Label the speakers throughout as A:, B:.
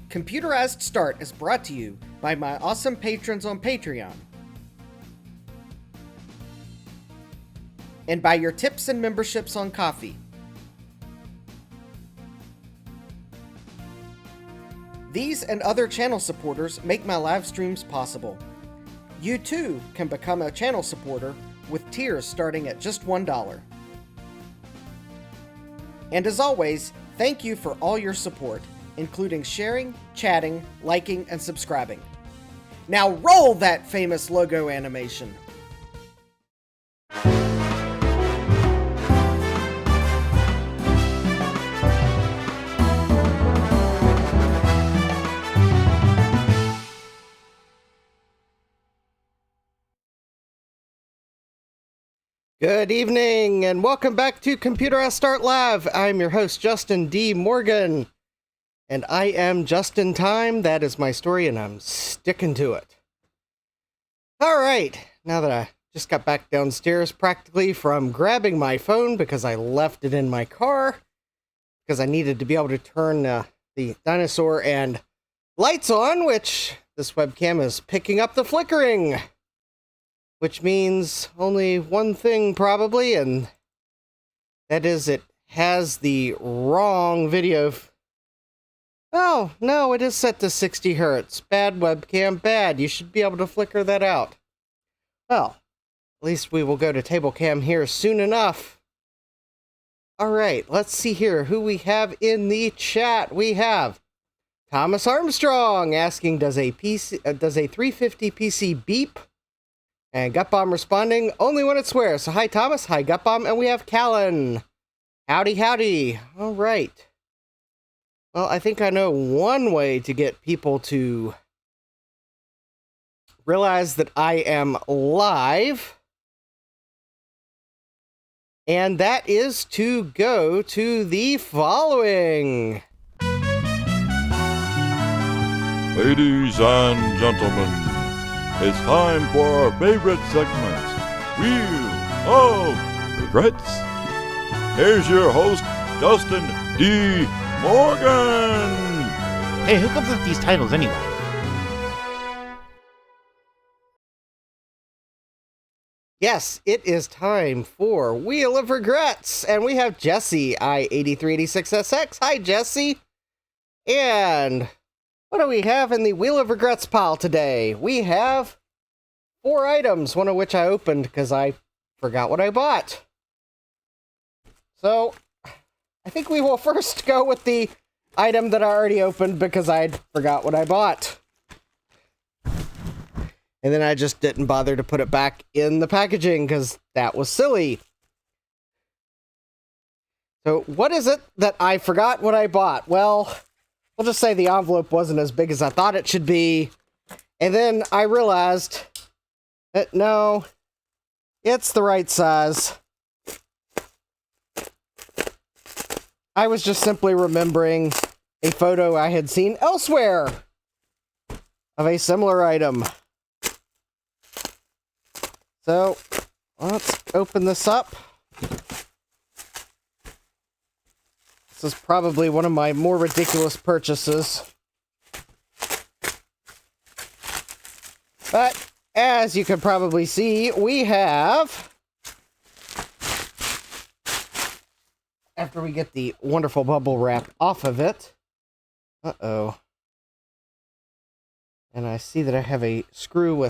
A: Computerized Start is brought to you by my awesome patrons on Patreon, and by your tips and memberships on Ko-fi. These and other channel supporters make my live streams possible. You too can become a channel supporter with tiers starting at just $1. And as always, thank you for all your support, including sharing, chatting, liking, and subscribing. Now roll that famous logo animation! Good evening, and welcome back to Computerized Start Live. I'm your host, Justin D. Morgan, and I am just in time. That is my story, and I'm sticking to it. Alright, now that I just got back downstairs practically from grabbing my phone because I left it in my car, because I needed to be able to turn the dinosaur and lights on, which this webcam is picking up the flickering. Which means only one thing, probably, and that is it has the wrong video. Oh, no, it is set to 60 Hertz. Bad webcam, bad. You should be able to flicker that out. Well, at least we will go to table cam here soon enough. Alright, let's see here who we have in the chat. We have Thomas Armstrong asking, does a 350 PC beep? And Gutbomb responding, only when it swears. So hi Thomas, hi Gutbomb, and we have Callan. Howdy, howdy. All right. Well, I think I know one way to get people to realize that I am live. And that is to go to the following.
B: Ladies and gentlemen, it's time for our favorite segment, Wheel of Regrets. Here's your host, Justin D. Morgan.
C: Hey, who comes up with these titles anyway?
A: Yes, it is time for Wheel of Regrets, and we have Jesse, I8386SX. Hi, Jesse. And what do we have in the Wheel of Regrets pile today? We have 4 items, one of which I opened because I forgot what I bought. So, I think we will first go with the item that I already opened because I forgot what I bought. And then I just didn't bother to put it back in the packaging because that was silly. So, what is it that I forgot what I bought? Well, we'll just say the envelope wasn't as big as I thought it should be. And then I realized that no, it's the right size. I was just simply remembering a photo I had seen elsewhere of a similar item. So, let's open this up. This is probably one of my more ridiculous purchases. But, as you can probably see, we have, after we get the wonderful bubble wrap off of it, uh-oh. And I see that I have a screw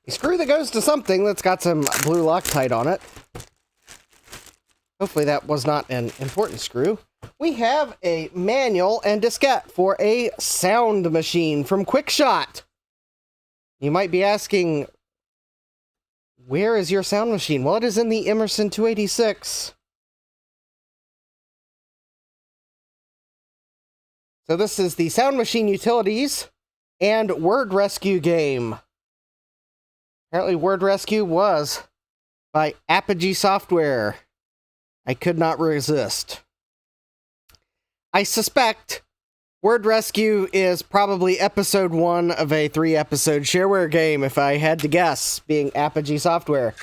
A: that goes to something that's got some blue Loctite on it. Hopefully that was not an important screw. We have a manual and diskette for a sound machine from QuickShot. You might be asking, where is your sound machine? Well, it is in the Emerson 286. So this is the Sound Machine Utilities and Word Rescue game. Apparently Word Rescue was by Apogee Software. I could not resist. I suspect Word Rescue is probably episode 1 of a 3-episode shareware game, if I had to guess, being Apogee Software.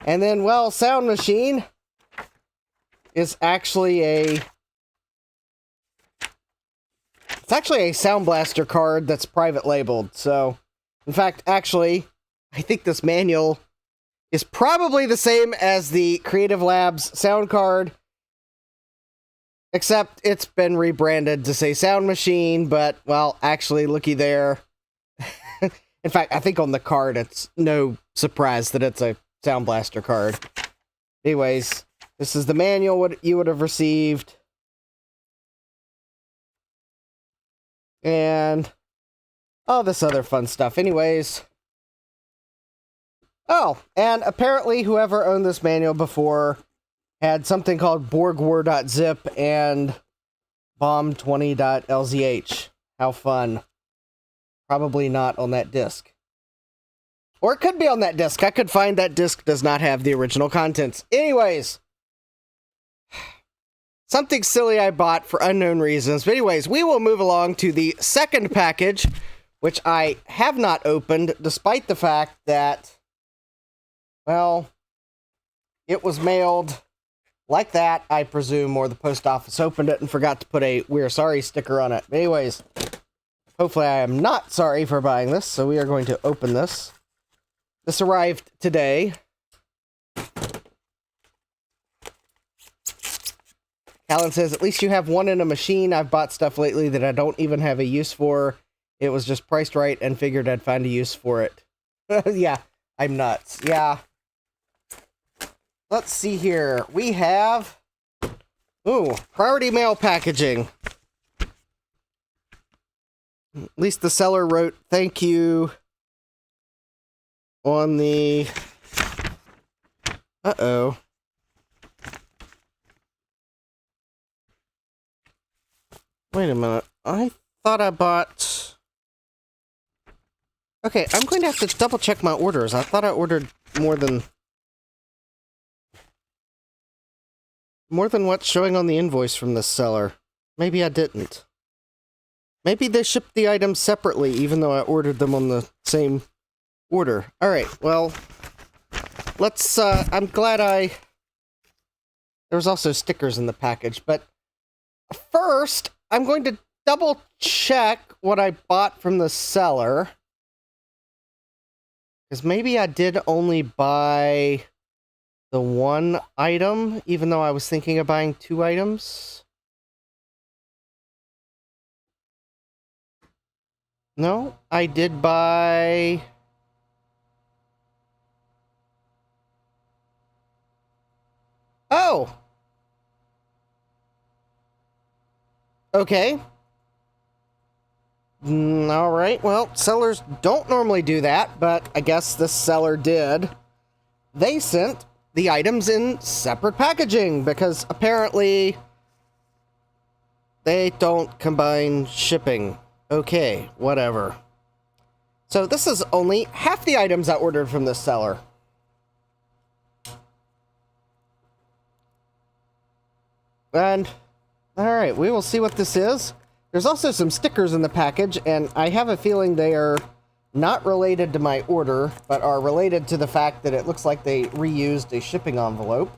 A: And then, well, Sound Machine is actually a It's actually a Sound Blaster card that's private labeled, so... In fact, actually, I think this manual is probably the same as the Creative Labs sound card, except it's been rebranded to say Sound Machine, but, well, actually, looky there. In fact, I think on the card, it's no surprise that it's a Sound Blaster card. Anyways, this is the manual what you would have received. And all this other fun stuff. Anyways. Oh, and apparently whoever owned this manual before had something called borgwar.zip and bomb20.lzh. How fun. Probably not on that disc. Or it could be on that disc. I could find that disc does not have the original contents. Anyways. Something silly I bought for unknown reasons. But anyways, we will move along to the second package, which I have not opened, despite the fact that, well, it was mailed like that, I presume, or the post office opened it and forgot to put a "We're sorry" sticker on it. But anyways, hopefully I am not sorry for buying this, so we are going to open this. This arrived today. Alan says, at least you have one in a machine. I've bought stuff lately that I don't even have a use for. It was just priced right and figured I'd find a use for it. Yeah, I'm nuts. Yeah. Let's see here. We have... Ooh, priority mail packaging. At least the seller wrote thank you on the... Uh-oh. Wait a minute. I thought I bought... Okay, I'm going to have to double check my orders. I thought I ordered more than what's showing on the invoice from this seller. Maybe I didn't. Maybe they shipped the items separately, even though I ordered them on the same order. Alright, well, let's, I'm glad there was also stickers in the package, but first, I'm going to double check what I bought from the seller. Because maybe I did only buy the one item, even though I was thinking of buying 2 items. No, I did buy... Oh! Okay. Alright, well, sellers don't normally do that, but I guess this seller did. They sent the items in separate packaging, because apparently they don't combine shipping. Okay, whatever. So this is only half the items I ordered from this seller. And... Alright, we will see what this is. There's also some stickers in the package, and I have a feeling they are not related to my order, but are related to the fact that it looks like they reused a shipping envelope.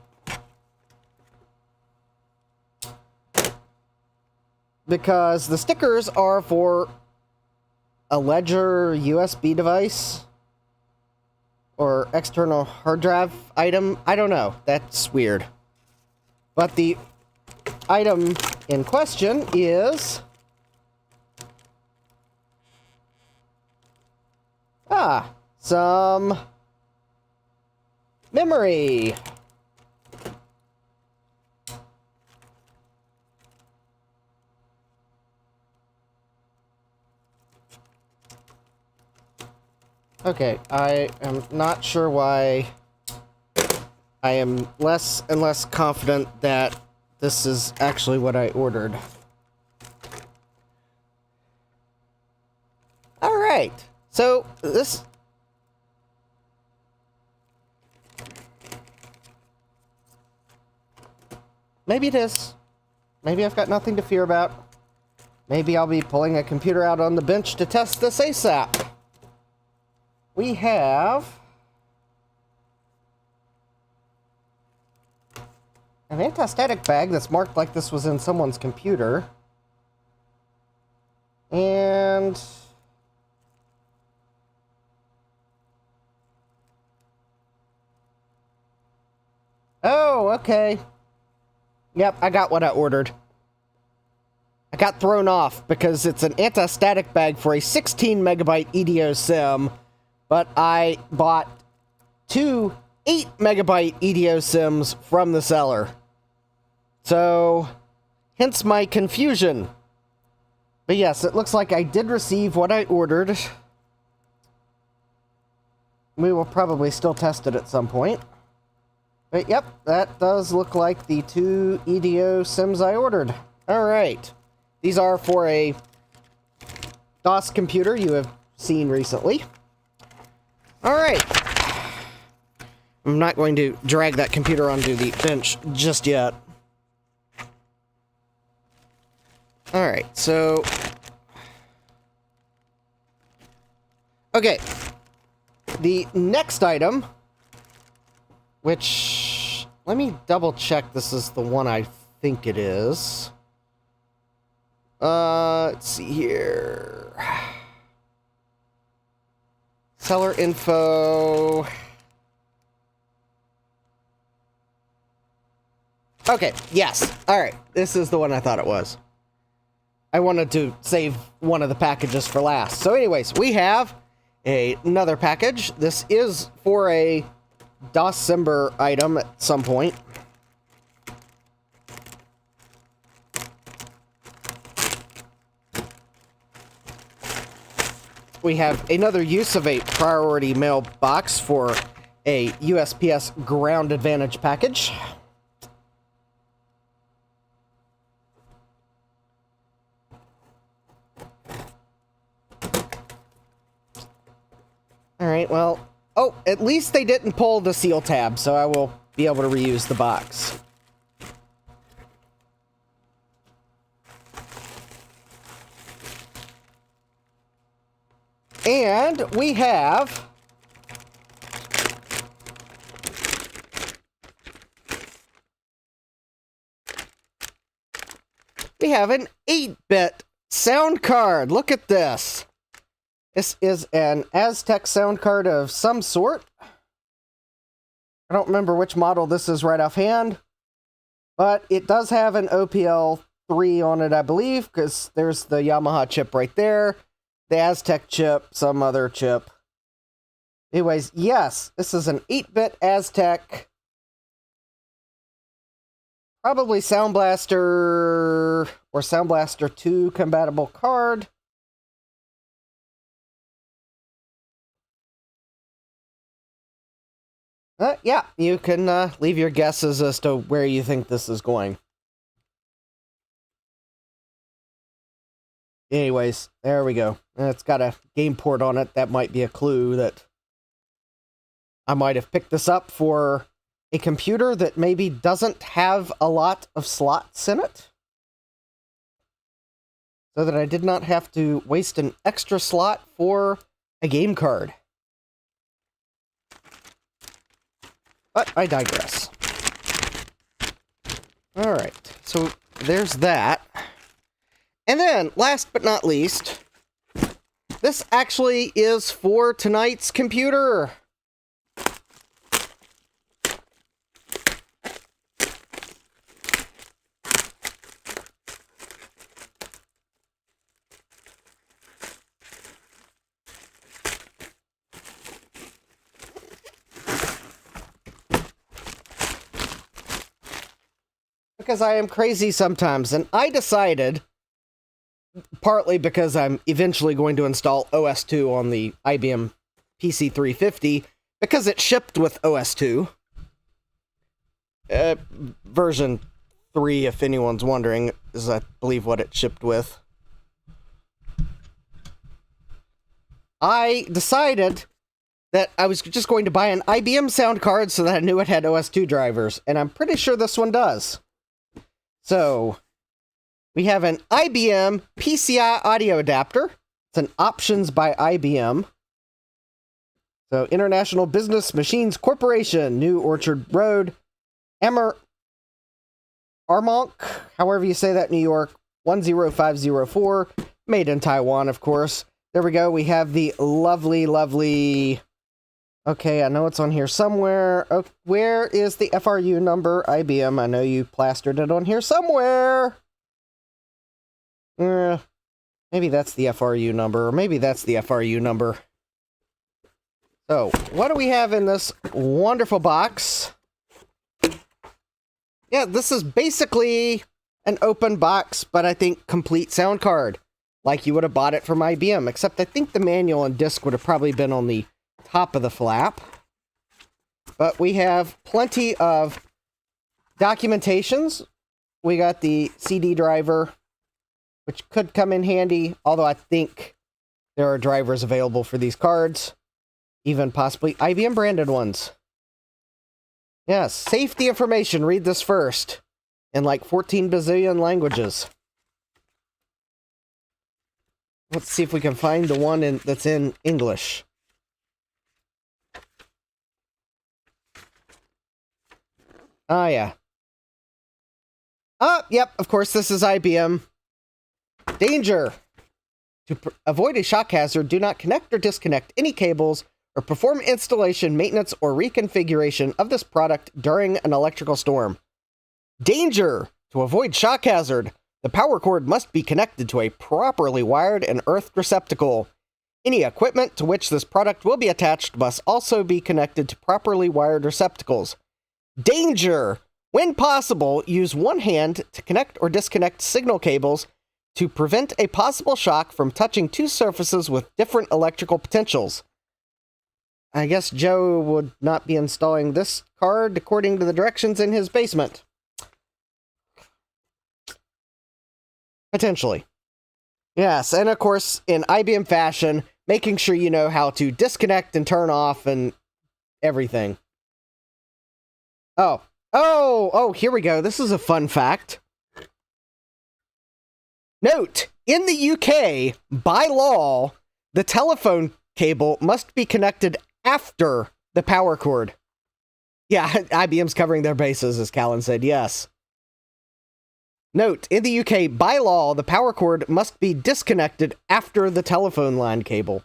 A: Because the stickers are for a Ledger USB device or external hard drive item. I don't know. That's weird. But the item in question is... some memory. Okay, I am not sure why I am less and less confident that this is actually what I ordered. Alright, so this... Maybe it is. Maybe I've got nothing to fear about. Maybe I'll be pulling a computer out on the bench to test this ASAP. We have... an anti-static bag that's marked like this was in someone's computer. Oh, okay. Yep, I got what I ordered. I got thrown off because it's an anti-static bag for a 16 megabyte EDO sim, but I bought two 8 megabyte EDO sims from the seller. So, hence my confusion. But yes, it looks like I did receive what I ordered. We will probably still test it at some point. But yep, that does look like the two EDO sims I ordered. Alright. These are for a DOS computer you have seen recently. Alright. I'm not going to drag that computer onto the bench just yet. Alright, so... Okay. The next item, which... Let me double check this is the one I think it is. Let's see here. Seller info... Okay, yes. Alright, this is the one I thought it was. I wanted to save one of the packages for last. So anyways, we have another package. This is for a DOScember item at some point. We have another use of a priority mailbox for a USPS Ground Advantage package. Alright, well... Oh, at least they didn't pull the seal tab, so I will be able to reuse the box. And we have... We have an 8-bit sound card. Look at this. This is an Aztec sound card of some sort. I don't remember which model this is right offhand, but it does have an OPL 3 on it, I believe, because there's the Yamaha chip right there, the Aztec chip, some other chip. Anyways, yes, this is an 8-bit Aztec, probably Sound Blaster or Sound Blaster 2 compatible card. Yeah, you can leave your guesses as to where you think this is going. Anyways, there we go. It's got a game port on it. That might be a clue that I might have picked this up for a computer that maybe doesn't have a lot of slots in it, so that I did not have to waste an extra slot for a game card. But I digress. Alright, so there's that. And then, last but not least, this actually is for tonight's computer. Because I am crazy sometimes, and I decided, partly because I'm eventually going to install OS 2 on the IBM PC 350, because it shipped with OS 2. Version 3, if anyone's wondering, is I believe what it shipped with. I decided that I was just going to buy an IBM sound card so that I knew it had OS 2 drivers, and I'm pretty sure this one does. So, we have an IBM PCI audio adapter. It's an Options by IBM. So, International Business Machines Corporation, New Orchard Road, Armonk, however you say that, New York, 10504, made in Taiwan, of course. There we go. We have the lovely, lovely Okay, I know it's on here somewhere. Oh, where is the FRU number? IBM, I know you plastered it on here somewhere. Maybe that's the FRU number, or maybe that's the FRU number. So, what do we have in this wonderful box? Yeah, this is basically an open box, but I think complete sound card. Like you would have bought it from IBM, except I think the manual and disc would have probably been on the top of the flap. But we have plenty of documentations. We got the CD driver, which could come in handy, although I think there are drivers available for these cards, even possibly IBM branded ones. Yes, safety information, read this first, in like 14 bazillion languages. Let's see if we can find the one that's in English. Ah, yeah. Yep, of course, this is IBM. Danger! To avoid a shock hazard, do not connect or disconnect any cables or perform installation, maintenance, or reconfiguration of this product during an electrical storm. Danger! To avoid shock hazard, the power cord must be connected to a properly wired and earthed receptacle. Any equipment to which this product will be attached must also be connected to properly wired receptacles. Danger! When possible, use one hand to connect or disconnect signal cables to prevent a possible shock from touching two surfaces with different electrical potentials. I guess Joe would not be installing this card according to the directions in his basement. Potentially. Yes, and of course, in IBM fashion, making sure you know how to disconnect and turn off and everything. Oh, here we go. This is a fun fact. Note, in the UK, by law, the telephone cable must be connected after the power cord. Yeah, IBM's covering their bases, as Callan said, yes. Note, in the UK, by law, the power cord must be disconnected after the telephone line cable.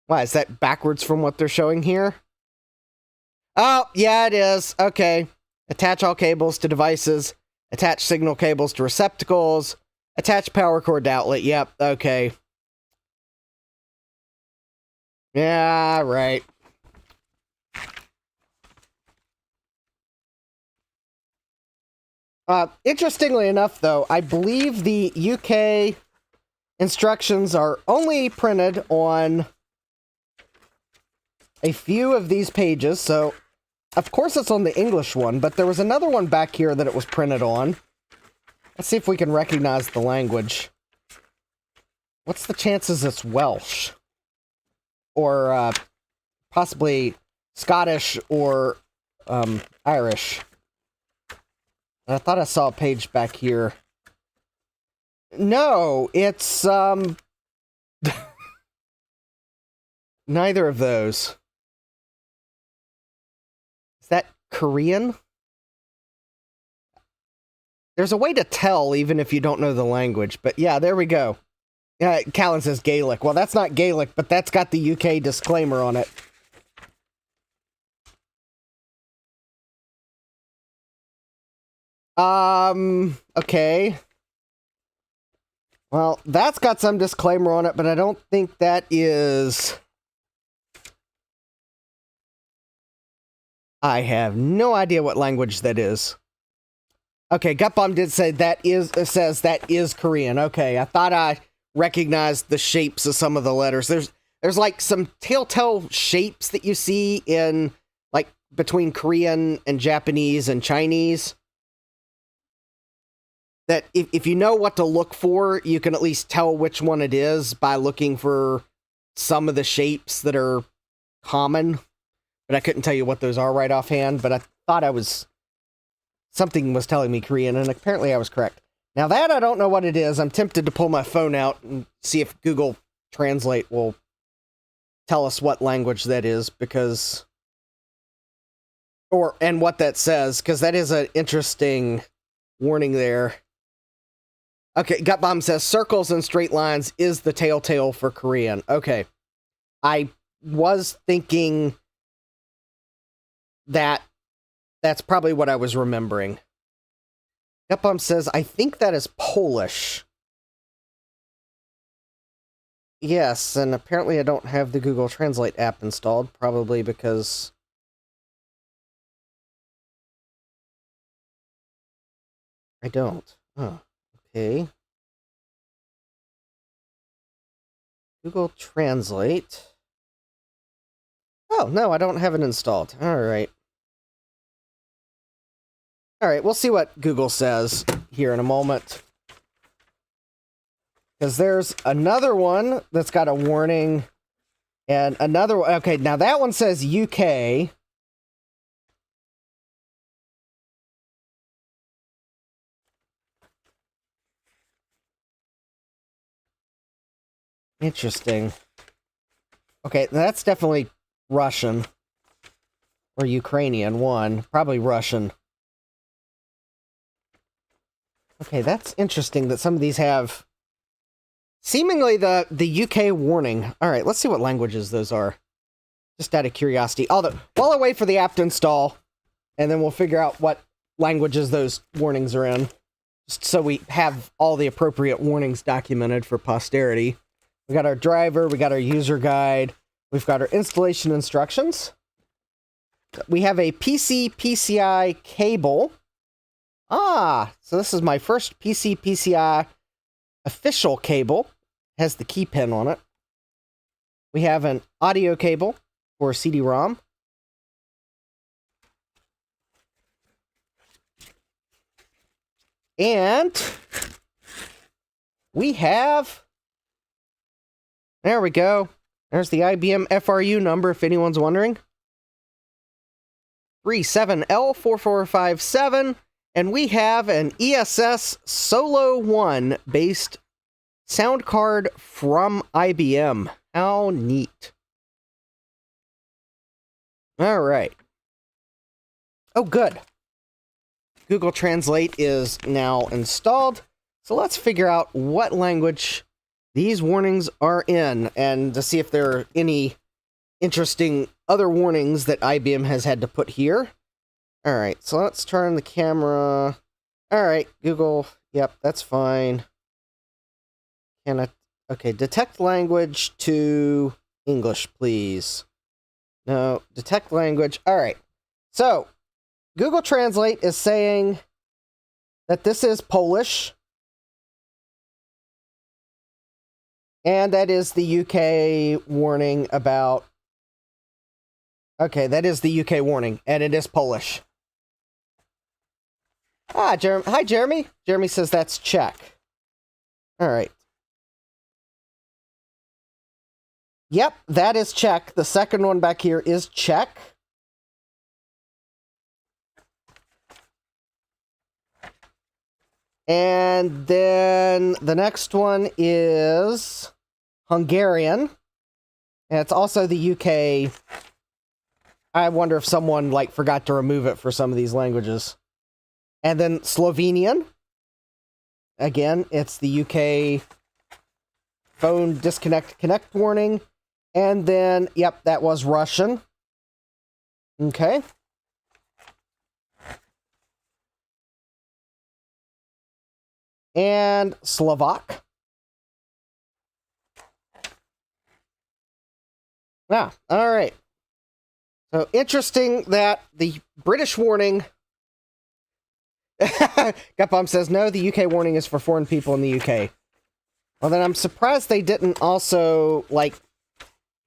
A: Why, is that backwards from what they're showing here? Oh, yeah, it is. Okay. Attach all cables to devices. Attach signal cables to receptacles. Attach power cord to outlet. Yep, okay. Yeah, right. Interestingly enough, though, I believe the UK instructions are only printed on a few of these pages, so of course it's on the English one, but there was another one back here that it was printed on. Let's see if we can recognize the language. What's the chances it's Welsh? Or possibly Scottish or Irish. And I thought I saw a page back here. No, it's neither of those. Is that Korean? There's a way to tell even if you don't know the language, but yeah, there we go. Callan says Gaelic. Well, that's not Gaelic, but that's got the UK disclaimer on it. Okay. Well, that's got some disclaimer on it, but I don't think that is... I have no idea what language that is. Okay, Gutbomb did say says that is Korean. Okay, I thought I recognized the shapes of some of the letters. There's like some telltale shapes that you see in, like, between Korean and Japanese and Chinese. That if you know what to look for, you can at least tell which one it is by looking for some of the shapes that are common. But I couldn't tell you what those are right offhand, but I thought something was telling me Korean, and apparently I was correct. Now that I don't know what it is, I'm tempted to pull my phone out and see if Google Translate will tell us what language that is, because... and what that says, because that is an interesting warning there. Okay, Gut Bomb says circles and straight lines is the telltale for Korean. Okay. I was thinking that that's probably what I was remembering. Gut Bomb says, I think that is Polish. Yes, and apparently I don't have the Google Translate app installed, probably because I don't. Oh, okay. Google Translate. Oh, no, I don't have it installed. All right. All right, we'll see what Google says here in a moment. Because there's another one that's got a warning, and another one. Okay, now that one says UK. Interesting. Okay, that's definitely Russian. Or Ukrainian, one. Probably Russian. Okay, that's interesting that some of these have seemingly the UK warning. All right, let's see what languages those are. Just out of curiosity. Although, while I wait for the app to install, and then we'll figure out what languages those warnings are in. Just so we have all the appropriate warnings documented for posterity. We got our driver, we got our user guide, we've got our installation instructions. We have a PC PCI cable. Ah, so this is my first PC PCI official cable. Has the key pin on it. We have an audio cable for CD-ROM. And we have, there we go. There's the IBM FRU number if anyone's wondering. 37L4457. And we have an ESS Solo 1 based sound card from IBM. How neat. All right. Oh, good. Google Translate is now installed. So let's figure out what language these warnings are in and to see if there are any interesting other warnings that IBM has had to put here. All right, so let's turn the camera. All right, Google. Yep, that's fine. Can I? Okay, detect language to English, please. No, detect language. All right. So, Google Translate is saying that this is Polish. And that is the UK warning about... Okay, that is the UK warning, and it is Polish. Ah, hi, Jeremy. Jeremy says that's Czech. All right. Yep, that is Czech. The second one back here is Czech. And then the next one is Hungarian. And it's also the UK. I wonder if someone forgot to remove it for some of these languages. And then Slovenian. Again, it's the UK phone disconnect connect warning. And then, yep, that was Russian. Okay. And Slovak. Ah, all right. So interesting that the British warning... Gutbomb says, no, the UK warning is for foreign people in the UK. Well, then I'm surprised they didn't also,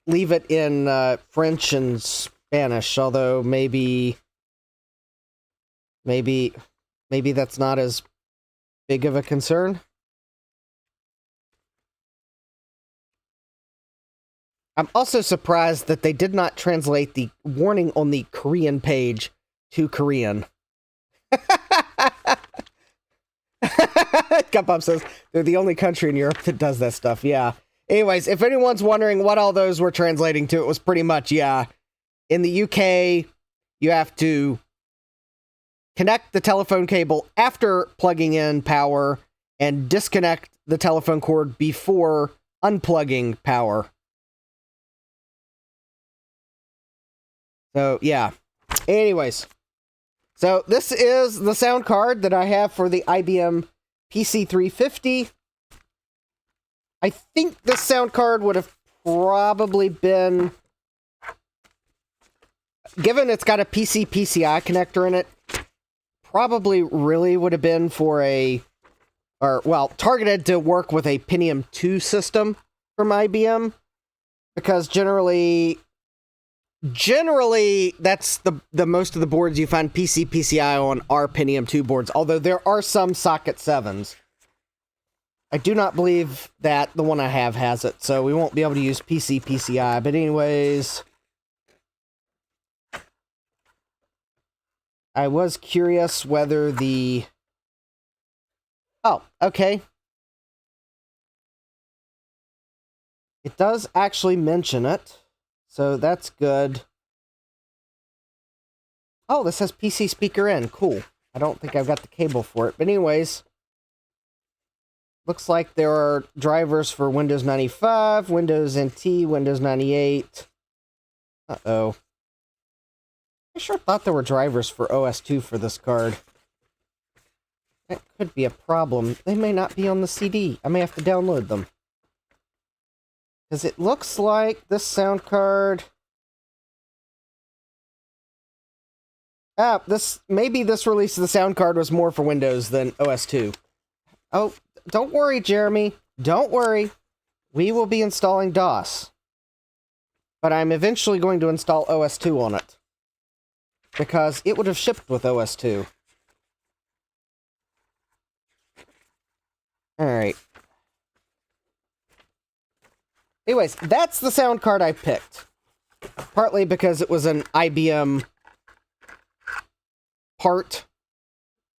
A: leave it in French and Spanish, although maybe that's not as big of a concern. I'm also surprised that they did not translate the warning on the Korean page to Korean. Gutbomb says they're the only country in Europe that does that stuff. Yeah. Anyways, if anyone's wondering what all those were translating to, it was pretty much, yeah. In the UK, you have to connect the telephone cable after plugging in power and disconnect the telephone cord before unplugging power. So, yeah. Anyways. So, this is the sound card that I have for the IBM PC 350. I think this sound card would have probably been, given it's got a PC PCI connector in it, probably really would have been for targeted to work with a Pentium 2 system from IBM, because generally that's the most of the boards you find PC PCI on are Pentium 2 boards, although there are some socket 7s. I do not believe that the one I have has it, so we won't be able to use PC PCI, but anyways, I was curious whether the... Oh, okay. It does actually mention it, so that's good. Oh, this has PC speaker in. Cool. I don't think I've got the cable for it, but anyways, looks like there are drivers for Windows 95, Windows NT, Windows 98. Uh-oh. I sure thought there were drivers for OS2 for this card. That could be a problem. They may not be on the CD. I may have to download them. Because it looks like this sound card... maybe this release of the sound card was more for Windows than OS2. Oh, don't worry, Jeremy. Don't worry. We will be installing DOS. But I'm eventually going to install OS2 on it, because it would have shipped with OS2. Alright. Anyways, that's the sound card I picked. Partly because it was an IBM part.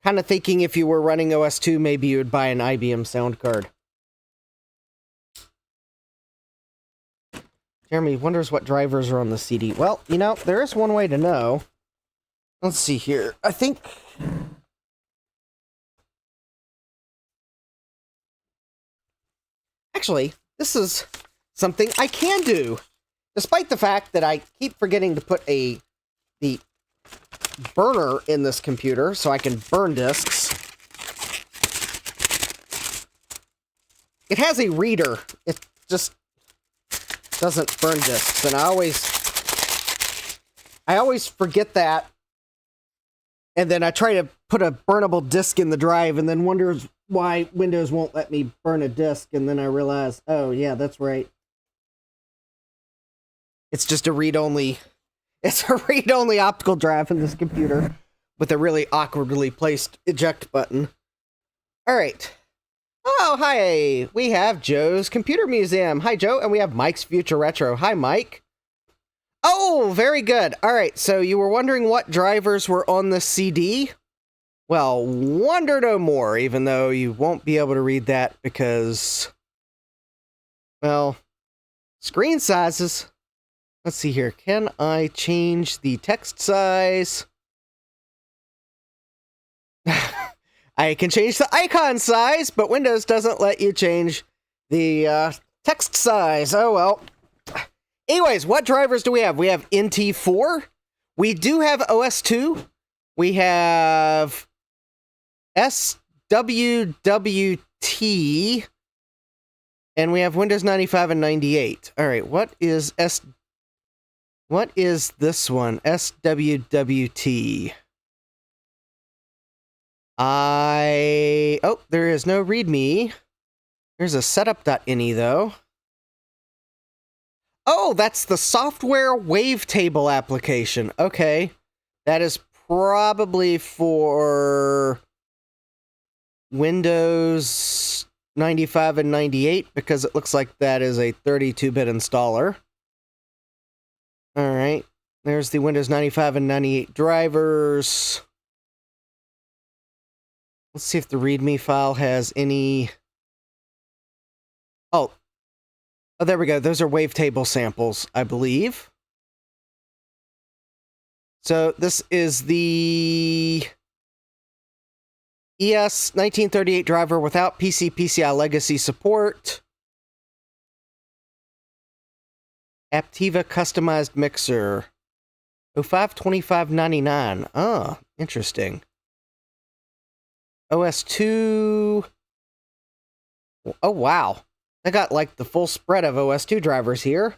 A: Kind of thinking if you were running OS2, maybe you would buy an IBM sound card. Jeremy wonders what drivers are on the CD. Well, you know, there is one way to know. Let's see here. I think... Actually, this is something I can do. Despite the fact that I keep forgetting to put the burner in this computer so I can burn disks. It has a reader. It just doesn't burn disks, and I always forget that. And then I try to put a burnable disk in the drive and then wonder why Windows won't let me burn a disk, and then I realize, oh yeah, that's right. It's just a read-only... It's a read-only optical drive in this computer with a really awkwardly placed eject button. Alright. Oh, hi! We have Joe's Computer Museum. Hi, Joe. And we have Mike's Future Retro. Hi, Mike. Oh, very good. Alright, so you were wondering what drivers were on the CD? Well, wonder no more, even though you won't be able to read that because... Well, screen sizes... Let's see here. Can I change the text size? I can change the icon size, but Windows doesn't let you change the text size. Oh, well. Anyways, what drivers do we have? We have NT4. We do have OS2. We have SWWT. And we have Windows 95 and 98. All right, what is this one? SWWT. Oh, there is no README. There's a setup.ini though. Oh, that's the software wavetable application. Okay. That is probably for Windows 95 and 98 because it looks like that is a 32-bit installer. Alright, there's the Windows 95 and 98 drivers. Let's see if the README file has any... Oh, there we go. Those are wavetable samples, I believe. So this is the ES 1938 driver without PC PCI legacy support. Aptiva customized mixer. 052599. Ah, interesting. OS2. Oh, wow. I got like the full spread of OS2 drivers here.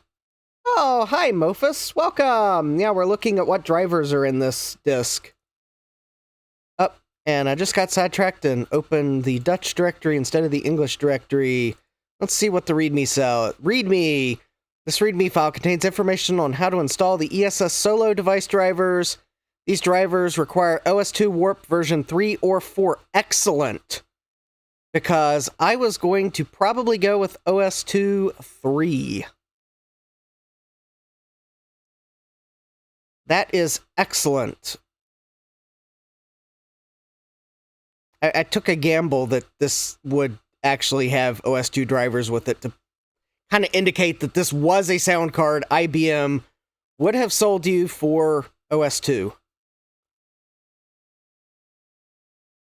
A: Oh, hi, Mofus. Welcome. Yeah, we're looking at what drivers are in this disk. And I just got sidetracked and opened the Dutch directory instead of the English directory. Let's see what the README says. README. This README file contains information on how to install the ESS Solo device drivers. These drivers require OS2 Warp version 3 or 4. Excellent. Because I was going to probably go with OS2 3. That is excellent. I took a gamble that this would actually have OS2 drivers with it to kind of indicate that this was a sound card IBM would have sold you for OS2.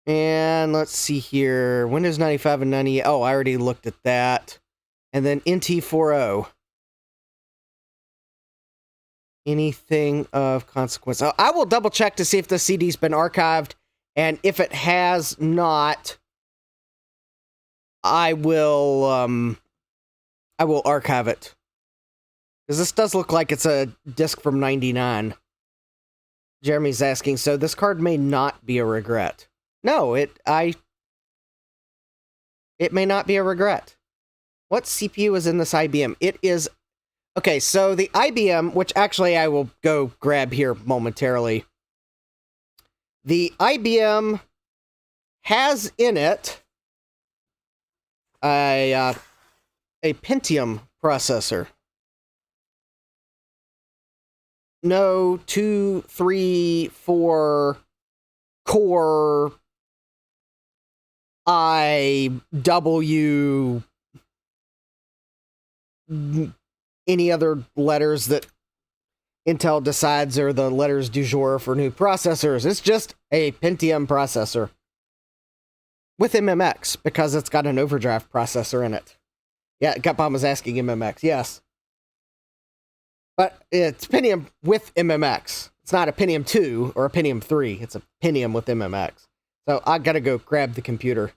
A: And let's see here. Windows 95 and 98. Oh, I already looked at that. And then NT40. Anything of consequence? I will double check to see if the CD's been archived. And if it has not, I will archive it. Because this does look like it's a disc from 99. Jeremy's asking, so this card may not be a regret. No, it may not be a regret. What CPU is in this IBM? It is... Okay, so the IBM, which actually I will go grab here momentarily. The IBM has in it a Pentium processor. No, 2, 3, 4 core IW any other letters that Intel decides are the letters du jour for new processors. It's just a Pentium processor with MMX because it's got an overdrive processor in it. Yeah, Gutbomb was asking MMX. Yes. But it's Pentium with MMX. It's not a Pentium 2 or a Pentium 3. It's a Pentium with MMX. So I gotta go grab the computer.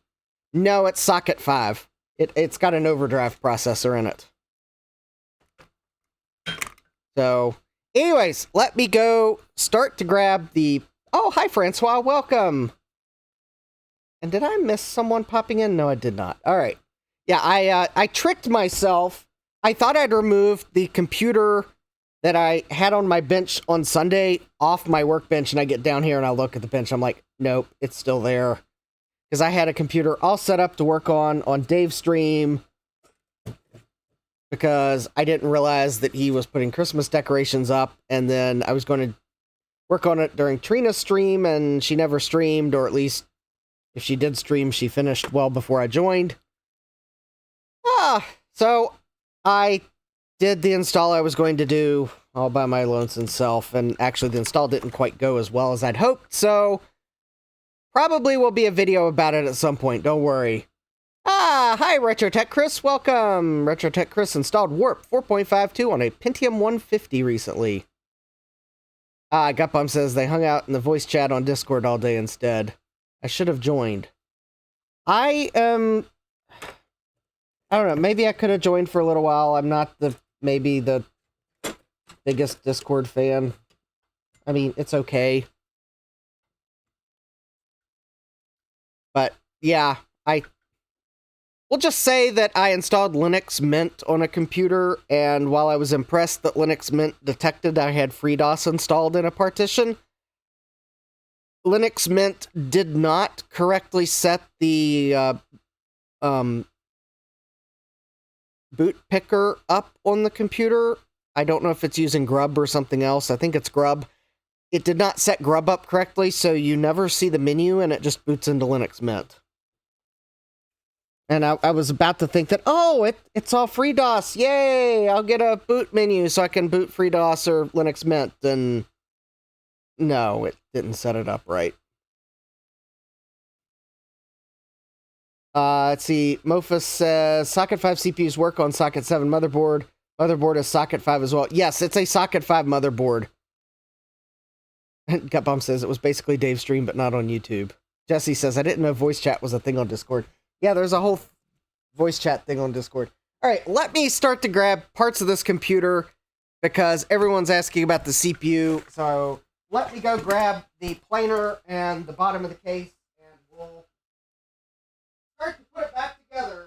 A: No, it's Socket 5. It's got an overdrive processor in it. So... Anyways, let me go start to grab the... Oh, hi, Francois. Welcome. And did I miss someone popping in? No, I did not. All right. Yeah, I tricked myself. I thought I'd removed the computer that I had on my bench on Sunday off my workbench, and I get down here and I look at the bench. I'm like, nope, it's still there. Because I had a computer all set up to work on Dave's stream, because I didn't realize that he was putting Christmas decorations up, and then I was going to work on it during Trina's stream, and she never streamed, or at least if she did stream, she finished well before I joined. So I did the install I was going to do all by my lonesome self, and actually the install didn't quite go as well as I'd hoped, so probably will be a video about it at some point, don't worry. Hi, RetroTech Chris. Welcome. RetroTech Chris installed Warp 4.52 on a Pentium 150 recently. Gutbum says they hung out in the voice chat on Discord all day instead. I should have joined. I don't know, maybe I could have joined for a little while. I'm not maybe the biggest Discord fan. I mean, it's okay. But, yeah, we'll just say that I installed Linux Mint on a computer, and while I was impressed that Linux Mint detected I had FreeDOS installed in a partition, Linux Mint did not correctly set the boot picker up on the computer. I don't know if it's using Grub or something else. I think it's Grub. It did not set Grub up correctly, so you never see the menu, and it just boots into Linux Mint. And I was about to think that, oh, it's all FreeDOS. Yay! I'll get a boot menu so I can boot FreeDOS or Linux Mint. And no, it didn't set it up right. Let's see. Mofus says Socket 5 CPUs work on Socket 7 motherboard. Motherboard is Socket 5 as well. Yes, it's a Socket 5 motherboard. Gutbomb says it was basically Dave's stream, but not on YouTube. Jesse says, I didn't know voice chat was a thing on Discord. Yeah, there's a whole voice chat thing on Discord. All right, let me start to grab parts of this computer because everyone's asking about the CPU. So let me go grab the planer and the bottom of the case, and we'll start to put it back together.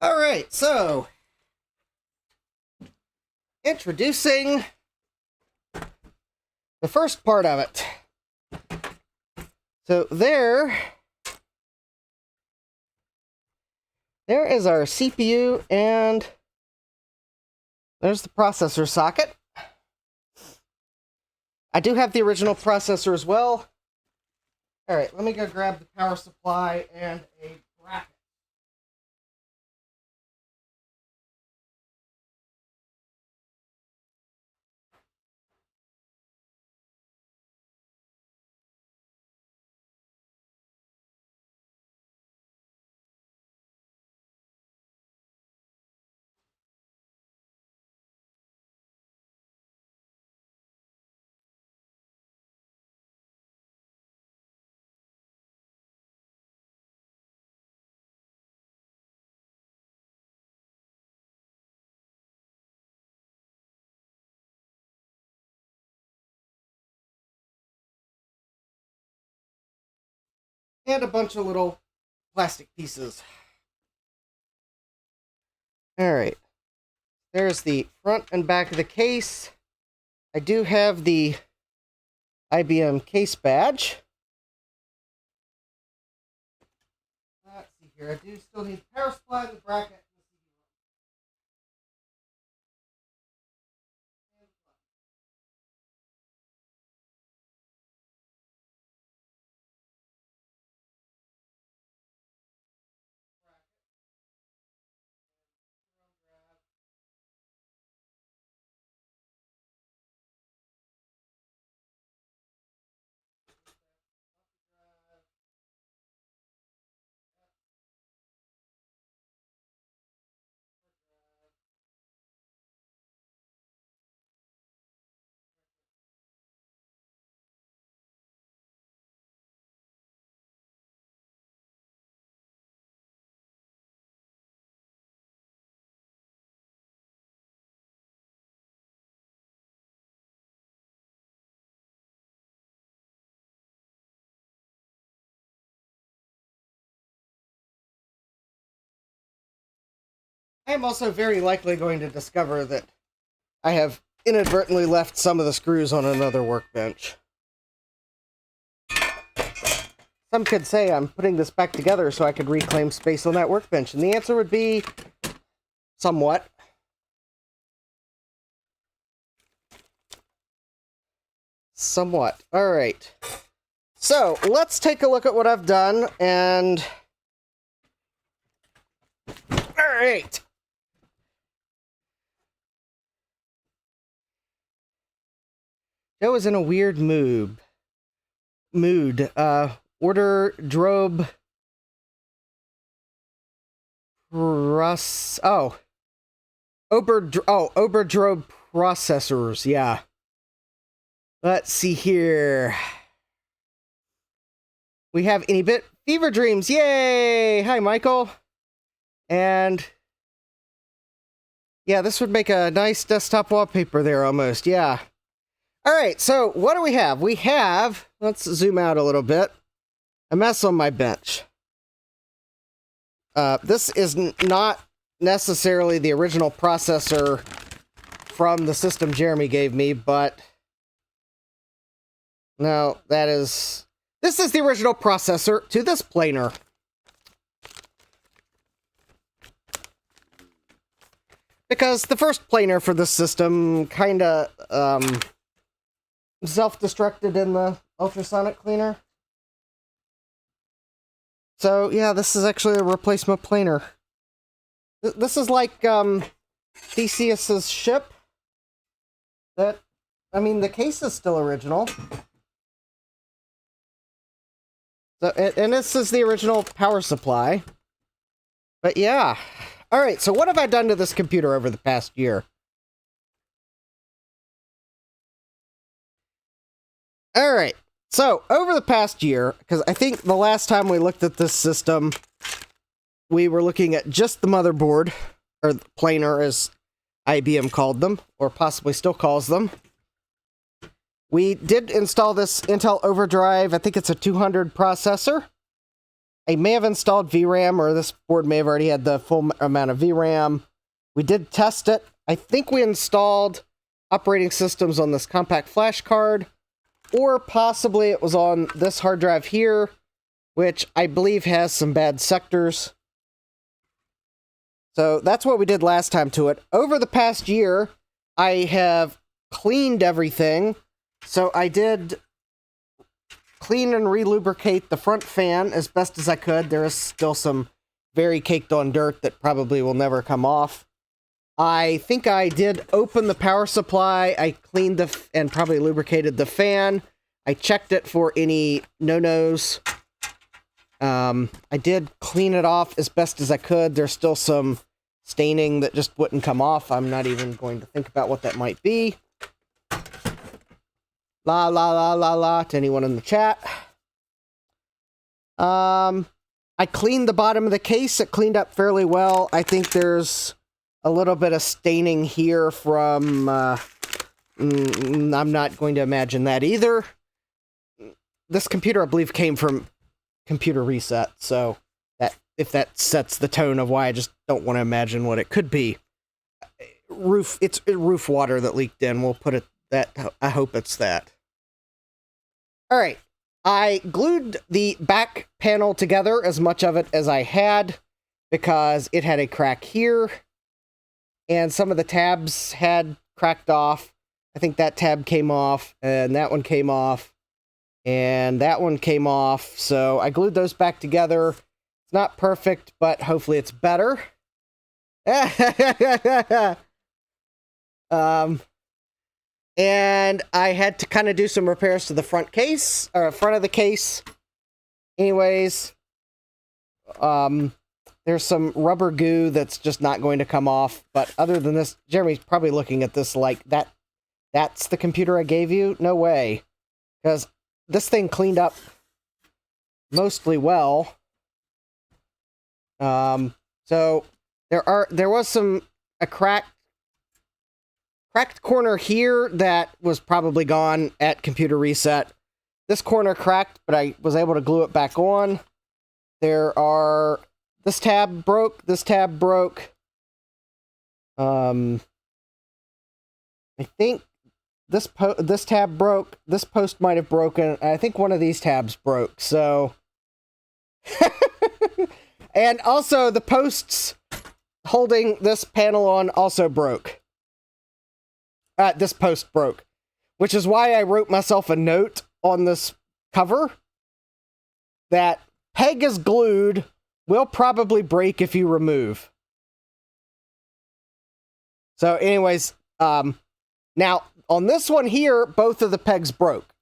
A: All right, so introducing the first part of it. So there is our CPU, and there's the processor socket. I do have the original processor as well. All right, let me go grab the power supply and a bracket. And a bunch of little plastic pieces. All right. There's the front and back of the case. I do have the IBM case badge. Let's see here. I do still need the power supply and the bracket. I am also very likely going to discover that I have inadvertently left some of the screws on another workbench. Some could say I'm putting this back together so I could reclaim space on that workbench, and the answer would be somewhat. Somewhat. All right. So let's take a look at what I've done, and all right. Joe is in a weird mood. Order drobe Oberdrobe processors, yeah. Let's see here. We have Any Bit Fever Dreams, yay! Hi, Michael. And yeah, this would make a nice desktop wallpaper there almost, yeah. All right, so what do we have? We have, let's zoom out a little bit, a mess on my bench. This is not necessarily the original processor from the system Jeremy gave me, but no, this is the original processor to this planer. Because the first planer for this system kinda, self-destructed in the ultrasonic cleaner. So, yeah, this is actually a replacement planer. This is like, Theseus's ship. The case is still original. So, and this is the original power supply. But yeah. Alright, so what have I done to this computer over the past year? Alright, so over the past year, because I think the last time we looked at this system, we were looking at just the motherboard, or the planer as IBM called them, or possibly still calls them. We did install this Intel Overdrive, I think it's a 200 processor. I may have installed VRAM, or this board may have already had the full amount of VRAM. We did test it. I think we installed operating systems on this compact flash card, or possibly it was on this hard drive here, which I believe has some bad sectors. So that's what we did last time to it. Over the past year, I have cleaned everything. So I did clean and relubricate the front fan as best as I could. There is still some very caked on dirt that probably will never come off. I think I did open the power supply. I cleaned and probably lubricated the fan. I checked it for any no-nos. I did clean it off as best as I could. There's still some staining that just wouldn't come off. I'm not even going to think about what that might be. La la la la la to anyone in the chat. I cleaned the bottom of the case. It cleaned up fairly well. I think there's a little bit of staining here from... I'm not going to imagine that either. This computer, I believe, came from Computer Reset, so if that sets the tone of why I just don't want to imagine what it could be. It's roof water that leaked in. We'll put it that. I hope it's that. Alright, I glued the back panel together, as much of it as I had, because it had a crack here, and some of the tabs had cracked off. I think that tab came off, and that one came off, and that one came off, so I glued those back together. It's not perfect, but hopefully it's better. And I had to kind of do some repairs to the front case, or front of the case. Anyways, there's some rubber goo that's just not going to come off. But other than this, Jeremy's probably looking at this like, that's the computer I gave you? No way. Because this thing cleaned up mostly well. So there was a cracked corner here that was probably gone at Computer Reset. This corner cracked, but I was able to glue it back on. This tab broke, this tab broke. I think this tab broke, this post might have broken, I think one of these tabs broke, so... And also, the posts holding this panel on also broke. This post broke. Which is why I wrote myself a note on this cover that peg is glued, will probably break if you remove. So anyways, now on this one here, both of the pegs broke.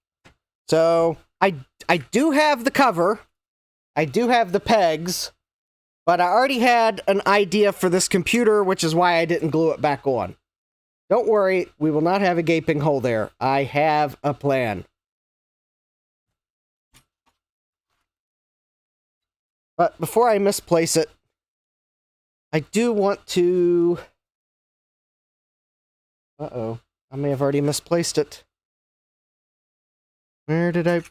A: So I do have the cover, I do have the pegs, but I already had an idea for this computer, which is why I didn't glue it back on. Don't worry, we will not have a gaping hole there. I have a plan. But before I misplace it, I do want to... Uh-oh. I may have already misplaced it. Where did I...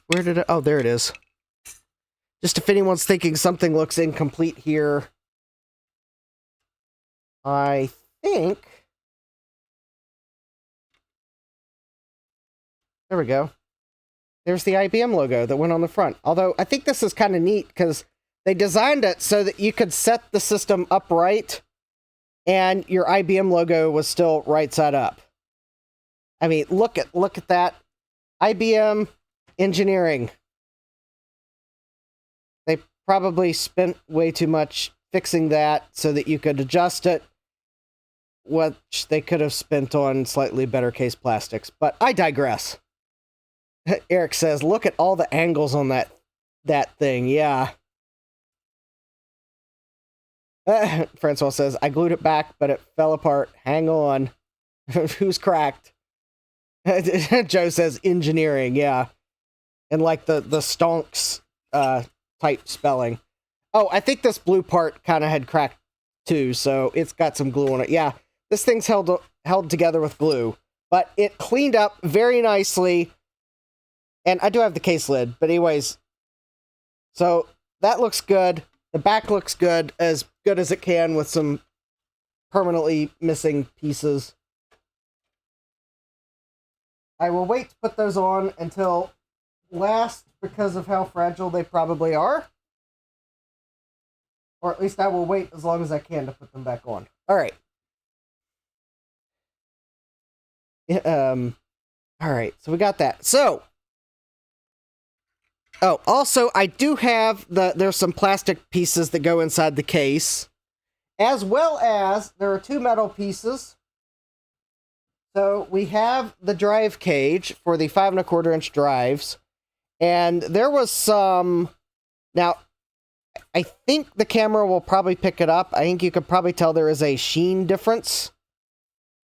A: Oh, there it is. Just if anyone's thinking something looks incomplete here, I think... There we go. There's the IBM logo that went on the front. Although, I think this is kind of neat, because they designed it so that you could set the system upright, and your IBM logo was still right side up. I mean, look at that. IBM Engineering. They probably spent way too much fixing that so that you could adjust it, which they could have spent on slightly better case plastics. But I digress. Eric says, look at all the angles on that thing. Yeah. Francois says, I glued it back, but it fell apart. Hang on. Who's cracked? Joe says, engineering. Yeah. And like the stonks type spelling. Oh, I think this blue part kind of had cracked too, so it's got some glue on it. Yeah, this thing's held together with glue, but it cleaned up very nicely. And I do have the case lid, but anyways, so that looks good. The back looks good as it can with some permanently missing pieces. I will wait to put those on until last because of how fragile they probably are. Or at least I will wait as long as I can to put them back on. All right. All right, so we got that. So, oh, also, I do have there's some plastic pieces that go inside the case, as well as there are two metal pieces. So we have the drive cage for the 5 1/4 inch drives, and there was some. Now, I think the camera will probably pick it up. I think you could probably tell there is a sheen difference.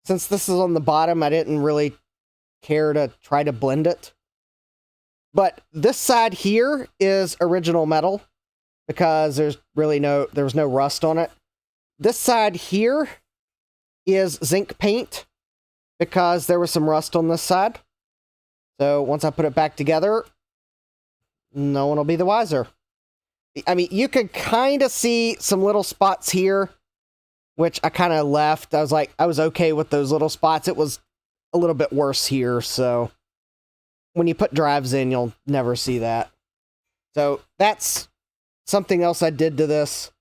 A: Since this is on the bottom, I didn't really care to try to blend it. But this side here is original metal because there was no rust on it. This side here is zinc paint because there was some rust on this side. So once I put it back together, no one will be the wiser. I mean, you could kind of see some little spots here, which I kind of left. I was okay with those little spots. It was a little bit worse here, so when you put drives in, you'll never see that. So that's something else I did to this.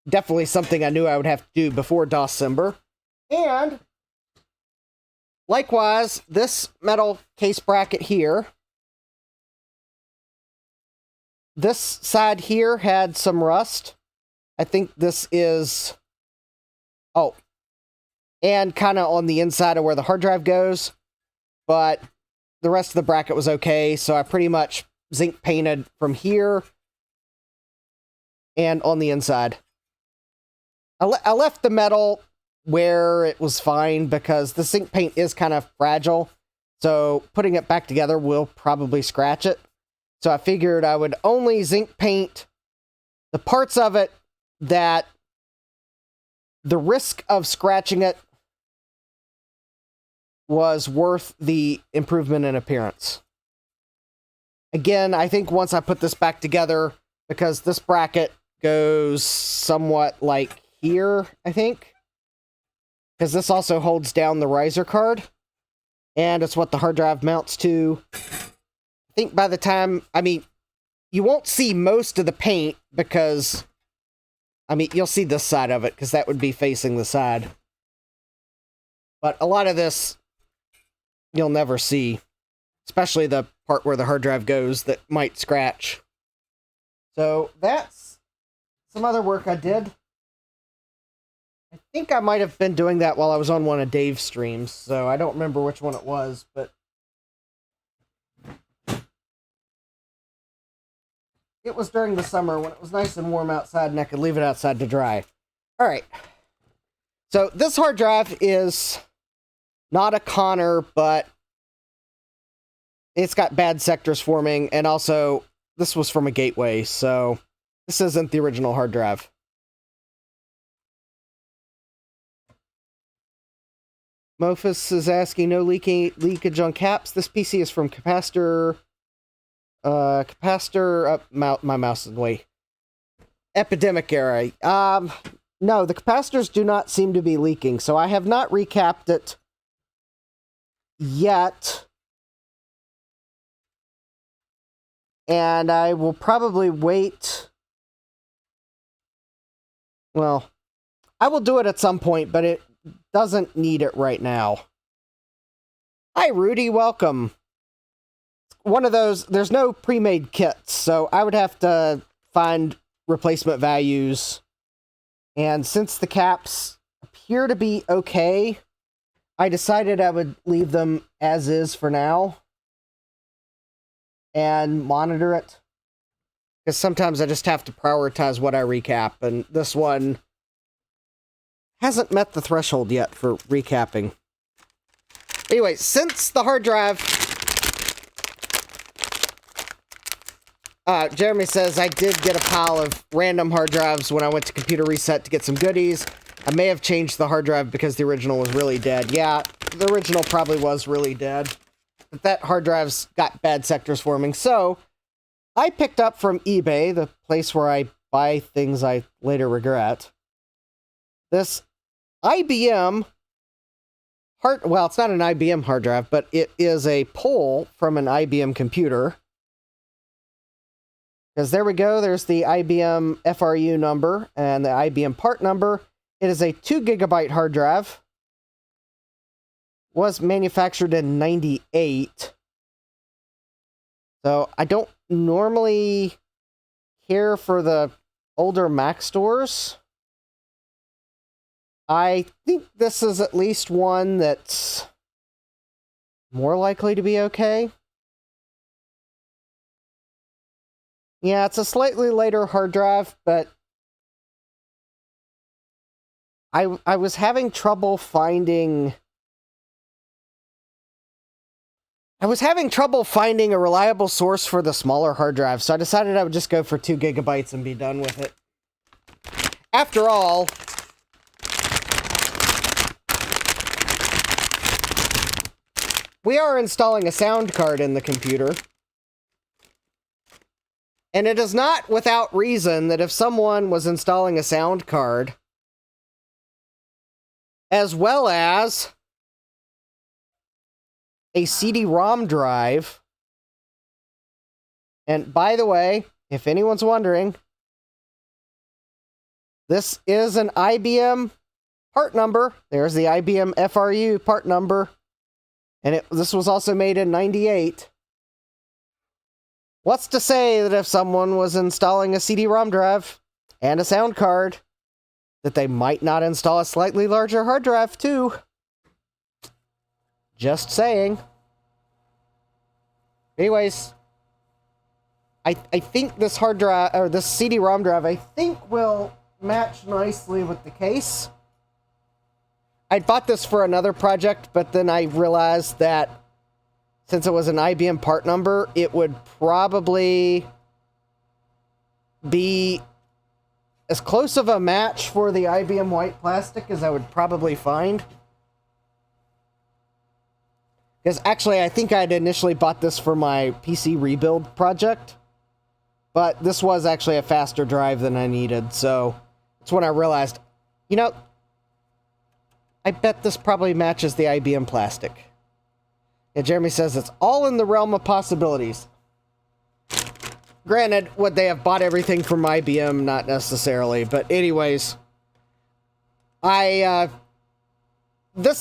A: Definitely something I knew I would have to do before December. And likewise, this metal case bracket here, this side here had some rust. I think this is... Oh, and kind of on the inside of where the hard drive goes. But the rest of the bracket was okay, so I pretty much zinc painted from here and on the inside. I left the metal where it was fine because the zinc paint is kind of fragile, so putting it back together will probably scratch it. So I figured I would only zinc paint the parts of it that the risk of scratching it was worth the improvement in appearance. Again, I think once I put this back together, because this bracket goes somewhat like here, I think, because this also holds down the riser card, and it's what the hard drive mounts to. I think by the time, I mean, you won't see most of the paint because, I mean, you'll see this side of it because that would be facing the side. But a lot of this you'll never see, especially the part where the hard drive goes that might scratch. So that's some other work I did. I think I might have been doing that while I was on one of Dave's streams, so I don't remember which one it was, but it was during the summer when it was nice and warm outside and I could leave it outside to dry. All right. So this hard drive is not a Connor, but it's got bad sectors forming, and also this was from a gateway, so this isn't the original hard drive. Mofus is asking, no leakage on caps. This PC is from capacitor. My mouse is way. Epidemic era. No, the capacitors do not seem to be leaking, so I have not recapped it yet. And I will probably wait. Well, I will do it at some point, but it doesn't need it right now. Hi, Rudy, welcome. One of those, there's no pre-made kits, so I would have to find replacement values. And since the caps appear to be okay, I decided I would leave them as is for now and monitor it. Because sometimes I just have to prioritize what I recap, and this one hasn't met the threshold yet for recapping. Anyway, since the hard drive... Jeremy says, I did get a pile of random hard drives when I went to Computer Reset to get some goodies. I may have changed the hard drive because the original was really dead. Yeah, the original probably was really dead. But that hard drive's got bad sectors forming. So, I picked up from eBay, the place where I buy things I later regret, this IBM well, it's not an IBM hard drive, but it is a pull from an IBM computer. Because there we go, there's the IBM FRU number and the IBM part number. It is a 2 gigabyte hard drive. Was manufactured in 98. So I don't normally care for the older Mac stores. I think this is at least one that's more likely to be okay. Yeah, it's a slightly later hard drive, but I was having trouble finding... a reliable source for the smaller hard drive, so I decided I would just go for 2 gigabytes and be done with it. After all, we are installing a sound card in the computer. And it is not without reason that if someone was installing a sound card, as well as a CD-ROM drive, and by the way, if anyone's wondering, this is an IBM part number. There's the IBM FRU part number, and this was also made in 98. What's to say that if someone was installing a CD-ROM drive and a sound card, that they might not install a slightly larger hard drive too? Just saying. Anyways, I think this hard drive, or this CD-ROM drive, I think will match nicely with the case. I bought this for another project, but then I realized that since it was an IBM part number, it would probably be as close of a match for the IBM white plastic as I would probably find. Because actually, I think I'd initially bought this for my PC rebuild project, but this was actually a faster drive than I needed, so that's when I realized, you know, I bet this probably matches the IBM plastic. Yeah, Jeremy says it's all in the realm of possibilities. Granted, would they have bought everything from IBM? Not necessarily, but anyways, this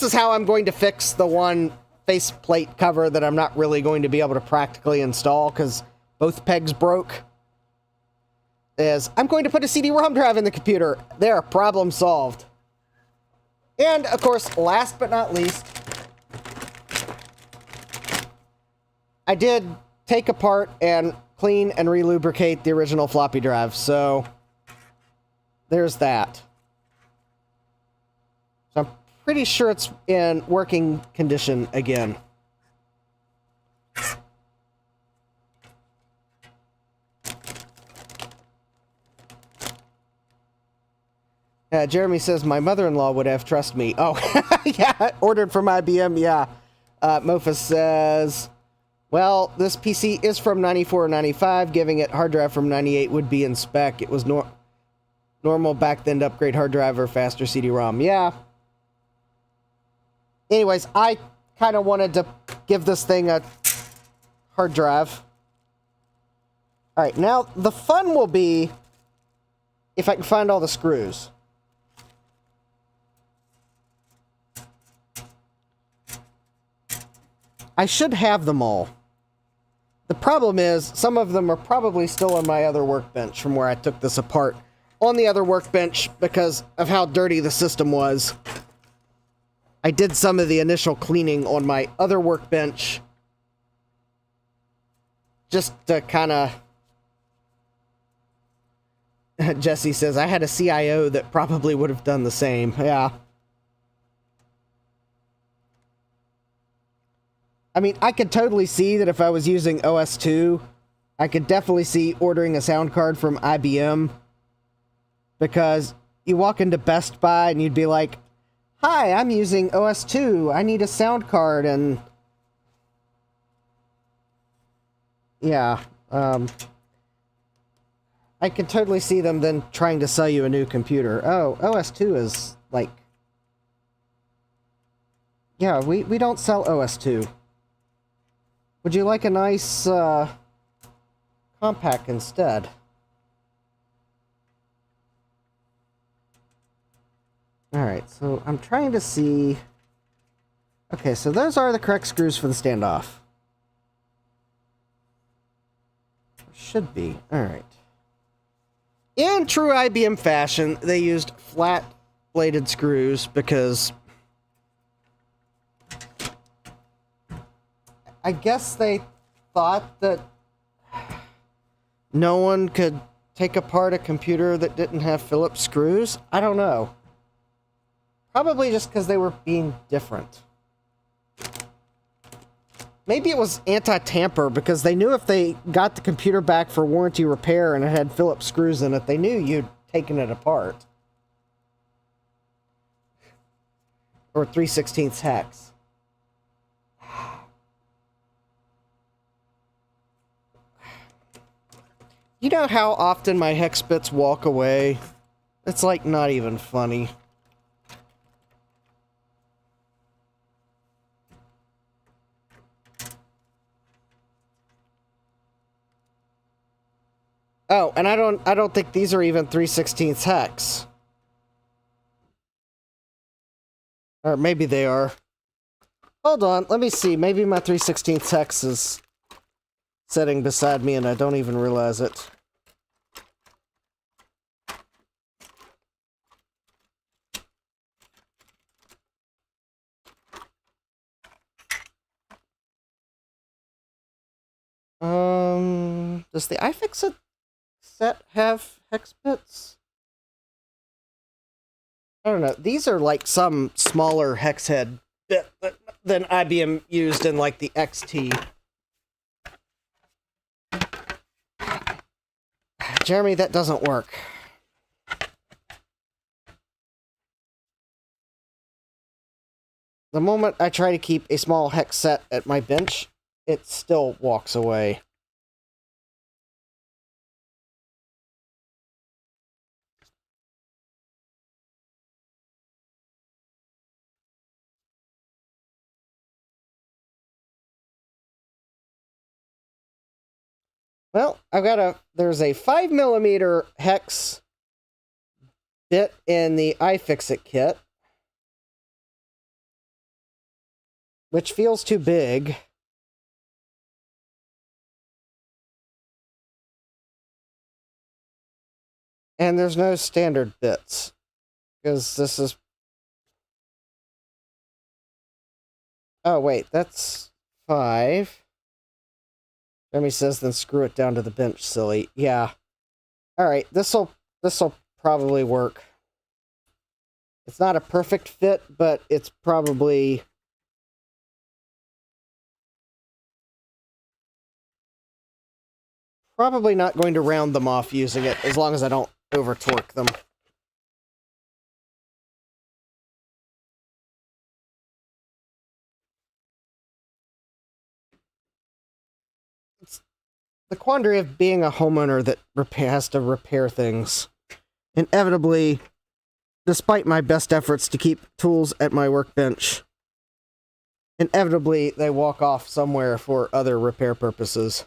A: is how I'm going to fix the one faceplate cover that I'm not really going to be able to practically install because both pegs broke. I'm going to put a CD-ROM drive in the computer. There, problem solved. And, of course, last but not least, I did take apart and clean and relubricate the original floppy drive, so there's that. So I'm pretty sure it's in working condition again. Jeremy says, my mother-in-law would have trust me. Oh, yeah, ordered from IBM, yeah. Mofa says, well, this PC is from 94 or 95. Giving it hard drive from 98 would be in spec. It was Normal back then to upgrade hard drive or faster CD-ROM. Yeah. Anyways, I kind of wanted to give this thing a hard drive. Alright, now the fun will be if I can find all the screws. I should have them all. The problem is, some of them are probably still on my other workbench from where I took this apart. On the other workbench, because of how dirty the system was. I did some of the initial cleaning on my other workbench. Just to kind of... Jesse says, I had a CIO that probably would have done the same. Yeah. I mean, I could totally see that if I was using OS2, I could definitely see ordering a sound card from IBM. Because you walk into Best Buy and you'd be like, hi, I'm using OS2. I need a sound card, and... Yeah, I could totally see them then trying to sell you a new computer. Oh, OS2 is, like... Yeah, we don't sell OS2. Would you like a nice, compact instead? Alright, so I'm trying to see... Okay, so those are the correct screws for the standoff. Should be. Alright. In true IBM fashion, they used flat-bladed screws because... I guess they thought that no one could take apart a computer that didn't have Phillips screws. I don't know. Probably just because they were being different. Maybe it was anti-tamper, because they knew if they got the computer back for warranty repair and it had Phillips screws in it, they knew you'd taken it apart. Or 3/16 hex. You know how often my hex bits walk away? It's like not even funny. Oh, and I don't think these are even 3/16 hex. Or maybe they are. Hold on, let me see. Maybe my 3/16 hex is sitting beside me and I don't even realize it. Does the iFixit set have hex bits? I don't know. These are like some smaller hex head bit than IBM used in like the XT. Jeremy, that doesn't work. The moment I try to keep a small hex set at my bench, it still walks away. Well, there's a 5mm hex bit in the iFixit kit, which feels too big. And there's no standard bits, because this is... Oh, wait, that's 5. Jeremy says, then screw it down to the bench, silly. Yeah. Alright, this'll probably work. It's not a perfect fit, but it's probably... Probably not going to round them off using it, as long as I don't over-torque them. It's the quandary of being a homeowner that has to repair things. inevitably, despite my best efforts to keep tools at my workbench, inevitably they walk off somewhere for other repair purposes.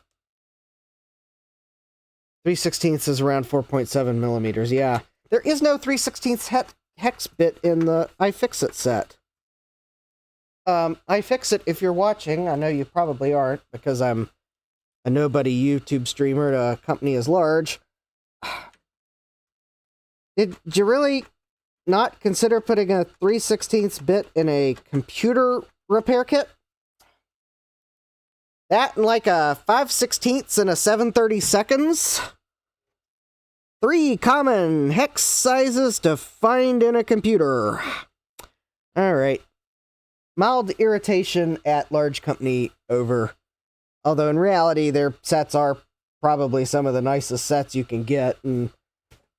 A: 3/16 is around 4.7 millimeters. Yeah, there is no 3/16 hex bit in the iFixit set. iFixit, if you're watching, I know you probably aren't because I'm a nobody YouTube streamer to a company as large. Did you really not consider putting a 3/16 bit in a computer repair kit? That and like a 5/16 and a 7/32. 3 common hex sizes to find in a computer. Alright. Mild irritation at large company over. Although in reality, their sets are probably some of the nicest sets you can get, and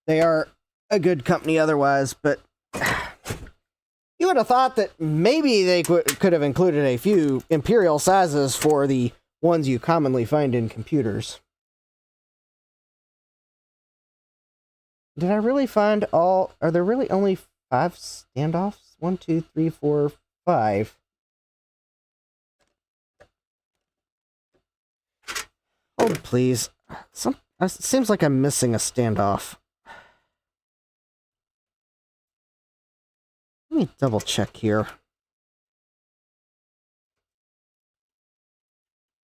A: they are a good company otherwise, but you would have thought that maybe they could have included a few imperial sizes for the ones you commonly find in computers. Did I really find all... Are there really only 5 standoffs? 1, 2, 3, 4, 5. Hold, please. It seems like I'm missing a standoff. Let me double check here.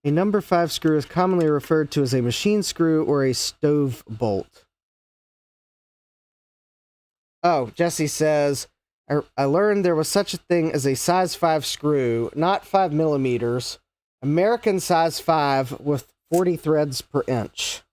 A: A number 5 screw is commonly referred to as a machine screw or a stove bolt. Oh, Jesse says, I learned there was such a thing as a size 5 screw, not 5 millimeters, American size 5 with 40 threads per inch.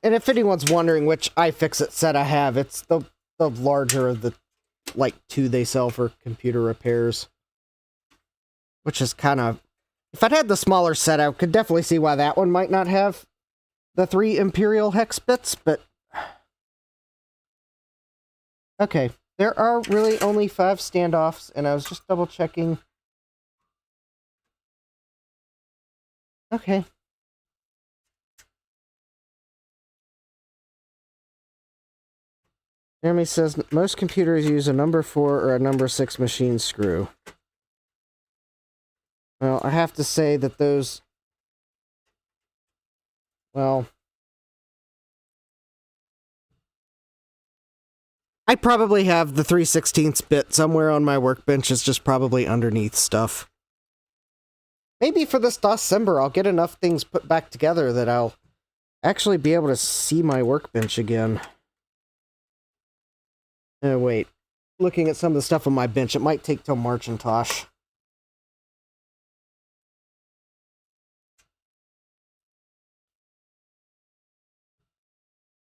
A: And if anyone's wondering which iFixit set I have, it's the larger of the, like, 2 they sell for computer repairs. Which is kind of... If I'd had the smaller set, I could definitely see why that one might not have the 3 Imperial hex bits, but... Okay, there are really only 5 standoffs, and I was just double checking. Okay. Jeremy says most computers use a number 4 or a number 6 machine screw. Well, I have to say that those... Well... I probably have the 3/16 bit somewhere on my workbench. It's just probably underneath stuff. Maybe for this December, I'll get enough things put back together that I'll actually be able to see my workbench again. Oh, wait. Looking at some of the stuff on my bench, it might take till Marcintosh.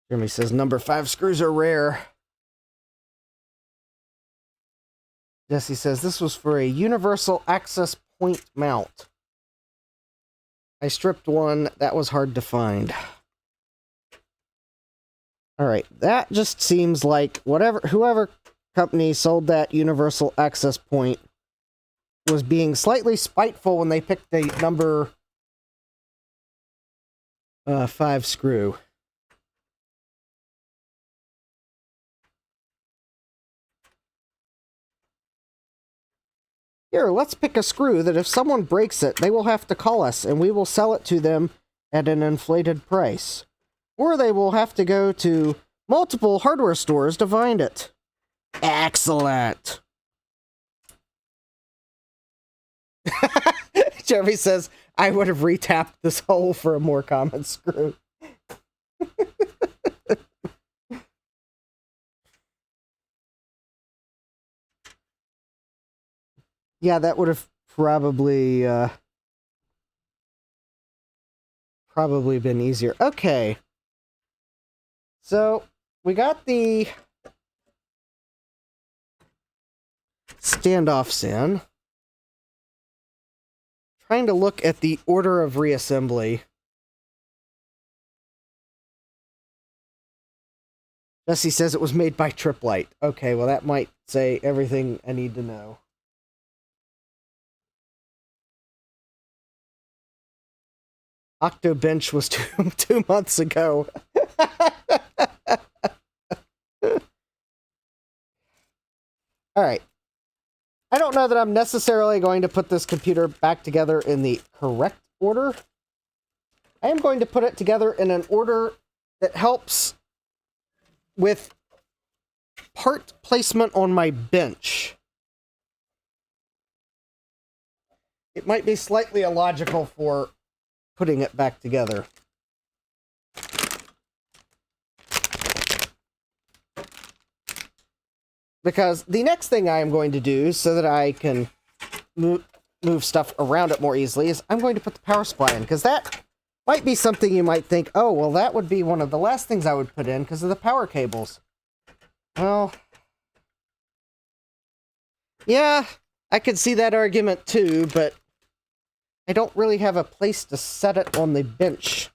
A: Jeremy says number 5 screws are rare. Jesse says this was for a universal access point mount. I stripped one. That was hard to find. Alright, that just seems like whoever company sold that universal access point was being slightly spiteful when they picked a number 5 screw. Here, let's pick a screw that if someone breaks it, they will have to call us and we will sell it to them at an inflated price. Or they will have to go to multiple hardware stores to find it. Excellent! Jeremy says, I would have retapped this hole for a more common screw. Yeah, that would have probably been easier. Okay. So, we got the standoffs in. Trying to look at the order of reassembly. Jesse says it was made by Triplite. Okay, well that might say everything I need to know. Octobench was 2 months ago. Alright. I don't know that I'm necessarily going to put this computer back together in the correct order. I am going to put it together in an order that helps with part placement on my bench. It might be slightly illogical for putting it back together. Because the next thing I am going to do so that I can move stuff around it more easily is I'm going to put the power supply in, because that might be something you might think, oh, well, that would be one of the last things I would put in because of the power cables. Well, yeah, I could see that argument too, but I don't really have a place to set it on the bench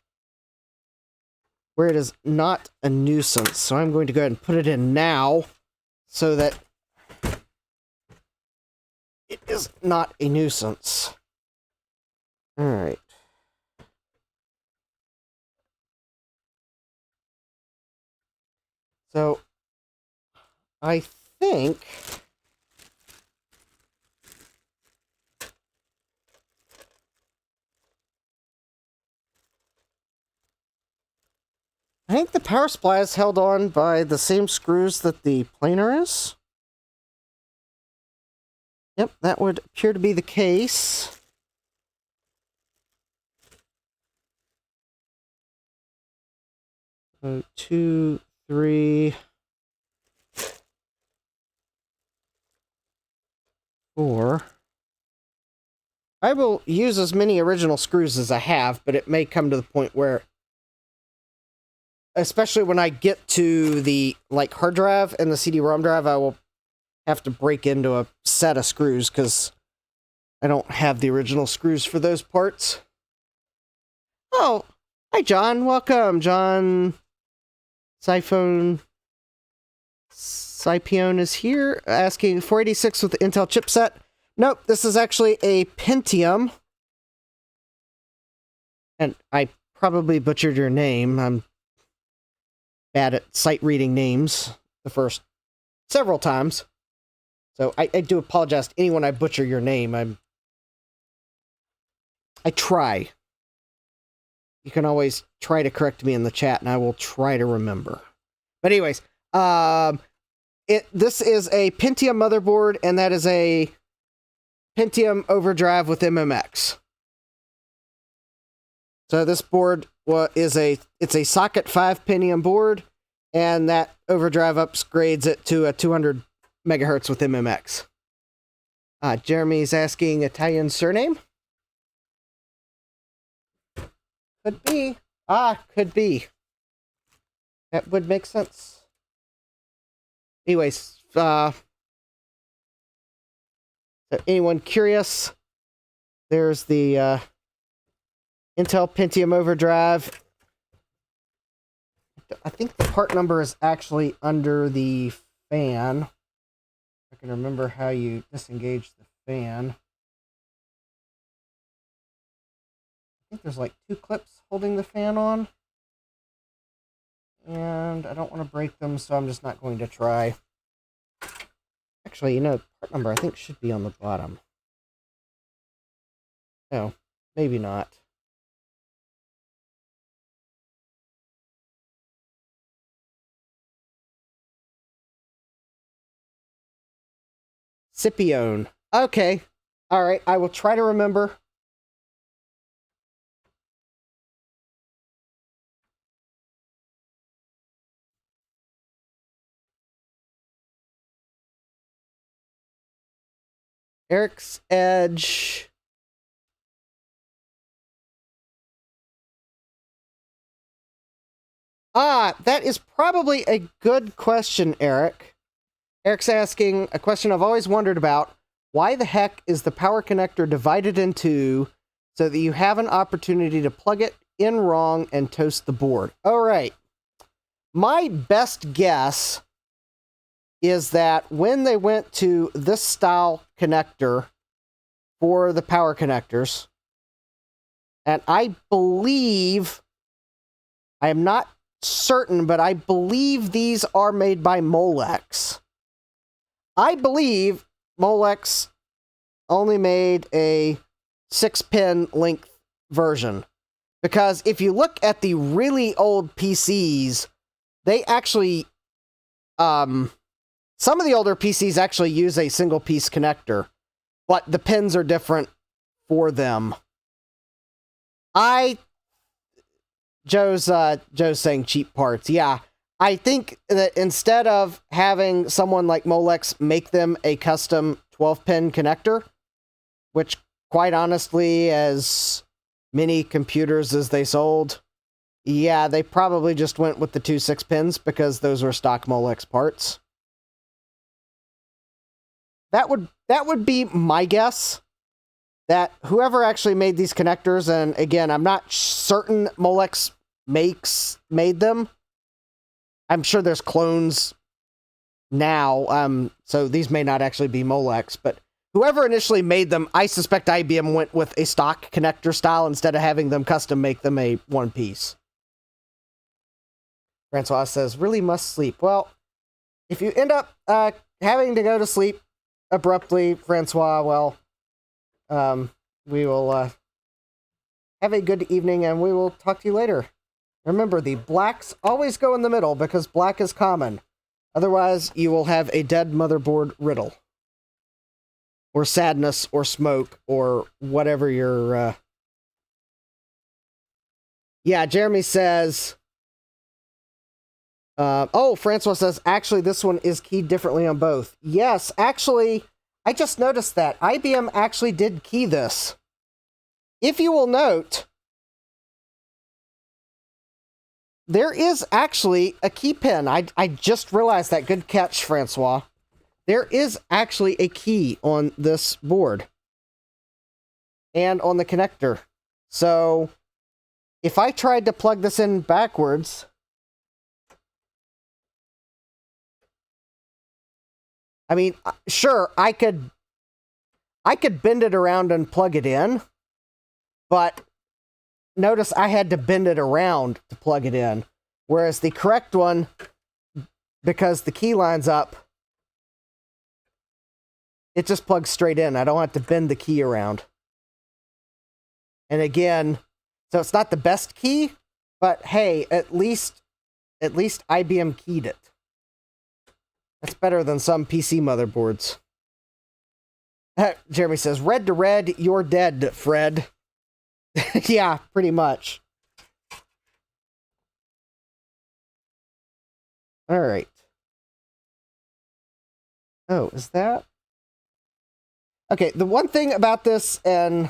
A: where it is not a nuisance. So I'm going to go ahead and put it in now so that it is not a nuisance. All right. So I think the power supply is held on by the same screws that the planer is. Yep, that would appear to be the case. So 2, 3, 4. I will use as many original screws as I have, but it may come to the point where, especially when I get to the hard drive and the CD-ROM drive, I will have to break into a set of screws because I don't have the original screws for those parts. Oh, hi John, welcome. John Siphone Scipione is here, asking 486 with the Intel chipset. Nope, this is actually a Pentium. And I probably butchered your name. I'm bad at sight reading names the first several times. So I do apologize to anyone I butcher your name. I try. You can always try to correct me in the chat, and I will try to remember. But anyways, this is a Pentium motherboard, and that is a Pentium overdrive with MMX. So this board it's a socket 5 Pentium board, and that overdrive upgrades it to a 200 megahertz with MMX. Jeremy's asking Italian surname. Could be. Could be. That would make sense. Anyways, so anyone curious, there's the Intel Pentium overdrive. I think the part number is actually under the fan. I can remember how you disengage the fan. I think there's 2 clips holding the fan on. And I don't want to break them, so I'm just not going to try. Actually, part number I think should be on the bottom. No, maybe not. Scipione. Okay. All right, I will try to remember. Eric's Edge. That is probably a good question, Eric. Eric's asking a question I've always wondered about. Why the heck is the power connector divided in two so that you have an opportunity to plug it in wrong and toast the board? All right. My best guess is that when they went to this style connector for the power connectors, and I believe, I am not certain, but I believe these are made by Molex. I believe Molex only made a 6-pin length version. Because if you look at the really old PCs, they actually, some of the older PCs actually use a single piece connector, but the pins are different for them. Joe's saying cheap parts. Yeah, I think that instead of having someone like Molex make them a custom 12-pin connector, which quite honestly, as many computers as they sold, yeah, they probably just went with the 2 6-pins because those were stock Molex parts. That would be my guess. That whoever actually made these connectors, and again, I'm not certain Molex made them. I'm sure there's clones now, so these may not actually be Molex, but whoever initially made them, I suspect IBM went with a stock connector style instead of having them custom make them a one-piece. Francois says, really must sleep. Well, if you end up having to go to sleep abruptly, Francois, well, we will have a good evening, and we will talk to you later. Remember, the blacks always go in the middle because black is common. Otherwise, you will have a dead motherboard riddle. Or sadness, or smoke, or whatever your... Yeah, Jeremy says... Francois says, actually, this one is keyed differently on both. Yes, actually... I just noticed that. IBM actually did key this. If you will note, there is actually a key pin. I just realized that. Good catch, Francois. There is actually a key on this board. And on the connector. So, if I tried to plug this in backwards... I mean, sure, I could bend it around and plug it in, but notice I had to bend it around to plug it in, whereas the correct one, because the key lines up, it just plugs straight in. I don't have to bend the key around. And again, so it's not the best key, but hey, at least IBM keyed it. That's better than some PC motherboards. Jeremy says, red to red, you're dead, Fred. Yeah, pretty much. All right. Oh, is that? Okay, the one thing about this, and...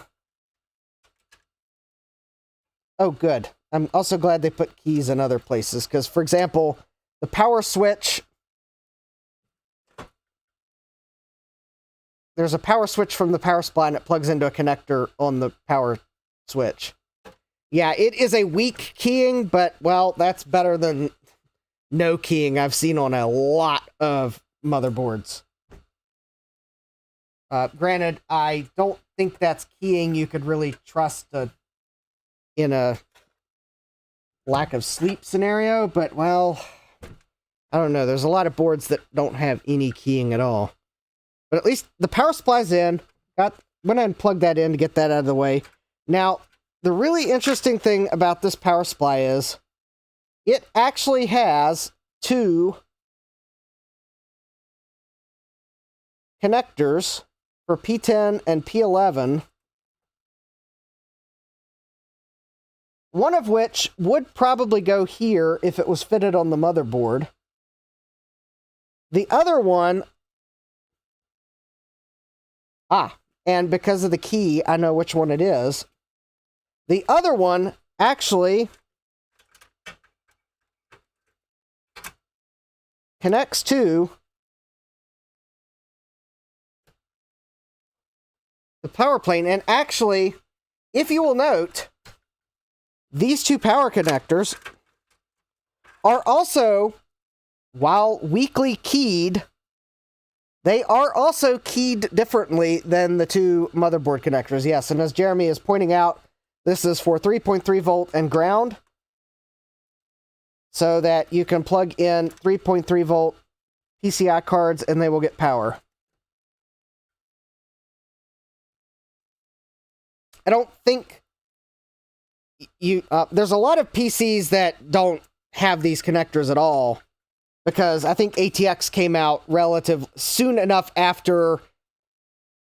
A: Oh, good. I'm also glad they put keys in other places, because, for example, the power switch... There's a power switch from the power supply, and it plugs into a connector on the power switch. Yeah, it is a weak keying, but, well, that's better than no keying I've seen on a lot of motherboards. Granted, I don't think that's keying you could really trust in a lack of sleep scenario, but, well, I don't know. There's a lot of boards that don't have any keying at all. But at least the power supply's in. Went ahead and plugged that in to get that out of the way. Now, the really interesting thing about this power supply is it actually has 2 connectors for P10 and P11. One of which would probably go here if it was fitted on the motherboard. The other one... and because of the key, I know which one it is. The other one actually connects to the power plane. And actually, if you will note, these 2 power connectors are also, while weakly keyed, they are also keyed differently than the two motherboard connectors. Yes, and as Jeremy is pointing out, this is for 3.3 volt and ground, so that you can plug in 3.3 volt PCI cards and they will get power. I don't think there's a lot of PCs that don't have these connectors at all, because I think ATX came out relative soon enough after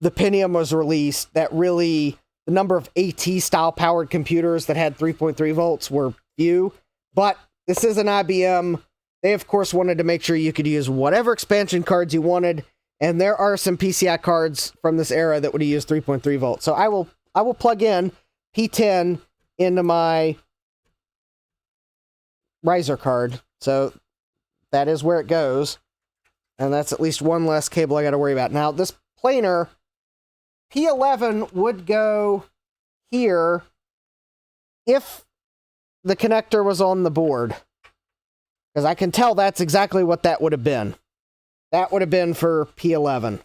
A: the Pentium was released that really the number of AT style powered computers that had 3.3 volts were few. But this is an IBM. They of course wanted to make sure you could use whatever expansion cards you wanted, and there are some PCI cards from this era that would have used 3.3 volts. So I will plug in P10 into my riser card. So that is where it goes. And that's at least one less cable I got to worry about. Now, this planar, P11 would go here if the connector was on the board. Because I can tell that's exactly what that would have been. That would have been for P11.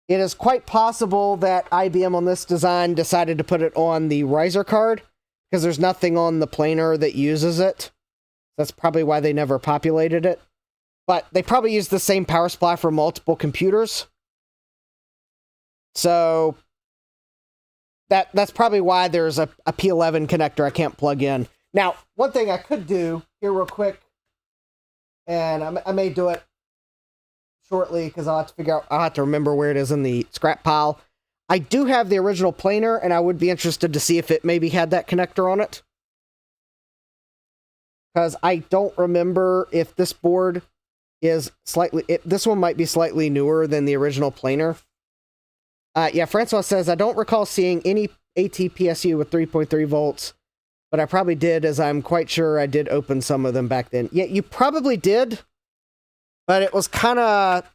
A: It is quite possible that IBM on this design decided to put it on the riser card, because there's nothing on the planar that uses it. That's probably why they never populated it. But they probably use the same power supply for multiple computers. So that's probably why there's a P11 connector I can't plug in. Now, one thing I could do here real quick, and I may do it shortly because I'll have to remember where it is in the scrap pile. I do have the original planar, and I would be interested to see if it maybe had that connector on it. Because I don't remember if this board is this one might be slightly newer than the original planar. Yeah, Francois says, I don't recall seeing any AT-PSU with 3.3 volts, but I probably did, as I'm quite sure I did open some of them back then. Yeah, you probably did, but it was kind of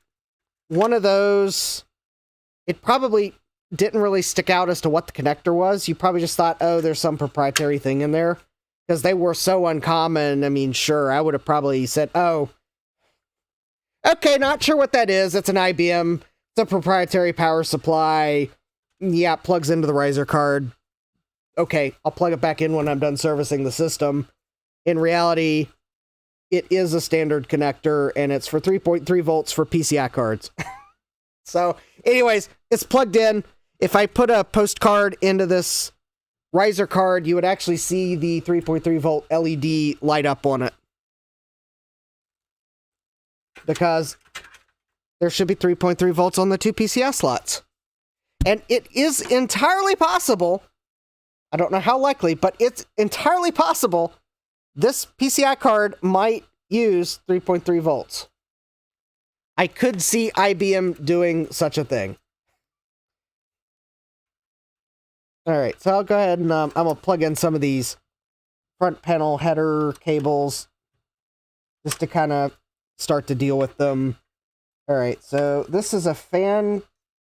A: one of those, it probably didn't really stick out as to what the connector was. You probably just thought, oh, there's some proprietary thing in there, because they were so uncommon. I mean, sure, I would have probably said, oh, okay, not sure what that is. It's an IBM. It's a proprietary power supply. Yeah, it plugs into the riser card. Okay, I'll plug it back in when I'm done servicing the system. In reality, it is a standard connector, and it's for 3.3 volts for PCI cards. So, anyways, it's plugged in. If I put a postcard into this riser card, you would actually see the 3.3 volt LED light up on it. Because there should be 3.3 volts on the two PCI slots. And it is entirely possible, I don't know how likely, but it's entirely possible this PCI card might use 3.3 volts. I could see IBM doing such a thing. Alright, so I'll go ahead and I'm going to plug in some of these front panel header cables just to kind of start to deal with them. Alright, so this is a fan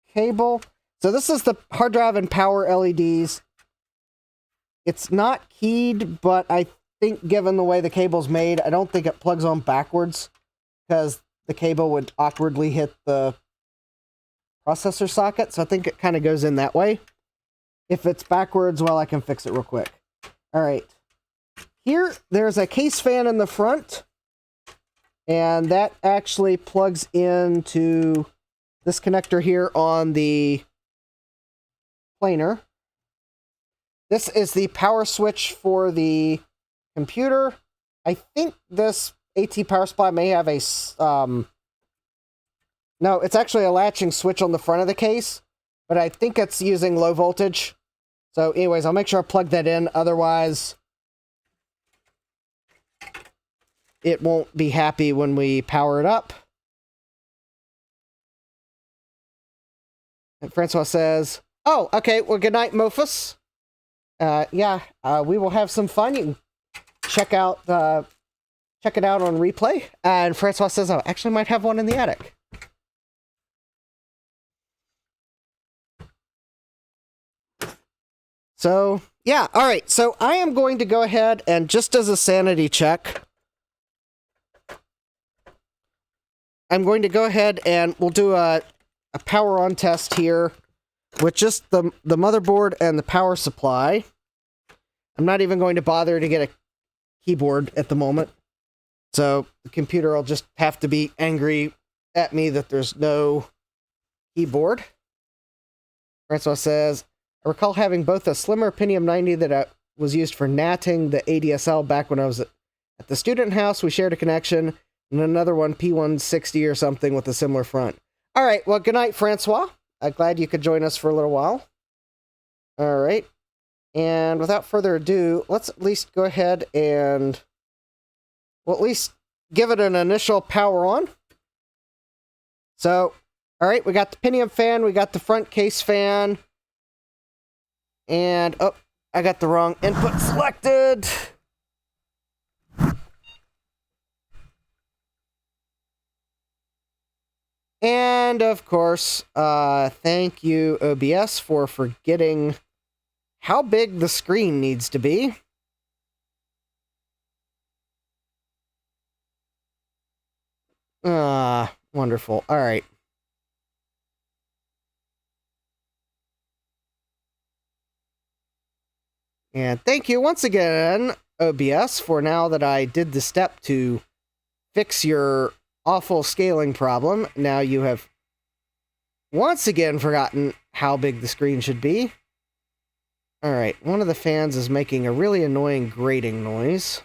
A: cable. So this is the hard drive and power LEDs. It's not keyed, but I think given the way the cable's made, I don't think it plugs on backwards, because the cable would awkwardly hit the processor socket, so I think it kind of goes in that way. If it's backwards, well, I can fix it real quick. Alright. Here, there's a case fan in the front, and that actually plugs into this connector here on the planar. This is the power switch for the computer. I think this AT power supply may have a... no, it's actually a latching switch on the front of the case, but I think it's using low voltage. So anyways, I'll make sure I plug that in, otherwise it won't be happy when we power it up. And Francois says, oh, okay, well, good night, Mofus. Yeah, we will have some fun. You can check it out on replay. And Francois says, oh, actually might have one in the attic. So, yeah, all right. So I am going to go ahead and just as a sanity check, I'm going to go ahead and we'll do a power on test here with just the motherboard and the power supply. I'm not even going to bother to get a keyboard at the moment. So the computer will just have to be angry at me that there's no keyboard. Francois says, I recall having both a slimmer Pentium 90 that was used for natting the ADSL back when I was at the student house. We shared a connection, and another one, P160 or something, with a similar front. All right, well, good night, Francois. I'm glad you could join us for a little while. All right, and without further ado, let's at least go ahead and we'll at least give it an initial power on. So, all right, we got the Pentium fan, we got the front case fan, and, oh, I got the wrong input selected. And, of course, thank you, OBS, for forgetting how big the screen needs to be. Wonderful. All right. And thank you once again, OBS, for now that I did the step to fix your awful scaling problem. Now you have once again forgotten how big the screen should be. Alright, one of the fans is making a really annoying grating noise.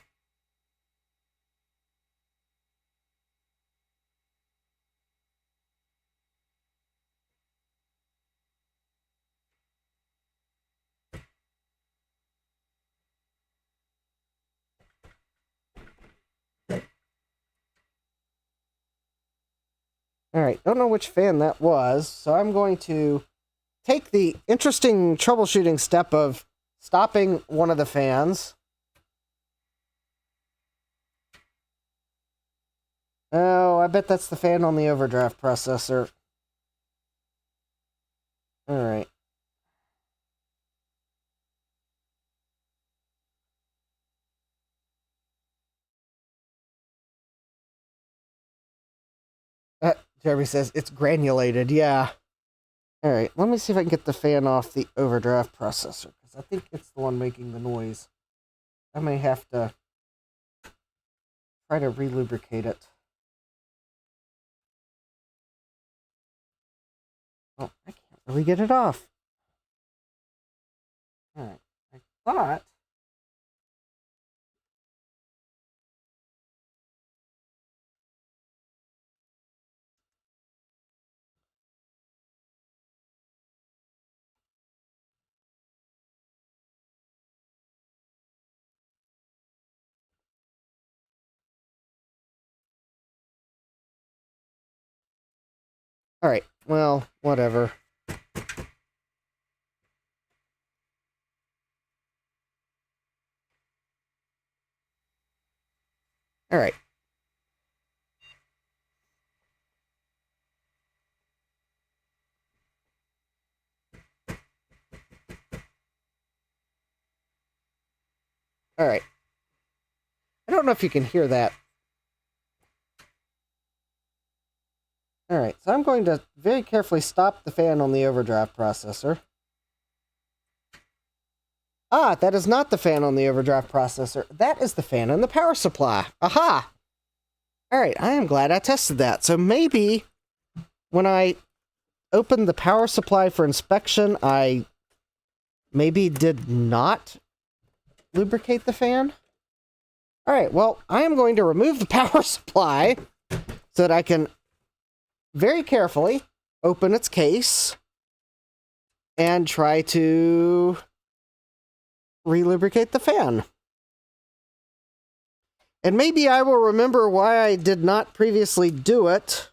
A: Alright, don't know which fan that was, so I'm going to take the interesting troubleshooting step of stopping one of the fans. Oh, I bet that's the fan on the overdraft processor. Alright. Jeremy says, it's granulated, yeah. Alright, let me see if I can get the fan off the overdraft processor, because I think it's the one making the noise. I may have to try to relubricate it. Oh, I can't really get it off. Alright, I thought... Alright, well, whatever. Alright. Alright. I don't know if you can hear that. Alright, so I'm going to very carefully stop the fan on the overdraft processor. Ah, that is not the fan on the overdraft processor. That is the fan in the power supply. Aha! Alright, I am glad I tested that. So maybe when I opened the power supply for inspection, I maybe did not lubricate the fan. Alright, well, I am going to remove the power supply so that I can very carefully open its case and try to relubricate the fan. And maybe I will remember why I did not previously do it.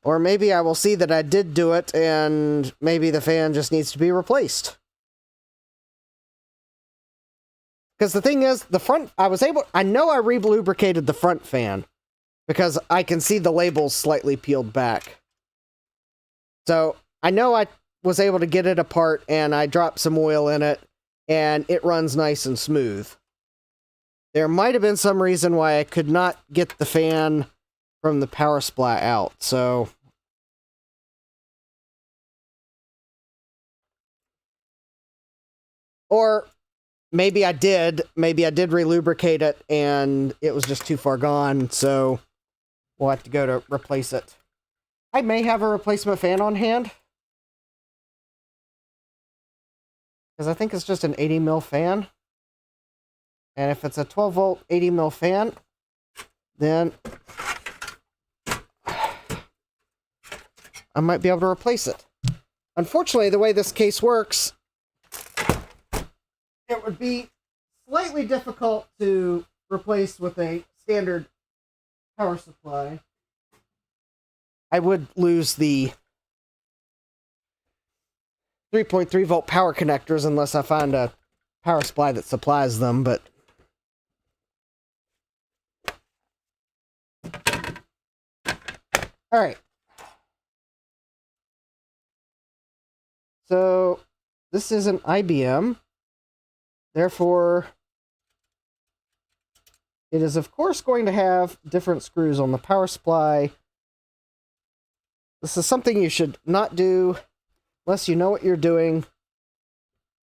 A: Or maybe I will see that I did do it and maybe the fan just needs to be replaced. Because the thing is, the front, I know I relubricated the front fan because I can see the labels slightly peeled back. So I know I was able to get it apart and I dropped some oil in it and it runs nice and smooth. There might have been some reason why I could not get the fan from the power supply out, so or maybe I did relubricate it and it was just too far gone, so we'll have to go to replace it. I may have a replacement fan on hand, because I think it's just an 80 mil fan. And if it's a 12 volt 80 mil fan, then I might be able to replace it. Unfortunately, the way this case works, it would be slightly difficult to replace with a standard power supply. I would lose the 3.3 volt power connectors unless I find a power supply that supplies them, but all right. So this is an IBM. Therefore, it is of course going to have different screws on the power supply. This is something you should not do unless you know what you're doing,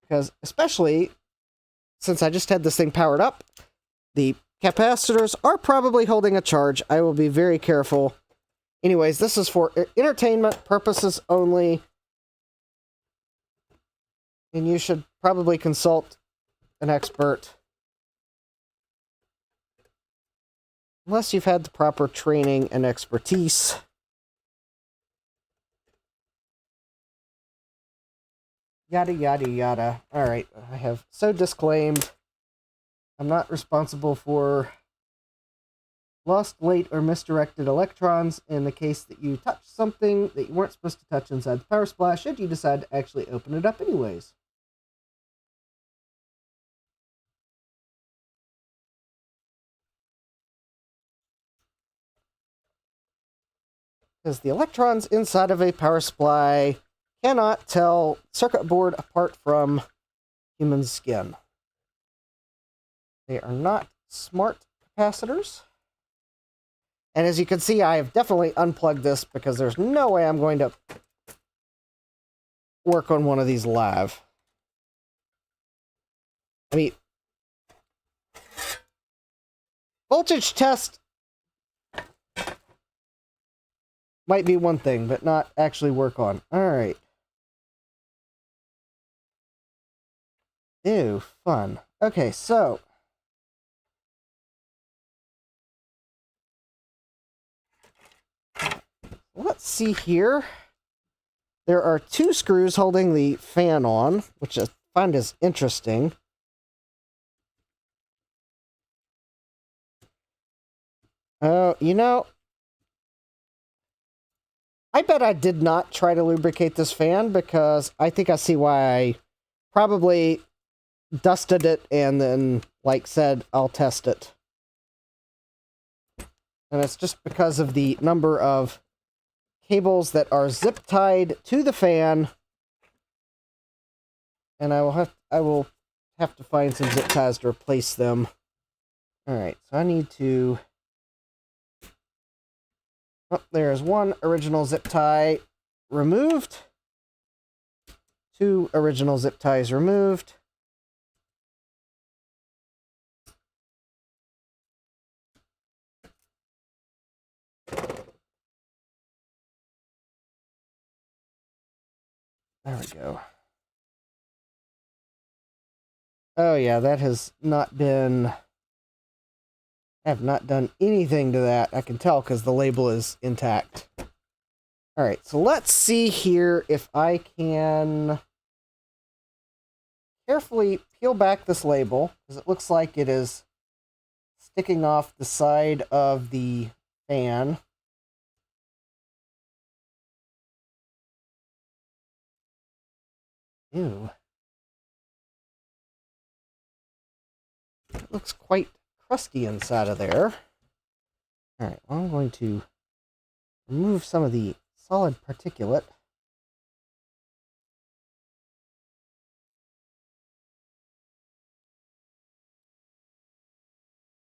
A: because especially since I just had this thing powered up, the capacitors are probably holding a charge. I will be very careful. Anyways, this is for entertainment purposes only, and you should probably consult an expert unless you've had the proper training and expertise. Yada, yada, yada. Alright, I have so disclaimed. I'm not responsible for lost, late, or misdirected electrons in the case that you touch something that you weren't supposed to touch inside the power supply, should you decide to actually open it up anyways. Because the electrons inside of a power supply cannot tell circuit board apart from human skin. They are not smart capacitors. And as you can see, I have definitely unplugged this because there's no way I'm going to work on one of these live. I mean, voltage test might be one thing, but not actually work on. Alright. Ew, fun. Okay, so let's see here. There are two screws holding the fan on, which I find is interesting. Oh, you know, I bet I did not try to lubricate this fan, because I think I see why I probably dusted it and then, like, said, I'll test it. And it's just because of the number of cables that are zip-tied to the fan. And I will have to find some zip ties to replace them. Alright, so I need to... Oh, there's one original zip tie removed. Two original zip ties removed. There we go. Oh yeah, that has not been... I have not done anything to that. I can tell because the label is intact. Alright, so let's see here if I can carefully peel back this label, because it looks like it is sticking off the side of the fan. Ew. It looks quite crusty inside of there. Alright, well, I'm going to remove some of the solid particulate.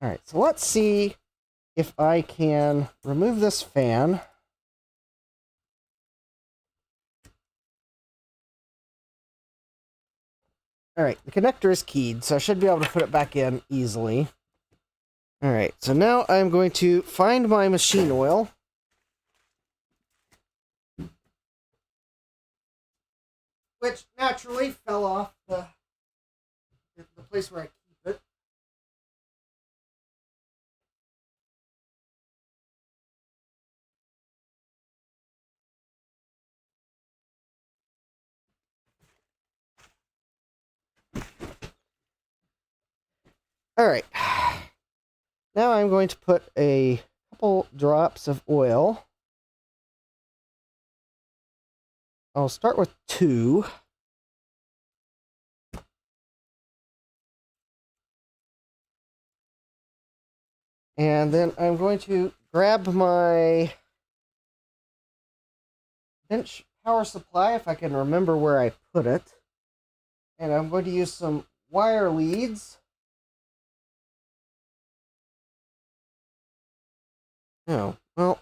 A: Alright, so let's see if I can remove this fan. Alright, the connector is keyed, so I should be able to put it back in easily. Alright, so now I'm going to find my machine oil. Which naturally fell off the place where I keep it. Alright. Now I'm going to put a couple drops of oil. I'll start with 2. And then I'm going to grab my bench power supply, if I can remember where I put it. And I'm going to use some wire leads. Oh, well.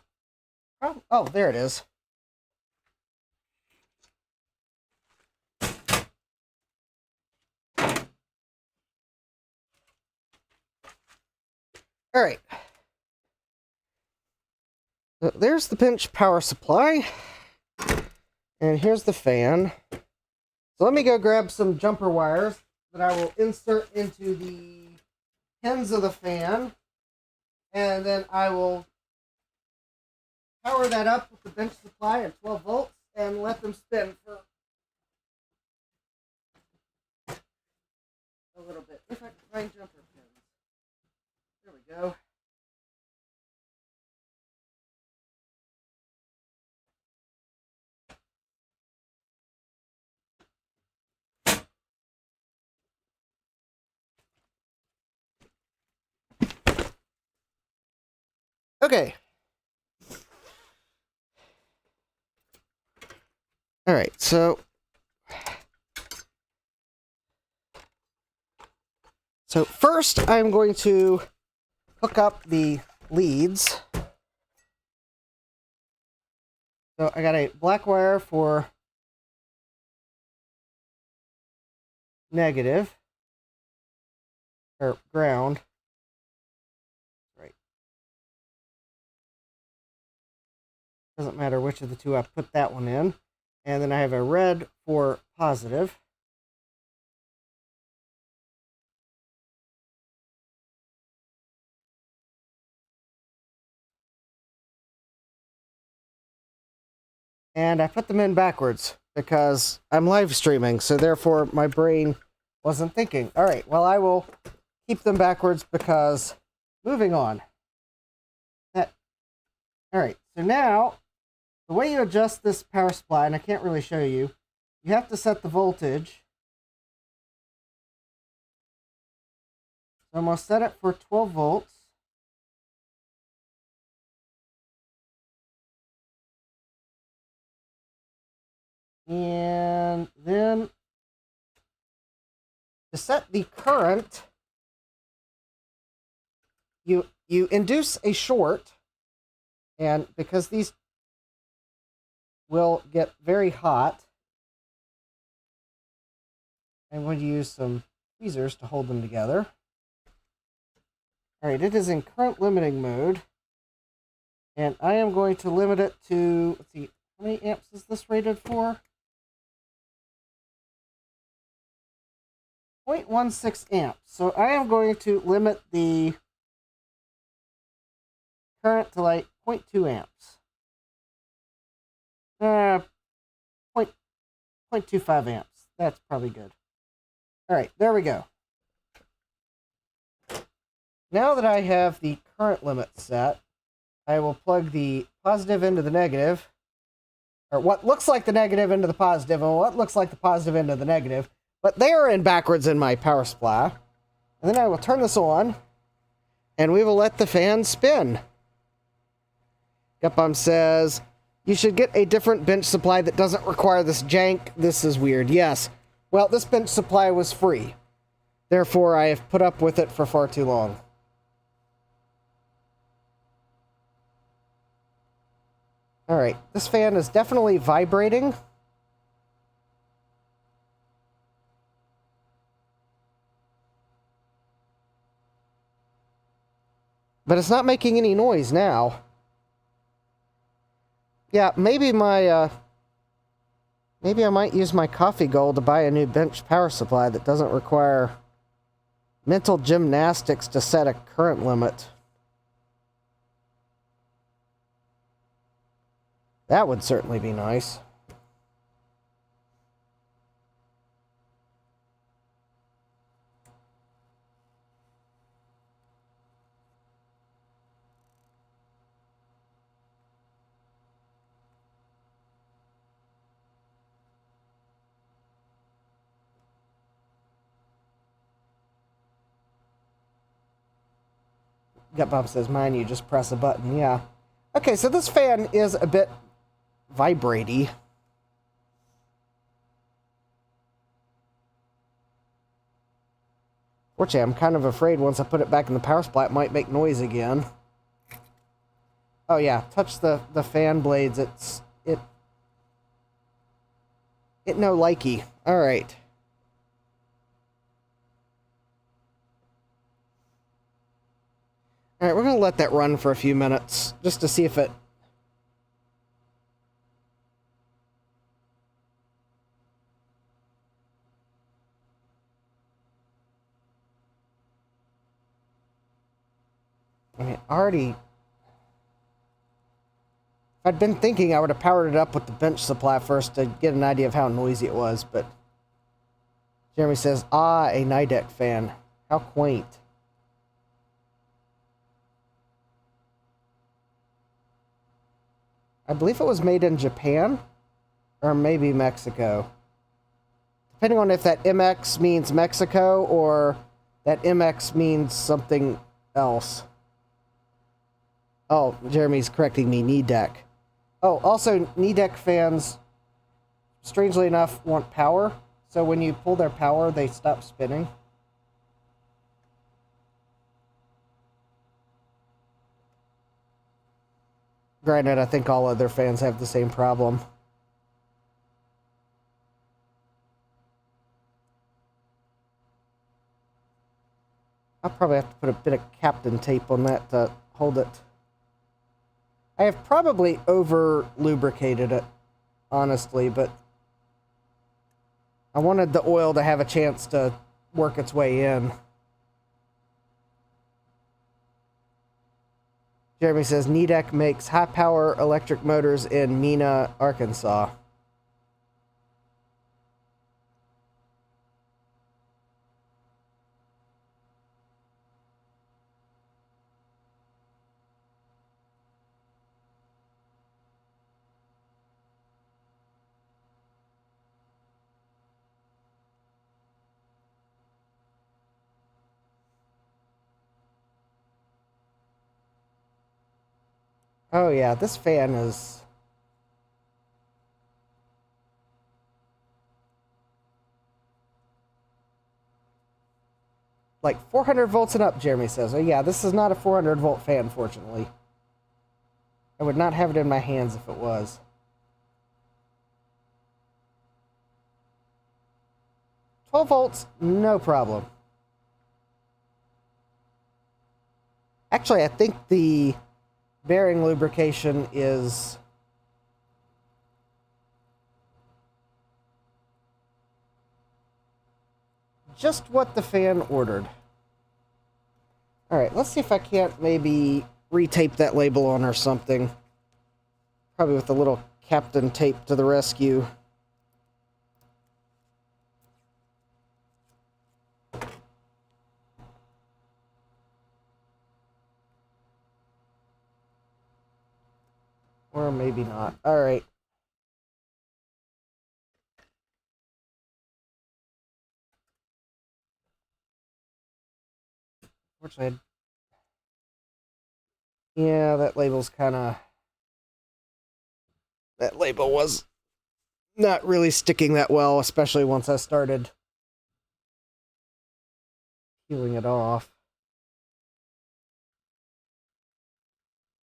A: Oh, there it is. All right. So there's the bench power supply. And here's the fan. So let me go grab some jumper wires that I will insert into the pins of the fan. And then I will power that up with the bench supply at 12 volts and let them spin for a little bit. If I can find jumper pins. There we go. Okay. All right, so first I'm going to hook up the leads. So I got a black wire for negative, or ground. Right. Doesn't matter which of the two I put that one in. And then I have a red for positive. And I put them in backwards because I'm live streaming, so therefore my brain wasn't thinking. All right, well, I will keep them backwards because moving on. All right, so now the way you adjust this power supply, and I can't really show you, you have to set the voltage. So I'm going to set it for 12 volts. And then to set the current, you induce a short, and because these will get very hot, I'm going to use some tweezers to hold them together. All right, it is in current limiting mode, and I am going to limit it to, let's see, how many amps is this rated for? 0.16 amps. So I am going to limit the current to like 0.2 amps. 0.25 amps. That's probably good. All right, there we go. Now that I have the current limit set, I will plug the positive into the negative, or what looks like the negative into the positive, and what looks like the positive into the negative, but they are in backwards in my power supply. And then I will turn this on, and we will let the fan spin. Gutbomb says, you should get a different bench supply that doesn't require this jank. This is weird. Yes. Well, this bench supply was free. Therefore, I have put up with it for far too long. Alright, this fan is definitely vibrating. But it's not making any noise now. Yeah, maybe my, maybe I might use my coffee gold to buy a new bench power supply that doesn't require mental gymnastics to set a current limit. That would certainly be nice. Gutbomb says, mine, you just press a button. Yeah. Okay, so this fan is a bit vibratey. Fortunately, I'm kind of afraid once I put it back in the power supply, it might make noise again. Oh yeah, touch the fan blades. It no likey. All right. All right, we're gonna let that run for a few minutes just to see if it. I mean, already. If I'd been thinking, I would have powered it up with the bench supply first to get an idea of how noisy it was, but Jeremy says, ah, a Nidec fan. How quaint. I believe it was made in Japan, or maybe Mexico. Depending on if that MX means Mexico, or that MX means something else. Oh, Jeremy's correcting me, Nidec. Oh, also, Nidec fans, strangely enough, want power. So when you pull their power, they stop spinning. Granted, I think all other fans have the same problem. I'll probably have to put a bit of Captain tape on that to hold it. I have probably over-lubricated it, honestly, but I wanted the oil to have a chance to work its way in. Jeremy says, Nidec makes high-power electric motors in Mena, Arkansas. Oh yeah, this fan is... like 400 volts and up, Jeremy says. Oh yeah, this is not a 400 volt fan, fortunately. I would not have it in my hands if it was. $12 no problem. Actually, I think the bearing lubrication is just what the fan ordered. Alright, let's see if I can't maybe retape that label on or something. Probably with a little Captain tape to the rescue. Or maybe not. Alright. Fortunately, yeah, that label's kind of... that label was not really sticking that well, especially once I started peeling it off.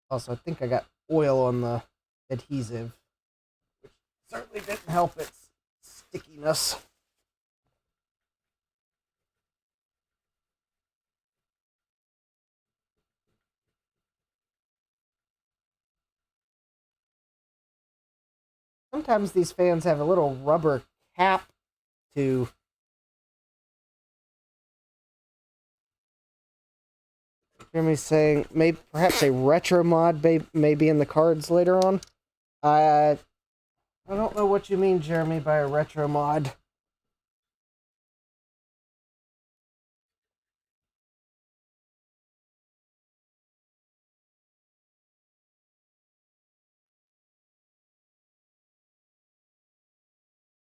A: Also, I think I got oil on the adhesive, which certainly didn't help its stickiness. Sometimes these fans have a little rubber cap to Jeremy's saying maybe perhaps a retro mod may be in the cards later on. I don't know what you mean, Jeremy, by a retro mod.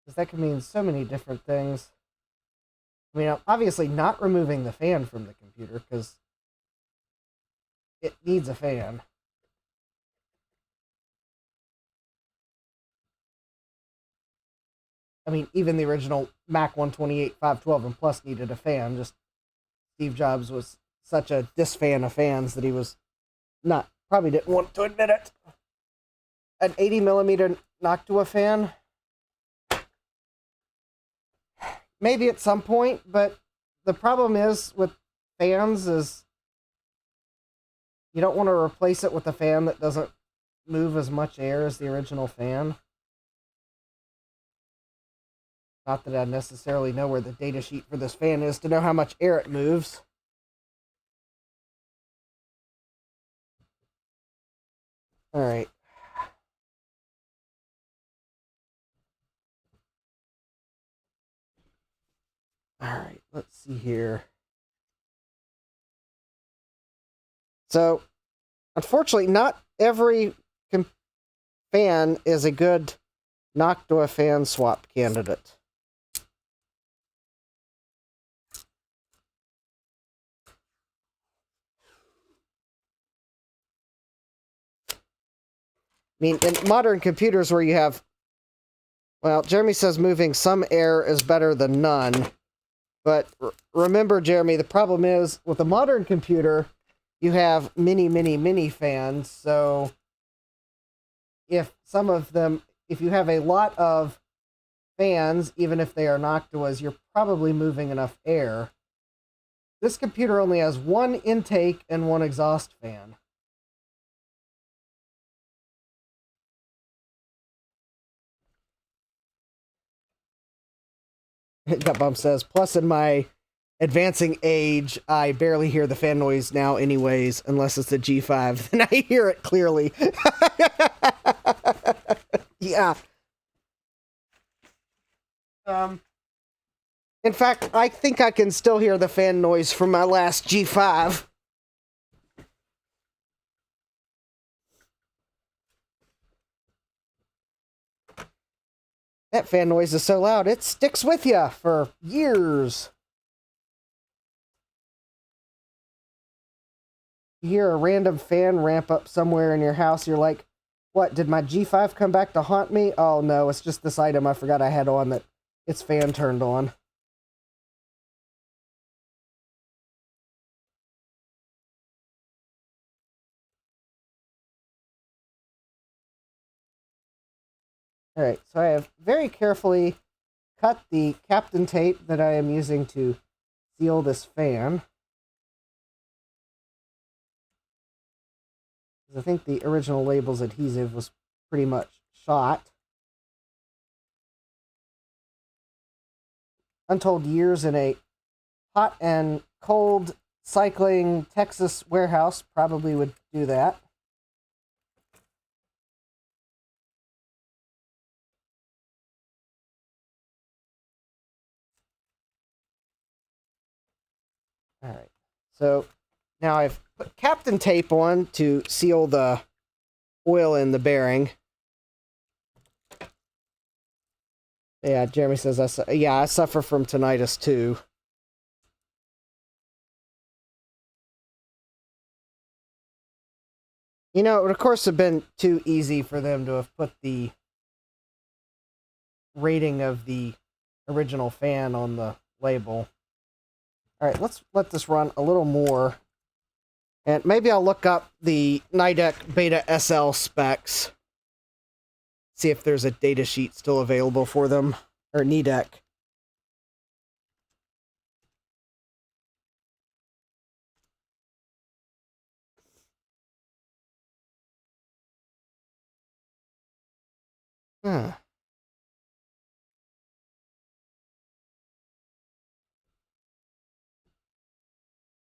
A: Because that can mean so many different things. I mean, I'm obviously not removing the fan from the computer, because it needs a fan. I mean, even the original Mac 128, 512, and Plus needed a fan. Just Steve Jobs was such a disfan of fans that he was probably didn't want to admit it. An 80 millimeter Noctua fan? Maybe at some point, but the problem is with fans is you don't want to replace it with a fan that doesn't move as much air as the original fan. Not that I necessarily know where the data sheet for this fan is to know how much air it moves. All right. All right, let's see here. So, unfortunately, not every fan is a good Noctua fan swap candidate. I mean, in modern computers where you have, well, Jeremy says moving some air is better than none. But remember, Jeremy, the problem is with a modern computer, you have many fans. So if you have a lot of fans, even if they are Noctuas, you're probably moving enough air. This computer only has one intake and one exhaust fan. Gutbump says, plus in my advancing age, I barely hear the fan noise now anyways, unless it's a G5. Then I hear it clearly. Yeah. In fact, I think I can still hear the fan noise from my last G5. That fan noise is so loud, it sticks with you for years. You hear a random fan ramp up somewhere in your house, you're like, what, did my G5 come back to haunt me? Oh no, it's just this item I forgot I had on that its fan turned on. Alright, so I have very carefully cut the Captain tape that I am using to seal this fan. I think the original label's adhesive was pretty much shot. Untold years in a hot and cold cycling Texas warehouse probably would do that. Alright, so now I've put Captain tape on to seal the oil in the bearing. Yeah, Jeremy says, I suffer from tinnitus too. You know, it would of course have been too easy for them to have put the rating of the original fan on the label. Alright, let's let this run a little more. And maybe I'll look up the Nidec Beta SL specs. See if there's a data sheet still available for them, or NEDEC. Huh.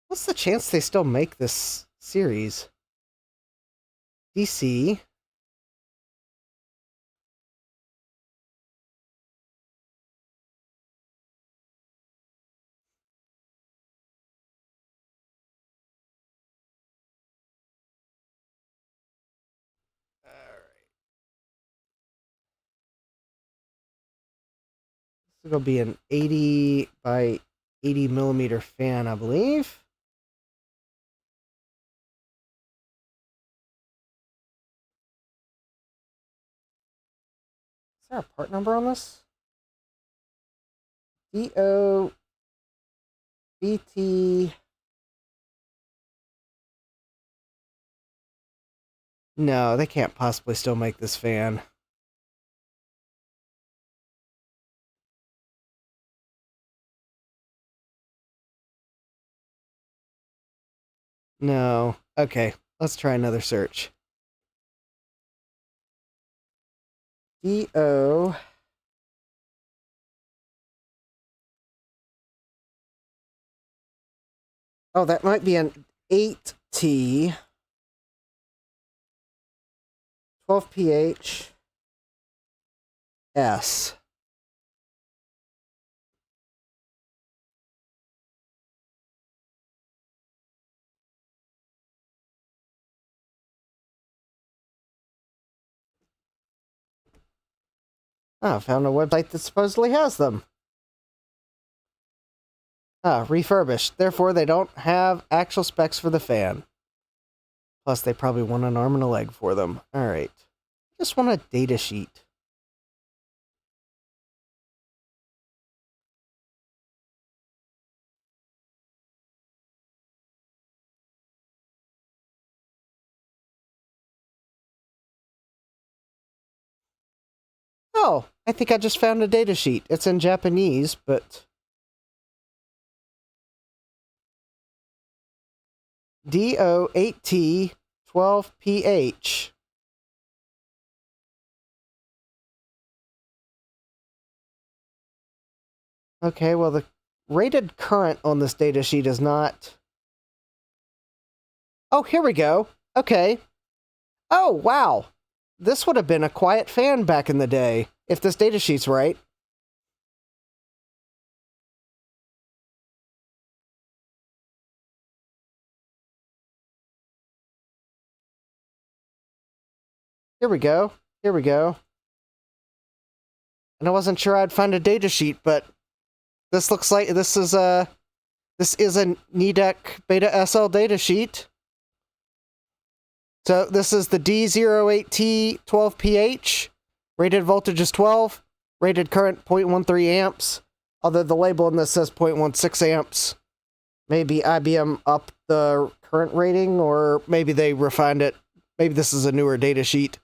A: What's the chance they still make this series? DC. This is going to be an 80 by 80 millimeter fan, I believe. Is there a part number on this? DOBT. No, they can't possibly still make this fan. No. Okay, let's try another search. DO. Oh, that might be an 8T. 12pH. S. Oh, I found a website that supposedly has them. Ah, refurbished. Therefore, they don't have actual specs for the fan. Plus, they probably want an arm and a leg for them. Alright. Just want a data sheet. Oh, I think I just found a data sheet. It's in Japanese, but... DO8T 12pH. Okay, well, the rated current on this data sheet is not... Oh, here we go. Okay. Oh, wow. This would have been a quiet fan back in the day, if this data sheet's right. Here we go. Here we go. And I wasn't sure I'd find a data sheet, but this looks like this is a NEDEC Beta SL data sheet. So this is the D08T 12pH. Rated voltage is 12. Rated current 0.13 amps. Although the label in this says 0.16 amps. Maybe IBM upped the current rating, or maybe they refined it. Maybe this is a newer data sheet.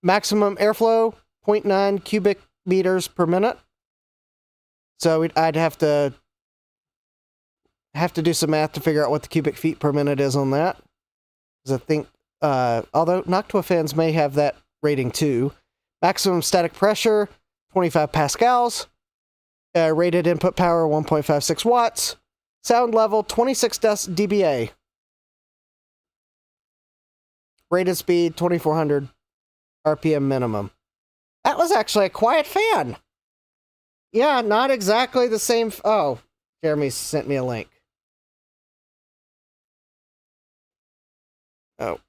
A: Maximum airflow, 0.9 cubic meters per minute. So I'd have to do some math to figure out what the cubic feet per minute is on that. Because I think, although Noctua fans may have that rating too. Maximum static pressure, 25 pascals. Rated input power, 1.56 watts. Sound level, 26 dBA. Rated speed, 2400 RPM minimum. That was actually a quiet fan. Yeah, not exactly the same. Oh, Jeremy sent me a link. Oh.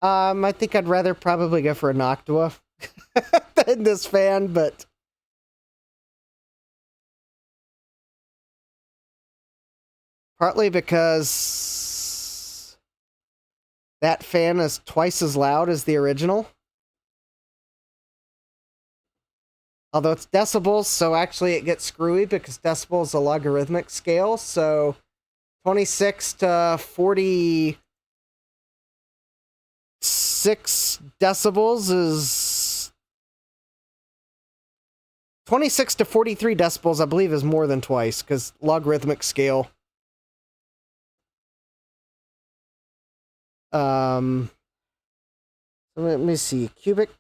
A: I think I'd rather probably go for a Noctua than this fan, but partly because that fan is twice as loud as the original. Although it's decibels, so actually it gets screwy because decibel is a logarithmic scale. So 26 to 46 decibels is 26 to 43 decibels, I believe, is more than twice because logarithmic scale. So let me see. Cubic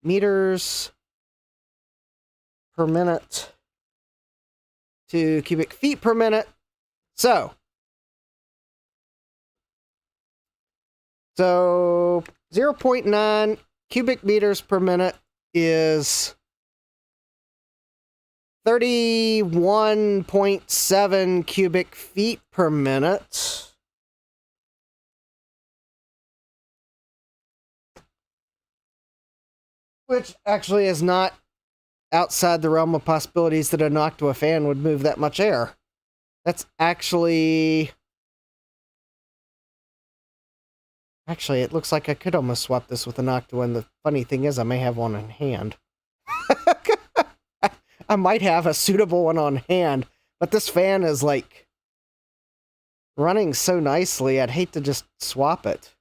A: meters per minute to cubic feet per minute. So 0.9 cubic meters per minute is 31.7 cubic feet per minute. Which actually is not outside the realm of possibilities that a Noctua fan would move that much air. That's actually... Actually, it looks like I could almost swap this with a Noctua, and the funny thing is I may have one on hand. I might have a suitable one on hand, but this fan is, like, running so nicely, I'd hate to just swap it.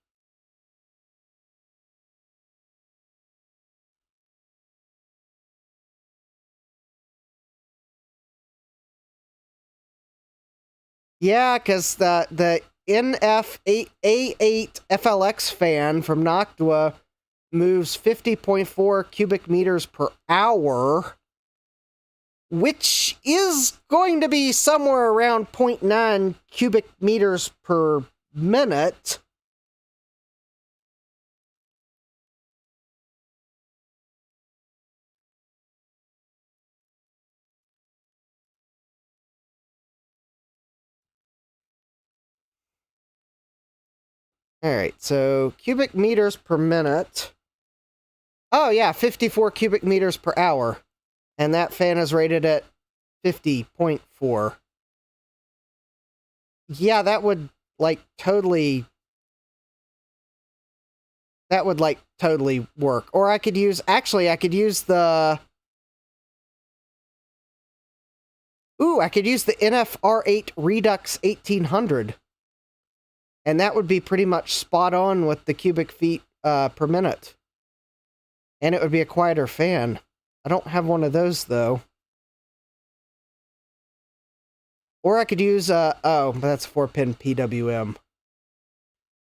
A: Yeah, because the NF8A8 FLX fan from Noctua moves 50.4 cubic meters per hour, which is going to be somewhere around 0.9 cubic meters per minute. All right, so cubic meters per minute. Oh, yeah, 54 cubic meters per hour. And that fan is rated at 50.4. Yeah, that would, like, totally... That would, like, totally work. Or I could use... Actually, I could use the... Ooh, I could use the NFR8 Redux 1800. And that would be pretty much spot on with the cubic feet per minute. And it would be a quieter fan. I don't have one of those, though. Or I could use, oh, that's 4-pin PWM.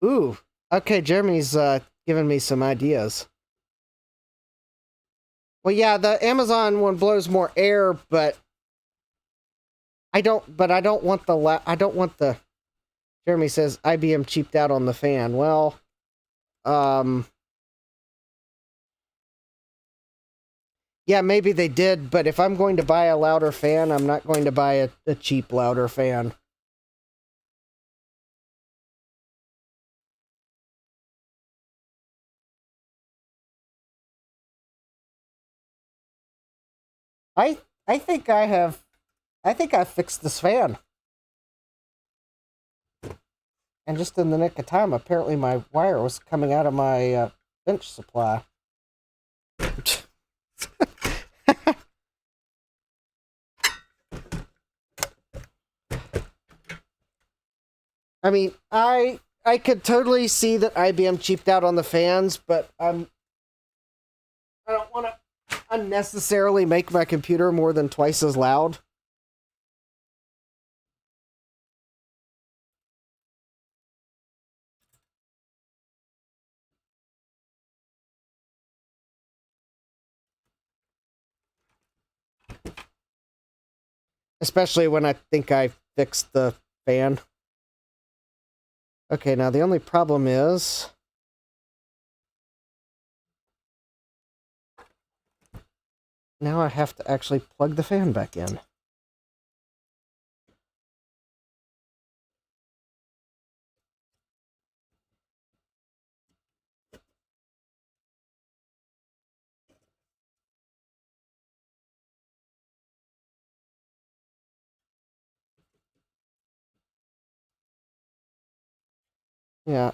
A: Ooh, okay, Jeremy's giving me some ideas. Well, yeah, the Amazon one blows more air, but I don't want the, Jeremy says IBM cheaped out on the fan. Well, yeah, maybe they did, but if I'm going to buy a louder fan, I'm not going to buy a cheap louder fan. I think I fixed this fan. And just in the nick of time, apparently my wire was coming out of my bench supply. I mean, I could totally see that IBM cheaped out on the fans, but I don't want to unnecessarily make my computer more than twice as loud. Especially when I think I fixed the fan. Okay, now the only problem is... Now I have to actually plug the fan back in. Yeah,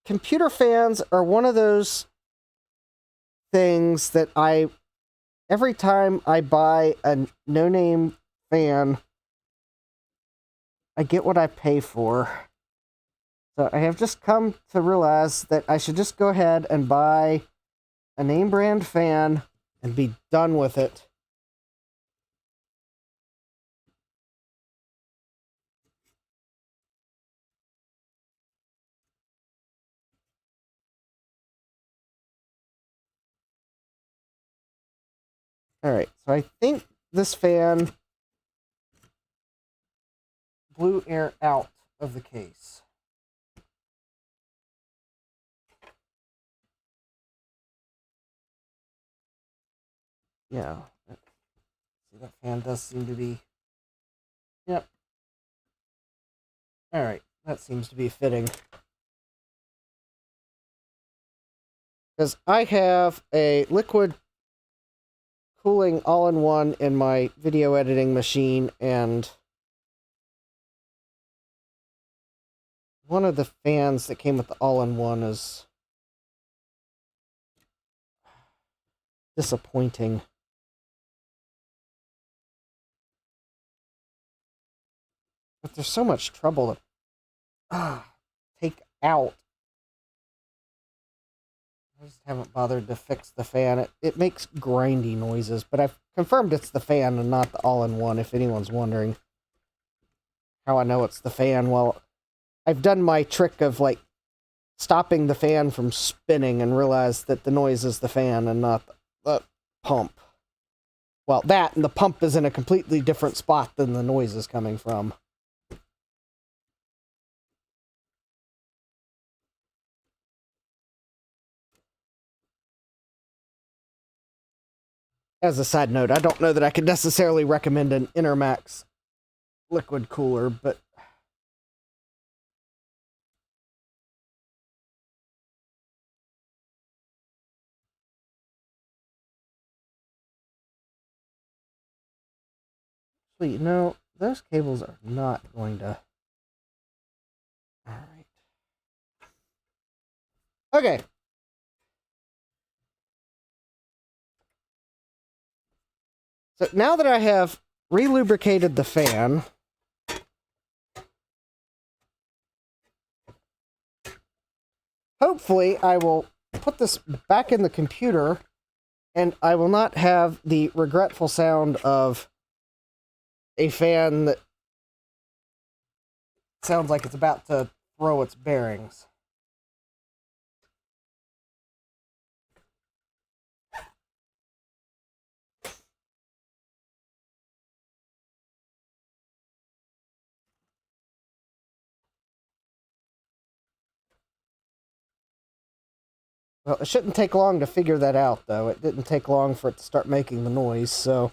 A: computer fans are one of those things that I every time I buy a no-name fan, I get what I pay for. So I have just come to realize that I should just go ahead and buy a name brand fan and be done with it. Alright, so I think this fan blew air out of the case. Yeah. See, that fan does seem to be... Yep. Alright, that seems to be fitting. Because I have a liquid cooling all-in-one in my video editing machine, and one of the fans that came with the all-in-one is disappointing. But there's so much trouble to take out. I just haven't bothered to fix the fan. It makes grindy noises, but I've confirmed it's the fan and not the all-in-one, if anyone's wondering how I know it's the fan. Well, I've done my trick of, like, stopping the fan from spinning and realized that the noise is the fan and not the pump. Well, that, and the pump is in a completely different spot than the noise is coming from. As a side note, I don't know that I could necessarily recommend an Intermax liquid cooler, but actually, no, those cables are not going to... Alright. Okay. So now that I have relubricated the fan, hopefully I will put this back in the computer and I will not have the regretful sound of a fan that sounds like it's about to throw its bearings. Well, it shouldn't take long to figure that out, though. It didn't take long for it to start making the noise, so...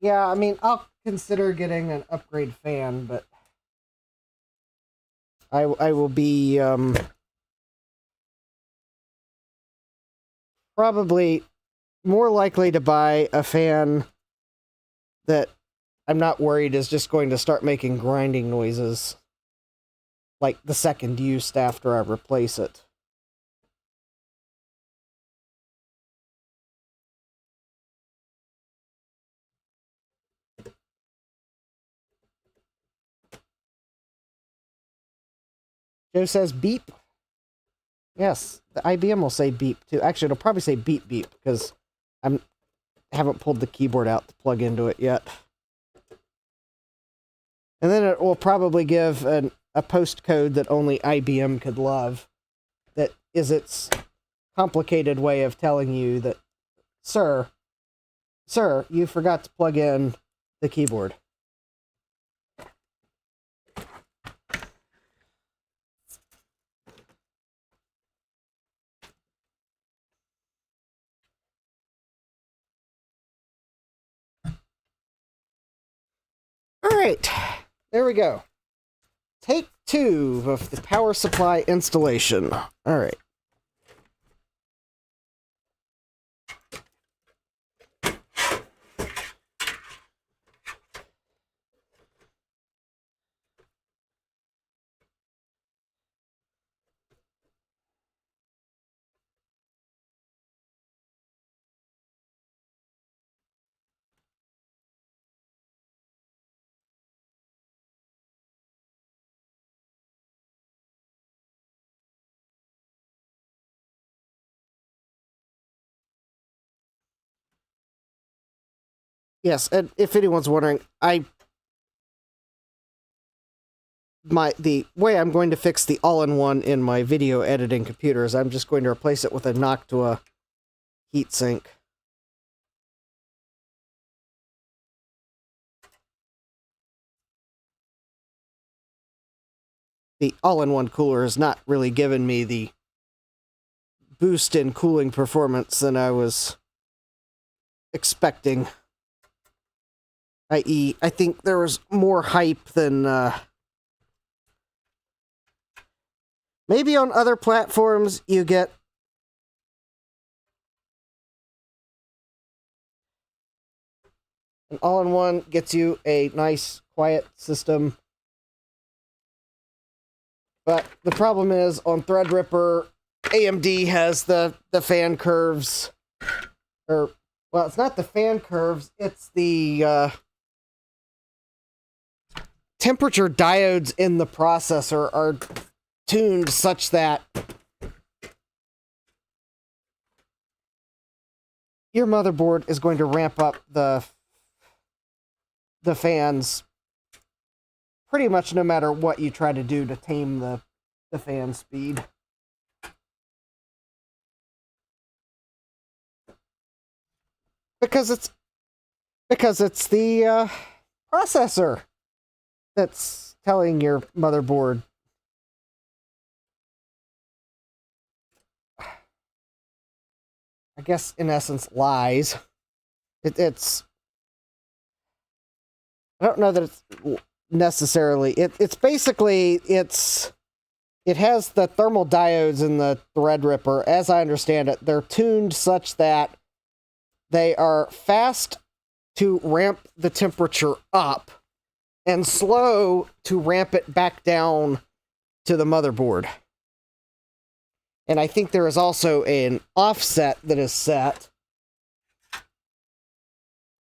A: Yeah, I mean, I'll consider getting an upgrade fan, but... I will be, probably more likely to buy a fan that I'm not worried is just going to start making grinding noises, like the second use after I replace it. Joe says beep. Yes, the IBM will say beep too. Actually, it'll probably say beep beep because I haven't pulled the keyboard out to plug into it yet. And then it will probably give a postcode that only IBM could love. That is its complicated way of telling you that, sir, you forgot to plug in the keyboard. Alright, there we go. Take 2 of the power supply installation. Alright. Yes, and if anyone's wondering, the way I'm going to fix the all-in-one in my video editing computer is I'm just going to replace it with a Noctua heatsink. The all-in-one cooler has not really given me the boost in cooling performance than I was expecting. I.e., I think there was more hype than maybe on other platforms you get an all-in-one gets you a nice quiet system. But the problem is on Threadripper, AMD has the fan curves, or well, it's not the fan curves, it's the temperature diodes in the processor are tuned such that your motherboard is going to ramp up the fans pretty much no matter what you try to do to tame the fan speed. Because it's the processor that's telling your motherboard. I guess in essence lies. It's I don't know that it's necessarily it's basically it has the thermal diodes in the Threadripper. As I understand it, they're tuned such that they are fast to ramp the temperature up and slow to ramp it back down to the motherboard. And I think there is also an offset that is set.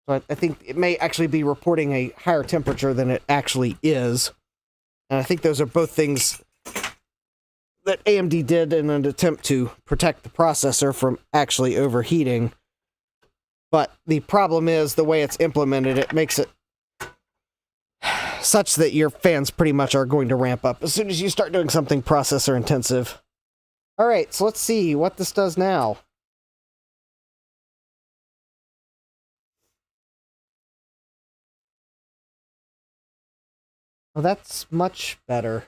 A: So I think it may actually be reporting a higher temperature than it actually is. And I think those are both things that AMD did in an attempt to protect the processor from actually overheating. But the problem is the way it's implemented, it makes it such that your fans pretty much are going to ramp up as soon as you start doing something processor intensive. Alright, so let's see what this does now. Oh, that's much better.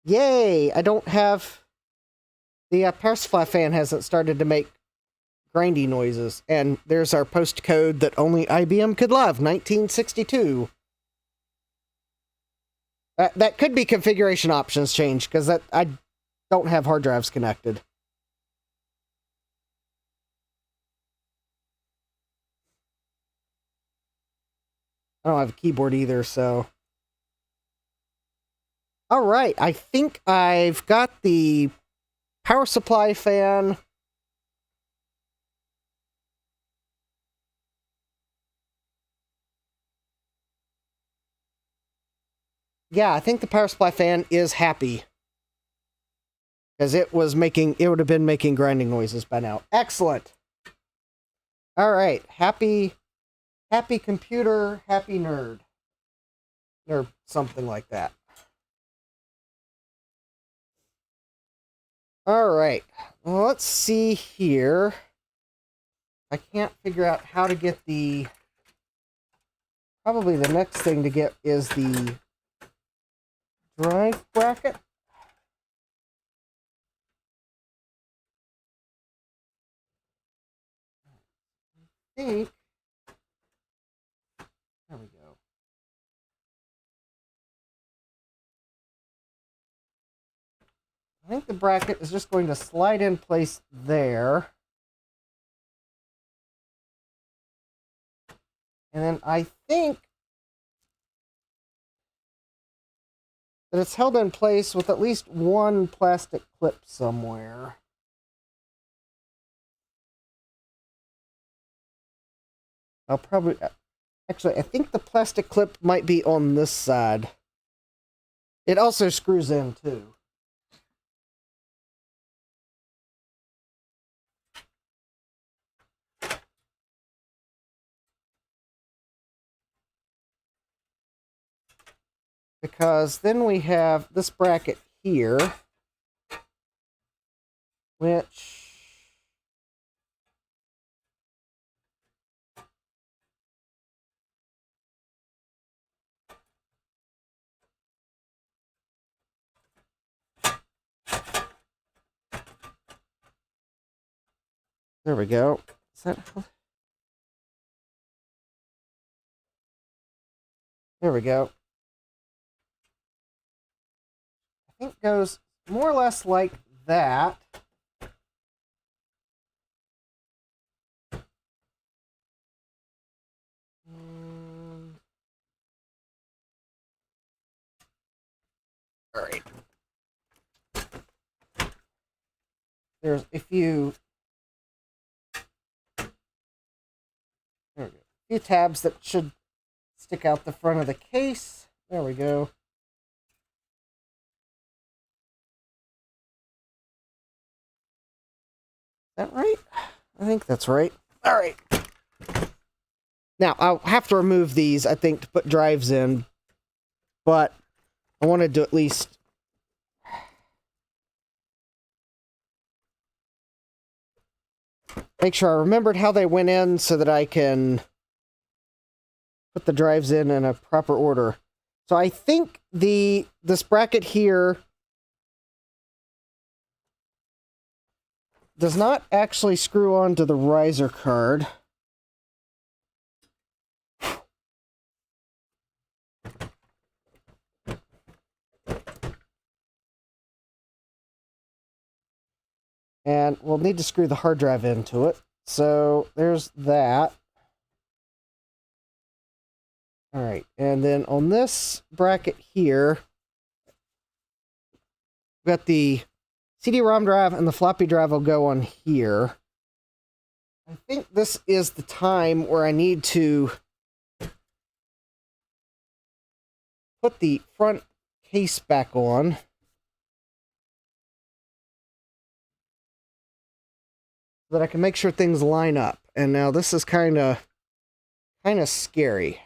A: Yay! I don't have... The power supply fan hasn't started to make grindy noises. And there's our post code that only IBM could love, 1962. That could be configuration options change, because I don't have hard drives connected. I don't have a keyboard either, so... Alright, I think I've got the power supply fan. Yeah, I think the power supply fan is happy. Because it would have been making grinding noises by now. Excellent! Alright, happy computer, happy nerd. Or something like that. Alright, well, let's see here. I can't figure out how to get the... Probably the next thing to get is the drive bracket. I think... There we go. I think the bracket is just going to slide in place there. And then I think that it's held in place with at least one plastic clip somewhere. I'll probably... Actually, I think the plastic clip might be on this side. It also screws in, too. because then we have this bracket here, which... There we go. Is that... There we go. I think it goes more or less like that. All right. There's a few... There we go. A few tabs that should stick out the front of the case. There we go. Is that right? I think that's right. All right. Now, I'll have to remove these, I think, to put drives in. But I wanted to at least... make sure I remembered how they went in so that I can put the drives in a proper order. So I think this bracket here does not actually screw onto the riser card. And we'll need to screw the hard drive into it. So there's that. All right, and then on this bracket here, we've got the CD-ROM drive and the floppy drive will go on here. I think this is the time where I need to put the front case back on. So that I can make sure things line up. And now this is kind of scary.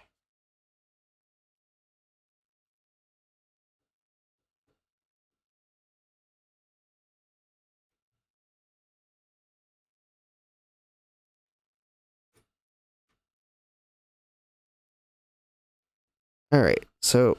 A: All right, so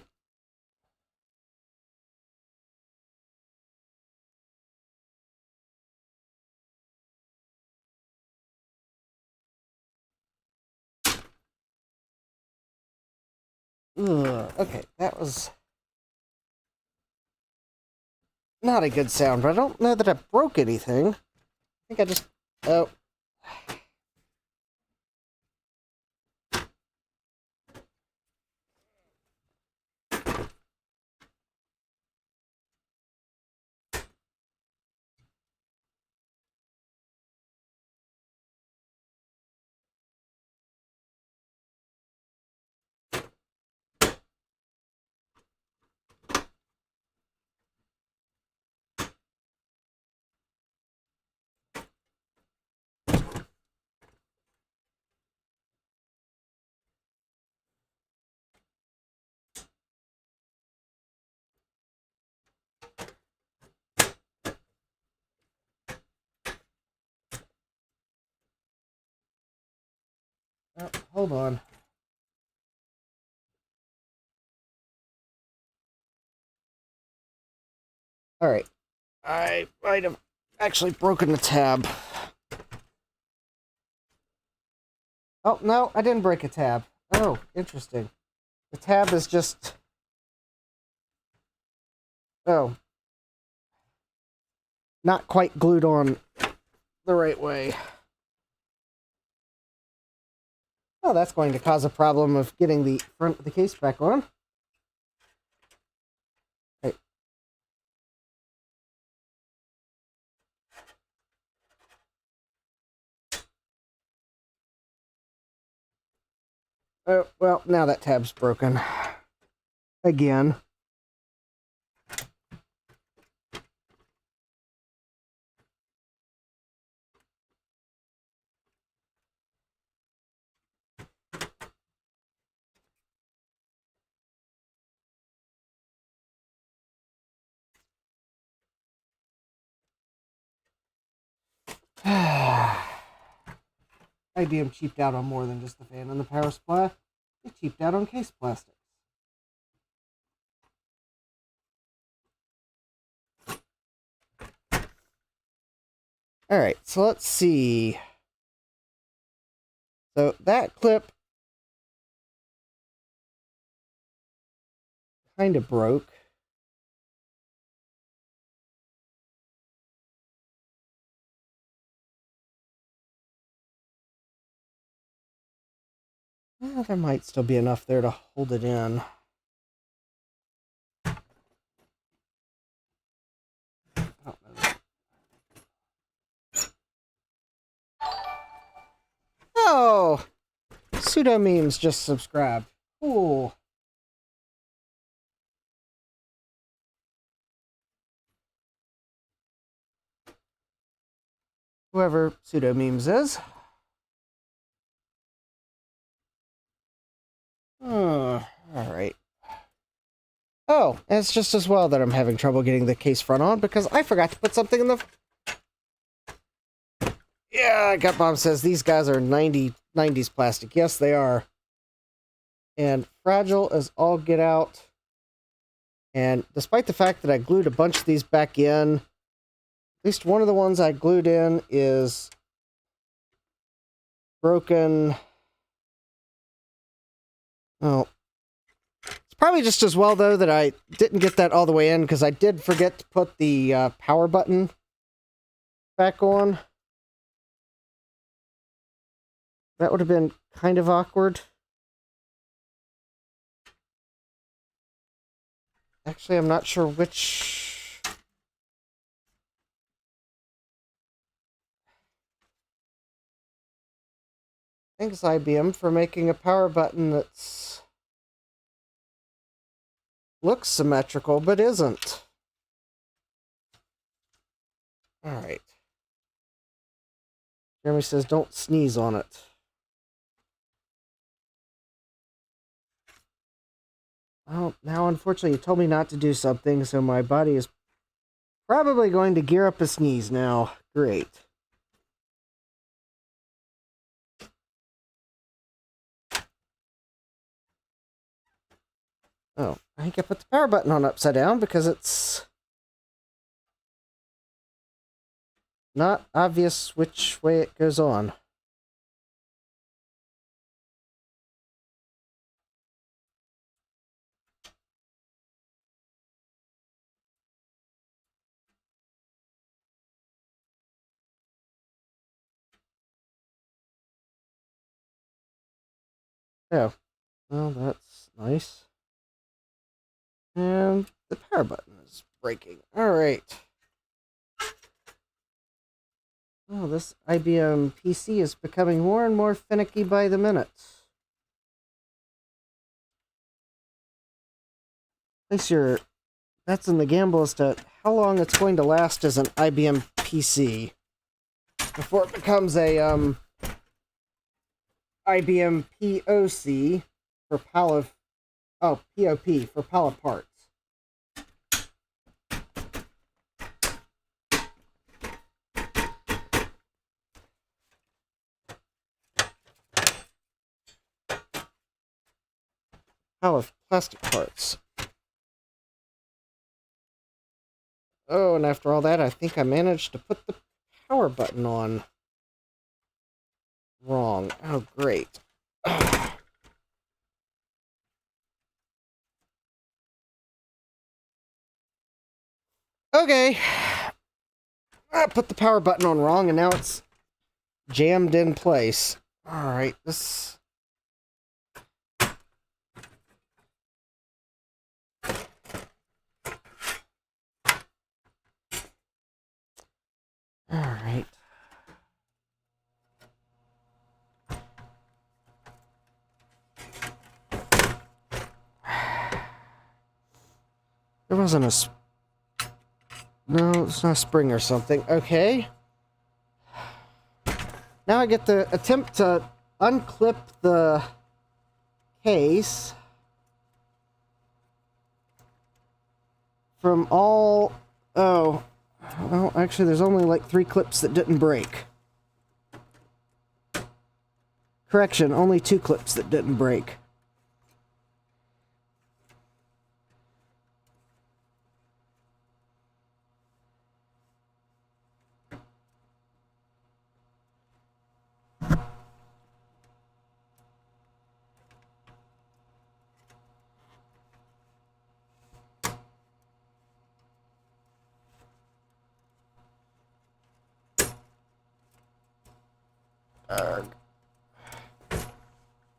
A: okay, that was not a good sound, but I don't know that I broke anything. I think I just... Oh. Oh, hold on. All right. I might have actually broken the tab. Oh, no, I didn't break a tab. Oh, interesting. The tab is just... Oh. Not quite glued on the right way. Oh, that's going to cause a problem of getting the front of the case back on. Right. Oh, well, now that tab's broken. Again. IBM cheaped out on more than just the fan and the power supply. They cheaped out on case plastics. Alright, so let's see. So that clip kind of broke. Well, there might still be enough there to hold it in. Oh! Pseudo memes just subscribed. Cool. Whoever pseudo memes is. Alright. Oh, and it's just as well that I'm having trouble getting the case front on because I forgot to put something in the... Yeah, Gut Bomb says these guys are 90s plastic. Yes, they are. And fragile as all get out. And despite the fact that I glued a bunch of these back in, at least one of the ones I glued in is broken. Oh. It's probably just as well, though, that I didn't get that all the way in, because I did forget to put the power button back on. That would have been kind of awkward. Actually, I'm not sure which... Thanks, IBM, for making a power button that's... looks symmetrical, but isn't. Alright. Jeremy says, don't sneeze on it. Well, now, unfortunately, you told me not to do something, so my body is probably going to gear up a sneeze now. Great. Oh, I think I put the power button on upside down because it's not obvious which way it goes on. Oh, well, that's nice. And the power button is breaking. Alright. Oh, this IBM PC is becoming more and more finicky by the minute. Place your bets in the gamble as to how long it's going to last as an IBM PC before it becomes a IBM POC for pallet. Oh, POP for pallet parts. Pallet plastic parts. Oh, and after all that, I think I managed to put the power button on wrong. Oh, great. Okay. I put the power button on wrong, and now it's jammed in place. Alright, this... Alright. There wasn't a... No, it's not a spring or something. Okay. Now I get to attempt to unclip the case from all... Oh. Well, actually, there's only like 3 clips that didn't break. Correction, only 2 clips that didn't break.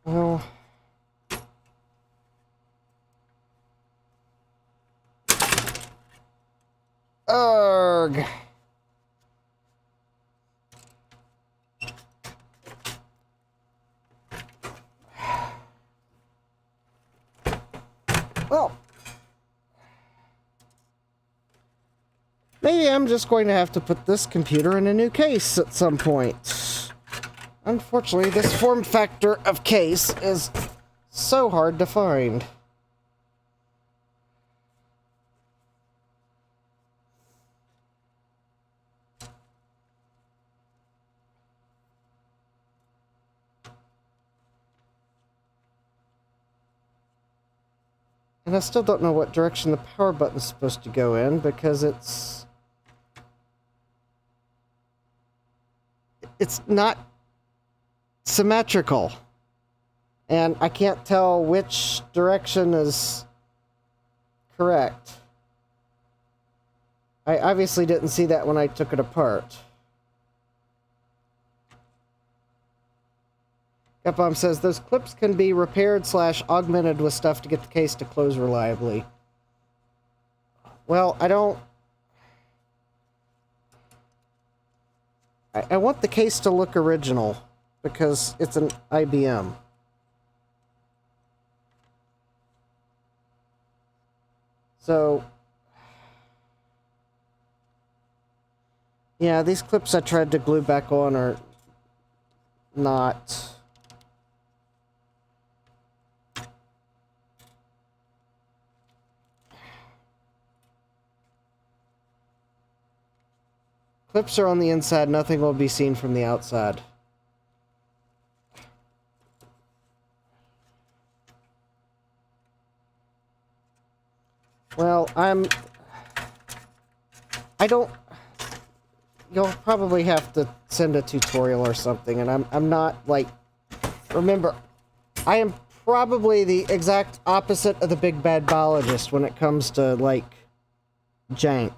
A: Well, arg. Well, maybe I'm just going to have to put this computer in a new case at some point. Unfortunately, this form factor of case is so hard to find. And I still don't know what direction the power button's supposed to go in because it's not symmetrical. And I can't tell which direction is correct. I obviously didn't see that when I took it apart. Gutbomb says, those clips can be repaired / augmented with stuff to get the case to close reliably. Well, I don't... I want the case to look original, because it's an IBM. So... yeah, these clips I tried to glue back on are not... Clips are on the inside, nothing will be seen from the outside. Well, I don't... You'll probably have to send a tutorial or something, and I'm not, like... Remember, I am probably the exact opposite of the big bad biologist when it comes to, like, jank.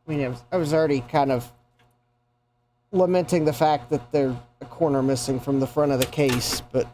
A: I mean, I was already kind of lamenting the fact that there's a corner missing from the front of the case, but...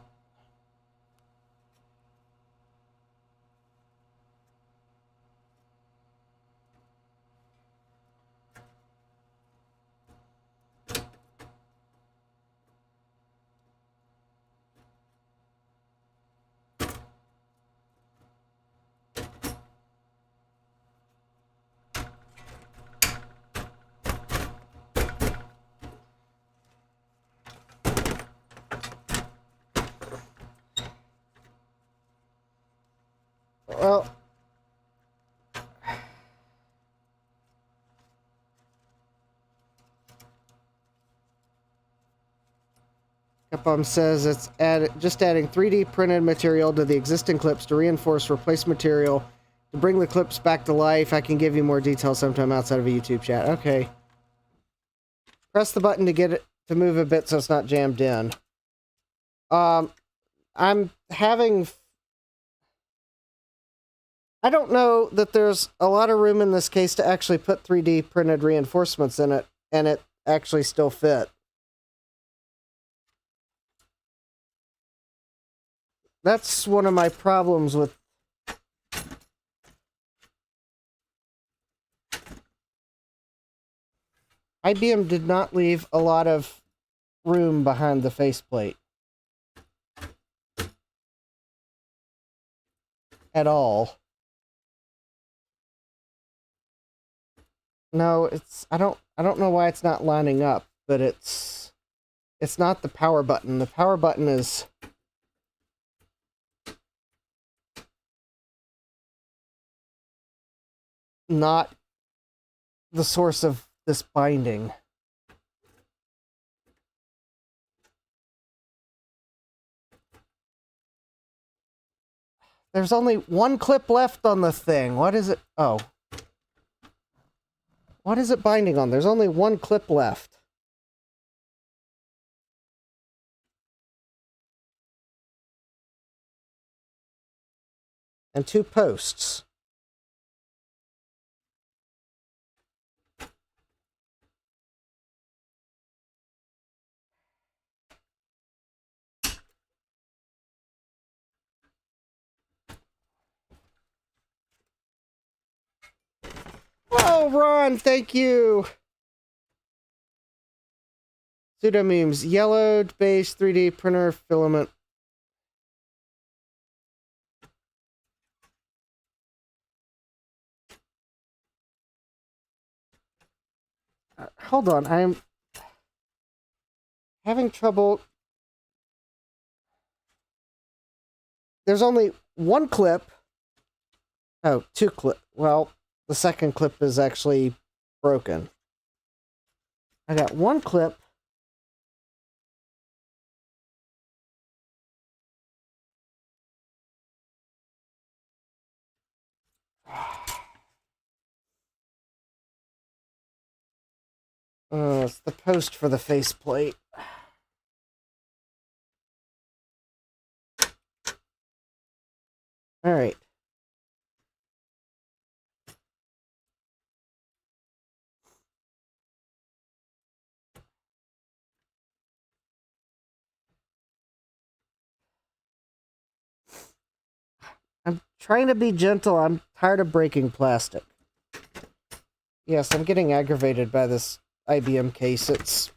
A: Well... Capcom says it's just adding 3D printed material to the existing clips to reinforce replaced material to bring the clips back to life. I can give you more details sometime outside of a YouTube chat. Okay. Press the button to get it to move a bit so it's not jammed in. I'm having... I don't know that there's a lot of room in this case to actually put 3D printed reinforcements in it, and it actually still fit. That's one of my problems with... IBM did not leave a lot of room behind the faceplate. At all. No, I don't know why it's not lining up, but it's not the power button. The power button is not the source of this binding. There's only one clip left on the thing. What is it? Oh. What is it binding on? There's only one clip left. And 2 posts. Oh, Ron, thank you. Pseudomemes, yellowed base 3D printer filament. Hold on, I'm having trouble. There's only one clip. Oh, 2 clip. Well, the second clip is actually broken. I got 1 clip. Oh, it's the post for the faceplate. All right. I'm trying to be gentle. I'm tired of breaking plastic. Yes, I'm getting aggravated by this IBM case. It's...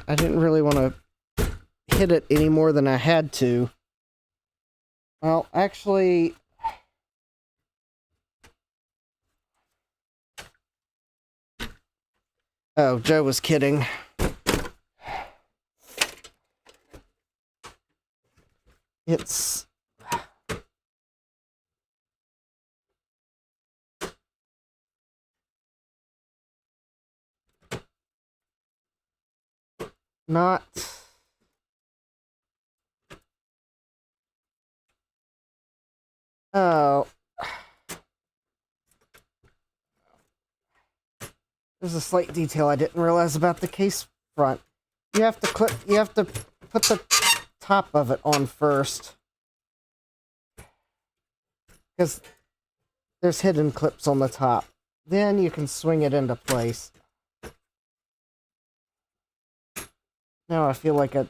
A: I didn't really want to hit it any more than I had to. Well, actually... Oh, Joe was kidding. It's... not... Oh... There's a slight detail I didn't realize about the case front. You have to put the top of it on first. Because there's hidden clips on the top. Then you can swing it into place. Now I feel like a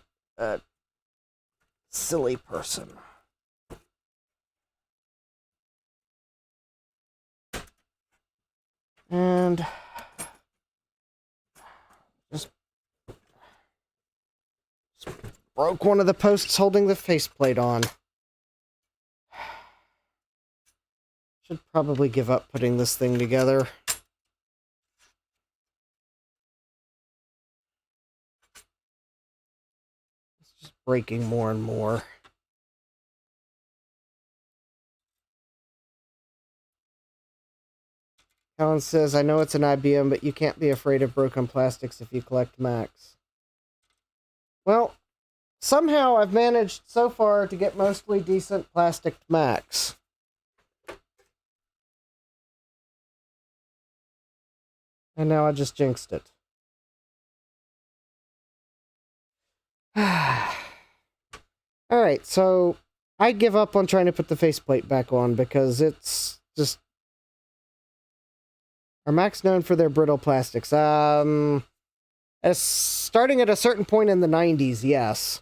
A: silly person. And... Just broke one of the posts holding the faceplate on. Should probably give up putting this thing together. It's just breaking more and more. Alan says, I know it's an IBM, but you can't be afraid of broken plastics if you collect Macs. Well, somehow I've managed so far to get mostly decent plastic Macs. And now I just jinxed it. Alright, so I give up on trying to put the faceplate back on because it's just... Are Macs known for their brittle plastics? Starting at a certain point in the 90s, yes.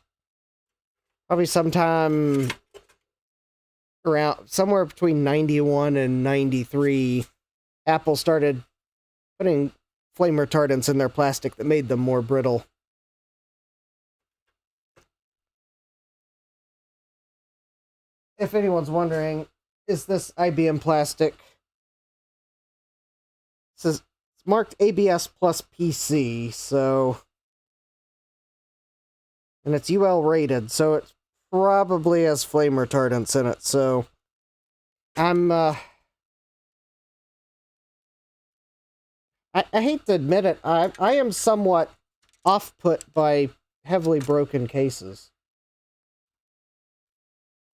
A: Probably sometime around somewhere between 91 and 93, Apple started putting flame retardants in their plastic that made them more brittle. If anyone's wondering, is this IBM plastic? It says it's marked ABS plus PC, so, and it's UL rated, so it probably has flame retardants in it. So I hate to admit it, I am somewhat off-put by heavily broken cases.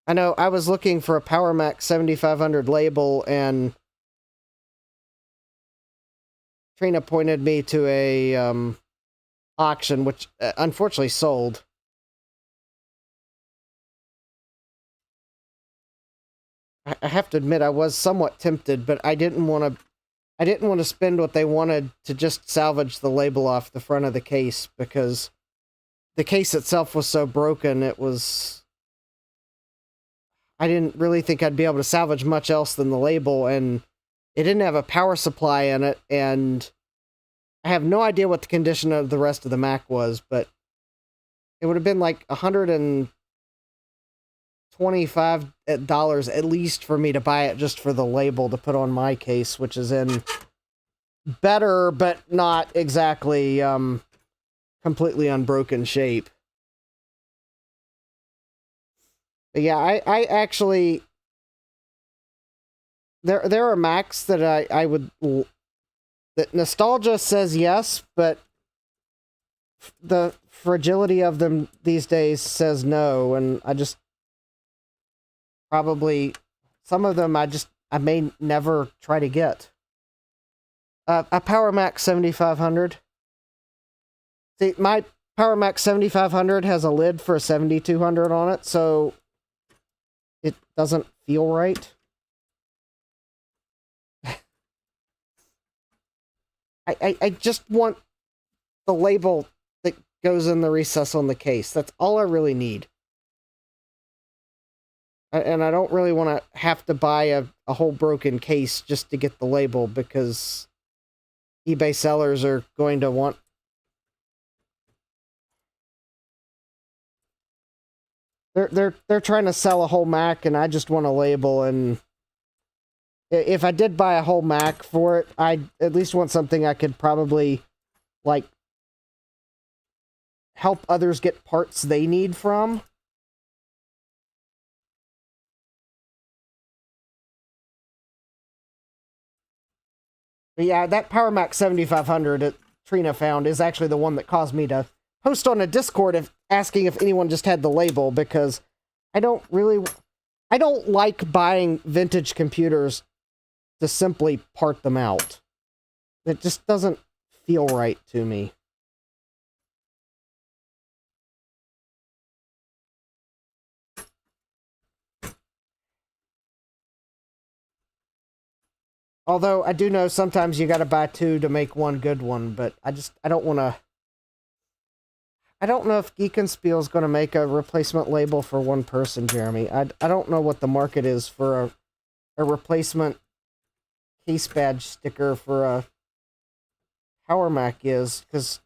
A: I know I was looking for a PowerMac 7500 label, and Trina pointed me to a auction, which unfortunately sold. I have to admit I was somewhat tempted, but I didn't want to spend what they wanted to just salvage the label off the front of the case, because the case itself was so broken. I didn't really think I'd be able to salvage much else than the label, and it didn't have a power supply in it, and I have no idea what the condition of the rest of the Mac was, but it would have been like $125 at least for me to buy it just for the label to put on my case, which is in better but not exactly completely unbroken shape. But yeah, I actually, there are Macs that I would, that nostalgia says yes, but the fragility of them these days says no, and I just probably, some of them I may never try to get. A PowerMac 7500. See, my PowerMac 7500 has a lid for a 7200 on it, so it doesn't feel right. I just want the label that goes in the recess on the case. That's all I really need. And I don't really want to have to buy a whole broken case just to get the label, because eBay sellers are going to want... They're trying to sell a whole Mac, and I just want a label, and if I did buy a whole Mac for it, I'd at least want something I could probably, like, help others get parts they need from. But yeah, that PowerMac 7500 that Trina found is actually the one that caused me to post on a Discord asking if anyone just had the label, because I don't like buying vintage computers to simply part them out. It just doesn't feel right to me. Although I do know sometimes you gotta buy two to make one good one, but I don't want to... I don't know if Geek and Spiel is going to make a replacement label for one person, Jeremy. I don't know what the market is for a replacement case badge sticker for a PowerMac is, because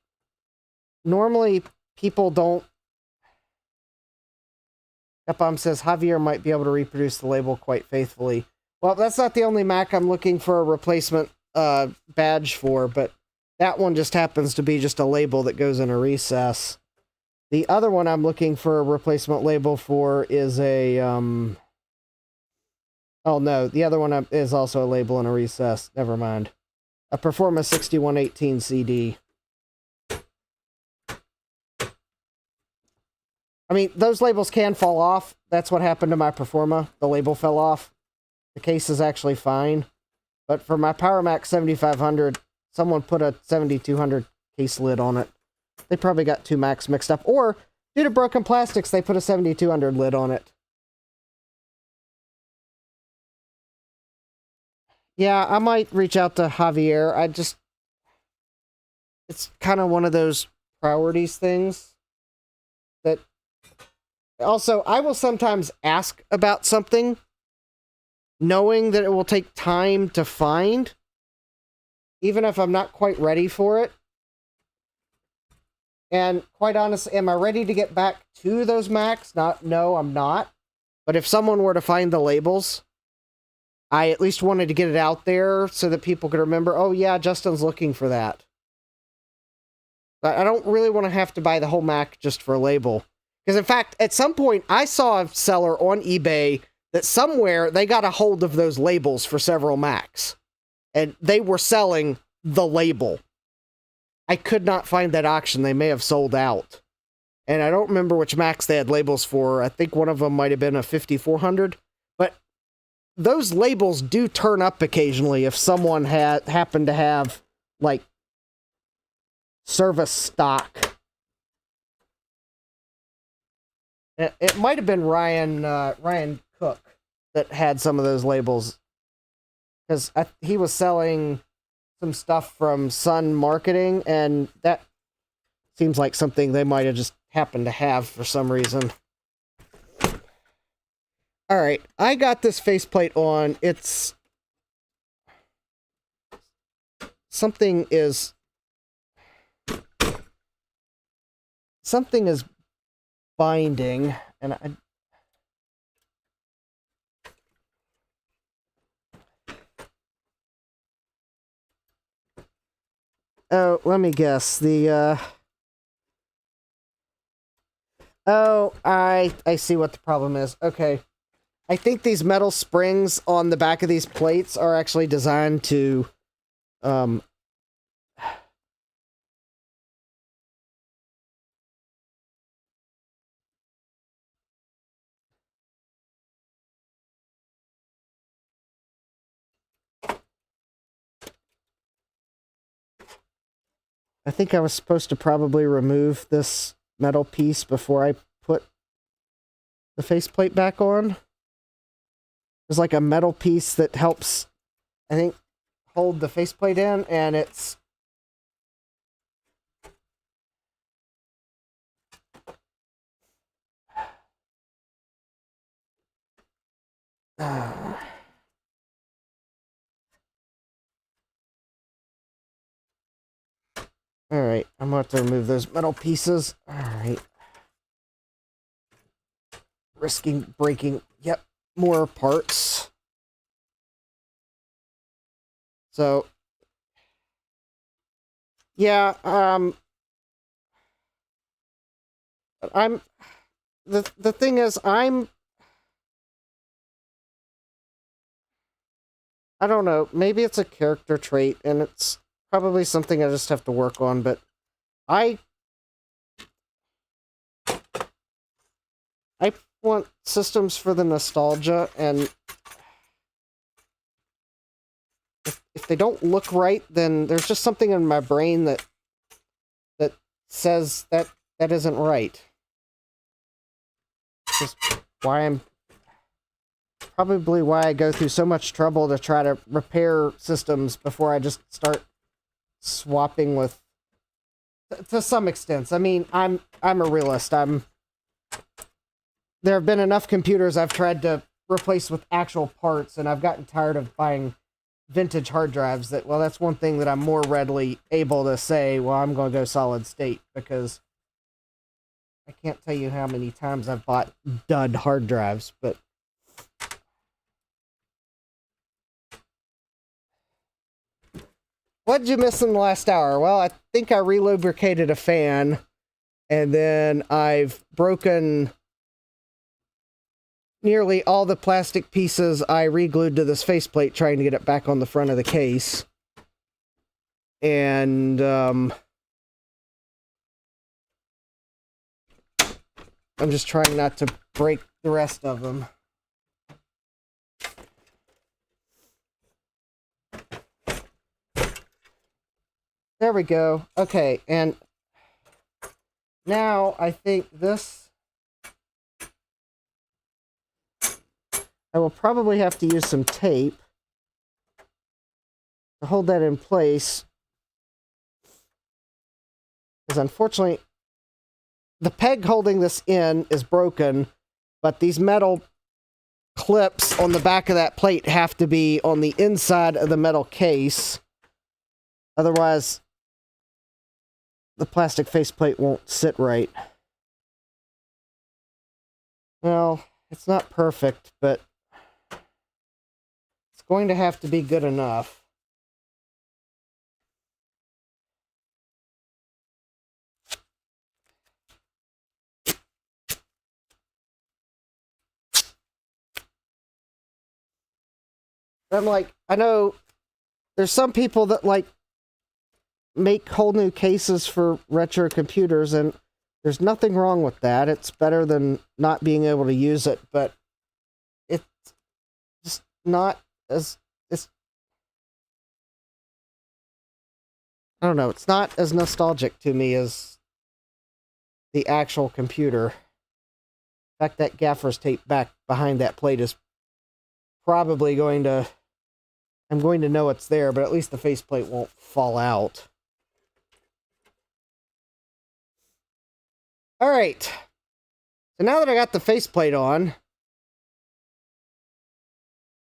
A: normally people don't... Epom says Javier might be able to reproduce the label quite faithfully. Well, that's not the only Mac I'm looking for a replacement badge for, but that one just happens to be just a label that goes in a recess. The other one I'm looking for a replacement label for is a... Oh no, the other one is also a label in a recess. Never mind. A Performa 6118 CD. I mean, those labels can fall off. That's what happened to my Performa. The label fell off. The case is actually fine. But for my PowerMac 7500, someone put a 7200 case lid on it. They probably got two Macs mixed up. Or, due to broken plastics, they put a 7200 lid on it. Yeah, I might reach out to Javier. It's kind of one of those priorities things that... Also, I will sometimes ask about something knowing that it will take time to find, even if I'm not quite ready for it. And quite honestly, am I ready to get back to those Macs? No, I'm not. But if someone were to find the labels, I at least wanted to get it out there so that people could remember, oh yeah, Justin's looking for that. But I don't really want to have to buy the whole Mac just for a label. Because in fact, at some point, I saw a seller on eBay that somewhere they got a hold of those labels for several Macs. And they were selling the label. I could not find that auction. They may have sold out. And I don't remember which Macs they had labels for. I think one of them might have been a 5400. But those labels do turn up occasionally if someone happened to have, like, service stock. It might have been Ryan Cook that had some of those labels. Because he was selling some stuff from Sun Marketing, and that seems like something they might have just happened to have for some reason. Alright, I got this faceplate on. It's... Something is binding, and oh, let me guess. Oh, I see what the problem is. Okay. I think these metal springs on the back of these plates are actually designed to, I think I was supposed to probably remove this metal piece before I put the faceplate back on. There's like a metal piece that helps, I think, hold the faceplate in, and it's... Alright, I'm going to have to remove those metal pieces. Alright. Risking breaking, yep, more parts. So, yeah, the thing is, I don't know, maybe it's a character trait, and it's probably something I just have to work on, but I want systems for the nostalgia, and if they don't look right, then there's just something in my brain that says that isn't right. Just probably why I go through so much trouble to try to repair systems before I just start swapping with, to some extent. I mean, I'm a realist. There have been enough computers I've tried to replace with actual parts, and I've gotten tired of buying vintage hard drives that, well, that's one thing that I'm more readily able to say, well, I'm going to go solid state, because I can't tell you how many times I've bought dud hard drives, but what did you miss in the last hour? Well, I think I relubricated a fan, and then I've broken nearly all the plastic pieces I re-glued to this faceplate trying to get it back on the front of the case. And, I'm just trying not to break the rest of them. There we go. Okay, and now I think this... I will probably have to use some tape to hold that in place. Because unfortunately, the peg holding this in is broken, but these metal clips on the back of that plate have to be on the inside of the metal case. Otherwise, the plastic faceplate won't sit right. Well, it's not perfect, but it's going to have to be good enough. I'm like, I know there's some people that like make whole new cases for retro computers, and there's nothing wrong with that. It's better than not being able to use it, but it's just not as, I don't know, it's not as nostalgic to me as the actual computer. In fact, that gaffer's tape back behind that plate is probably going to, I'm going to know it's there, but at least the faceplate won't fall out. All right. So now that I got the faceplate on,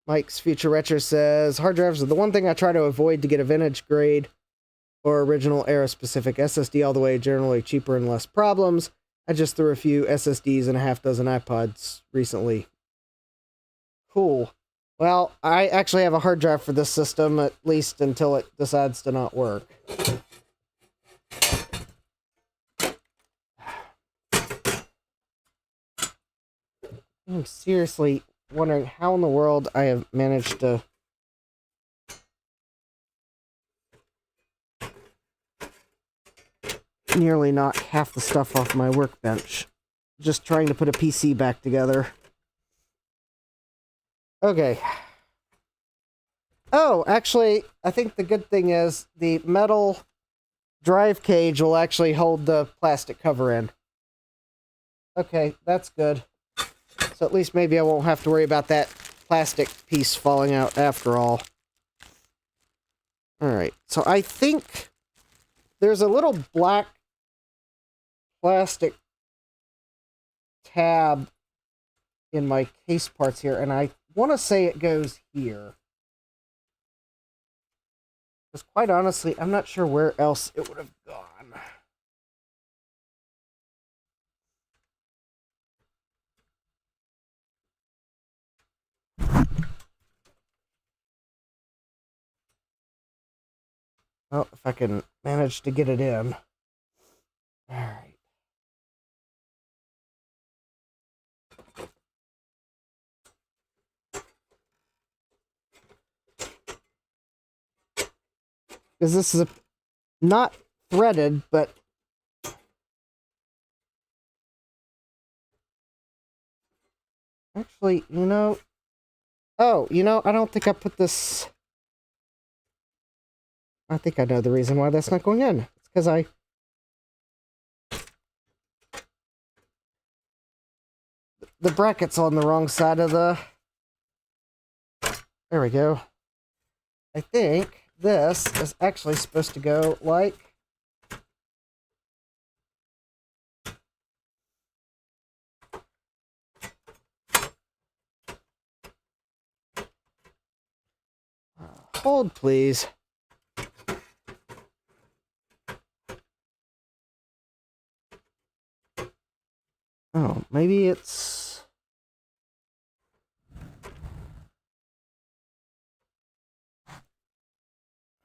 A: Mike's Future Retro says, hard drives are the one thing I try to avoid to get a vintage grade or original era specific SSD all the way, generally cheaper and less problems. I just threw a few SSDs and a half dozen iPods recently. Cool. Well, I actually have a hard drive for this system, at least until it decides to not work. I'm seriously wondering how in the world I have managed to nearly knock half the stuff off my workbench. Just trying to put a PC back together. Okay. Oh, actually, I think the good thing is the metal drive cage will actually hold the plastic cover in. Okay, that's good. So at least maybe I won't have to worry about that plastic piece falling out after all. Alright, so I think there's a little black plastic tab in my case parts here, and I want to say it goes here. Because quite honestly, I'm not sure where else it would have gone. Well, if I can manage to get it in. Alright. Because this is not threaded, but actually, you know, oh, you know, I don't think I put this, I think I know the reason why that's not going in. It's because the bracket's on the wrong side of the, there we go. I think this is actually supposed to go like hold, please. Oh, maybe it's...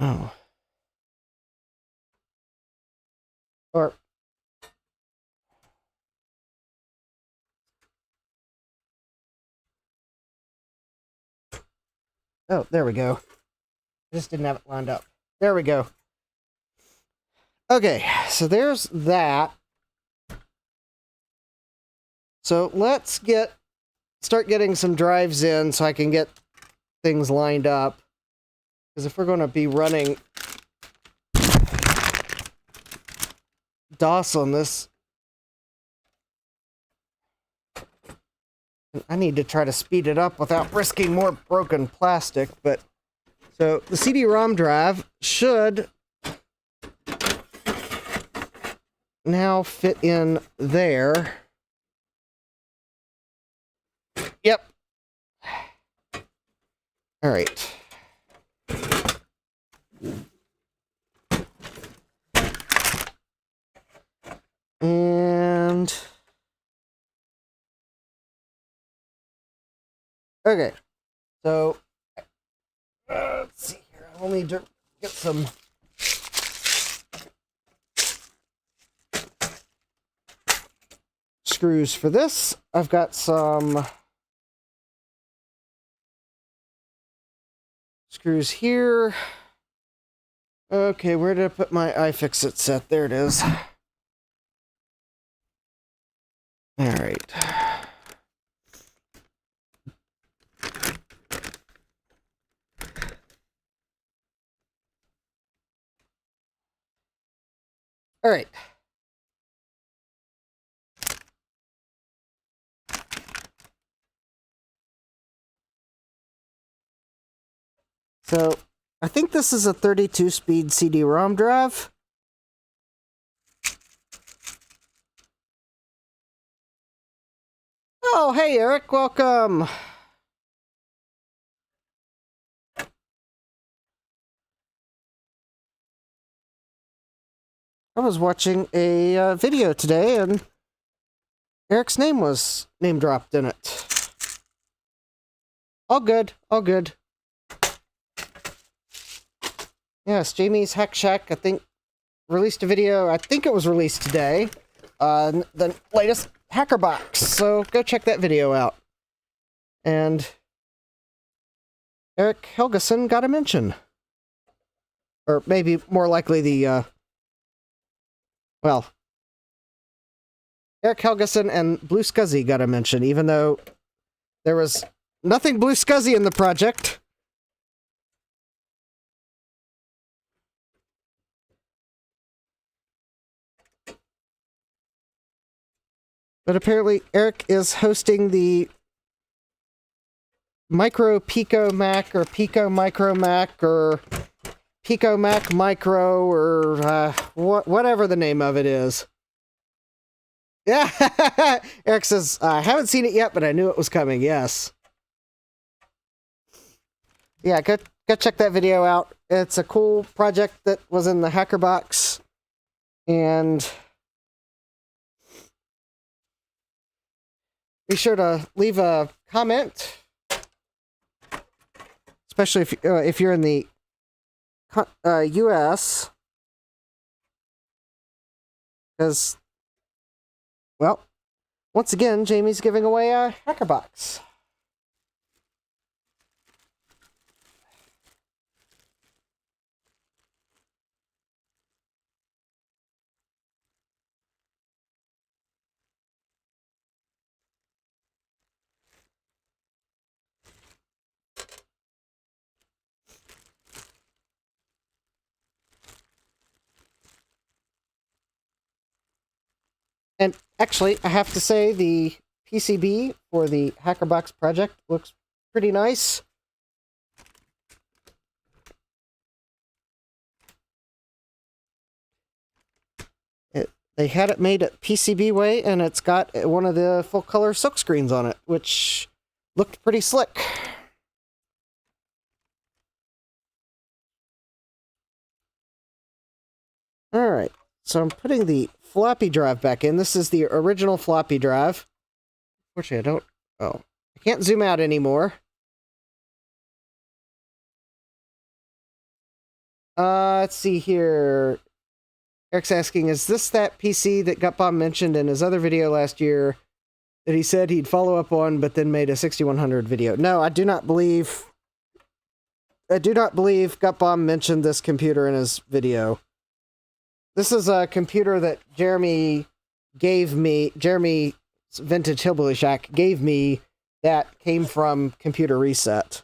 A: Oh. Or... Oh, there we go. I just didn't have it lined up. There we go. Okay, so there's that. So let's start getting some drives in so I can get things lined up. Because if we're going to be running DOS on this, I need to try to speed it up without risking more broken plastic. But so the CD-ROM drive should now fit in there. Yep. All right. And okay, so let's see here. I'll need to get some screws for this. I've got some screws here. Okay, where did I put my iFixit set? There it is. All right. All right. So, I think this is a 32-speed CD-ROM drive. Oh, hey, Eric, welcome. I was watching a video today, and Eric's name was name-dropped in it. All good, all good. Yes, Jamie's Hack Shack, I think, released a video, I think it was released today, the latest hacker box, so go check that video out. And Eric Helgeson got a mention. Or maybe more likely the, well, Eric Helgeson and Blue Scuzzy got a mention, even though there was nothing Blue Scuzzy in the project. But apparently Eric is hosting the Micro Pico Mac or Pico Micro Mac or Pico Mac Micro or whatever the name of it is. Yeah, Eric says, I haven't seen it yet, but I knew it was coming, yes. Yeah, go check that video out. It's a cool project that was in the Hacker Box. And be sure to leave a comment, especially if you're in the U.S. Because, well, once again, Jamie's giving away a Hacker Box. And actually, I have to say the PCB for the HackerBox project looks pretty nice. They had it made at PCB way, and it's got one of the full-color silk screens on it, which looked pretty slick. Alright, so I'm putting the floppy drive back in. This is the original floppy drive. Unfortunately, I can't zoom out anymore. Let's see here. Eric's asking, is this that PC that Gutbomb mentioned in his other video last year that he said he'd follow up on, but then made a 6100 video? No, I do not believe Gutbomb mentioned this computer in his video. This is a computer that Jeremy's Vintage Hillbilly Shack gave me that came from Computer Reset.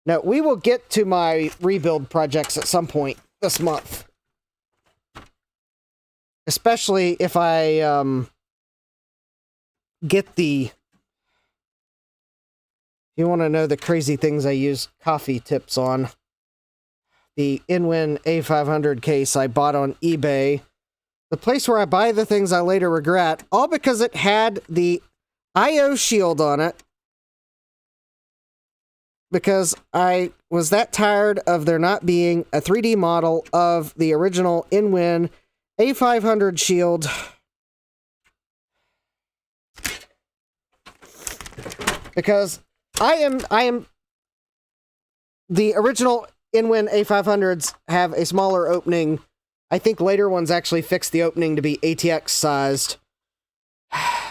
A: Now, we will get to my rebuild projects at some point this month. Especially if I get the... You want to know the crazy things I use coffee tips on. The Inwin A500 case I bought on eBay. The place where I buy the things I later regret, all because it had the I/O shield on it. because I was that tired of there not being a 3D model of the original InWin A500 shield. Because I am the original InWin A500s have a smaller opening. I think later ones actually fixed the opening to be ATX sized.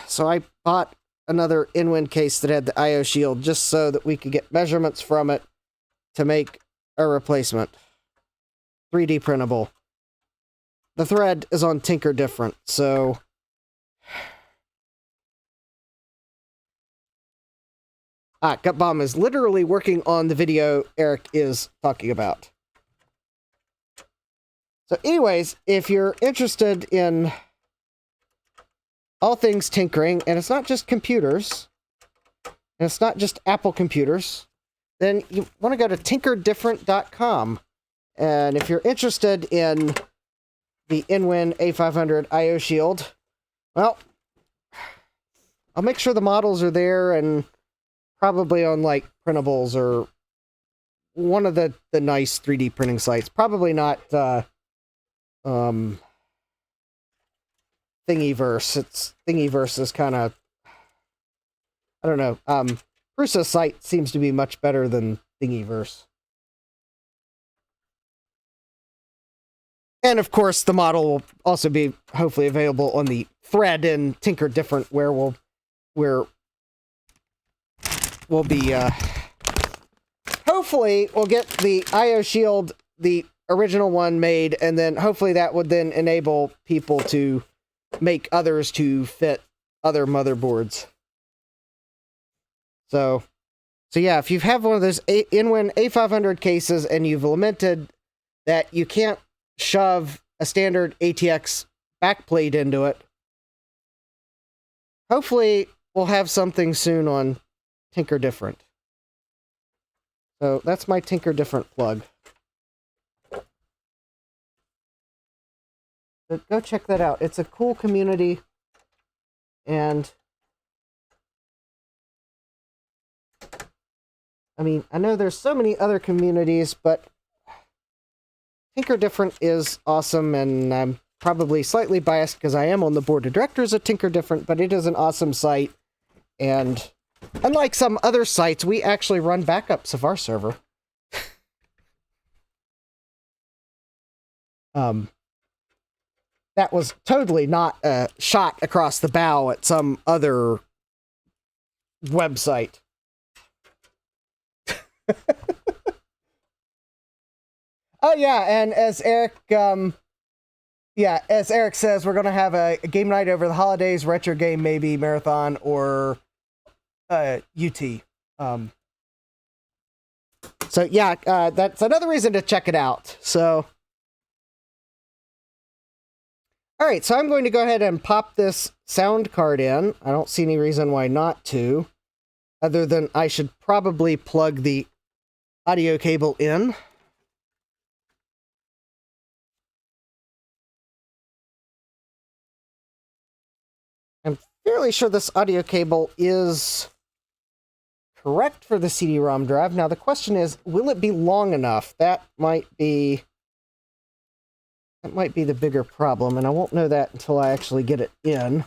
A: So I bought another InWin case that had the IO shield just so that we could get measurements from it to make a replacement. 3D printable. The thread is on Tinker Different, so Gutbomb is literally working on the video Eric is talking about. So anyways, if you're interested in all things tinkering, and it's not just computers, and it's not just Apple computers, then you want to go to tinkerdifferent.com. And if you're interested in the InWin A500 IO shield, well, I'll make sure the models are there and probably on like printables or one of the nice 3D printing sites. Probably not Thingiverse. Thingiverse is kind of, I don't know. Prusa's site seems to be much better than Thingiverse. And of course, the model will also be hopefully available on the thread in Tinker Different, where we'll be hopefully we'll get the IO shield, the original one, made, and then hopefully that would then enable people to make others to fit other motherboards. So yeah, if you have one of those InWin A500 cases and you've lamented that you can't shove a standard ATX backplate into it, hopefully we'll have something soon on Tinker Different. So that's my Tinker Different plug. But go check that out. It's a cool community, and I mean, I know there's so many other communities, but Tinker Different is awesome, and I'm probably slightly biased because I am on the board of directors of Tinker Different, but it is an awesome site, and unlike some other sites, we actually run backups of our server. That was totally not a shot across the bow at some other website. Oh yeah, and as Eric says, we're gonna have a game night over the holidays, retro game maybe, marathon, or UT. So yeah, that's another reason to check it out. So, all right, so I'm going to go ahead and pop this sound card in. I don't see any reason why not to, other than I should probably plug the audio cable in. I'm fairly sure this audio cable is correct for the CD-ROM drive. Now the question is, will it be long enough? That might be the bigger problem, and I won't know that until I actually get it in.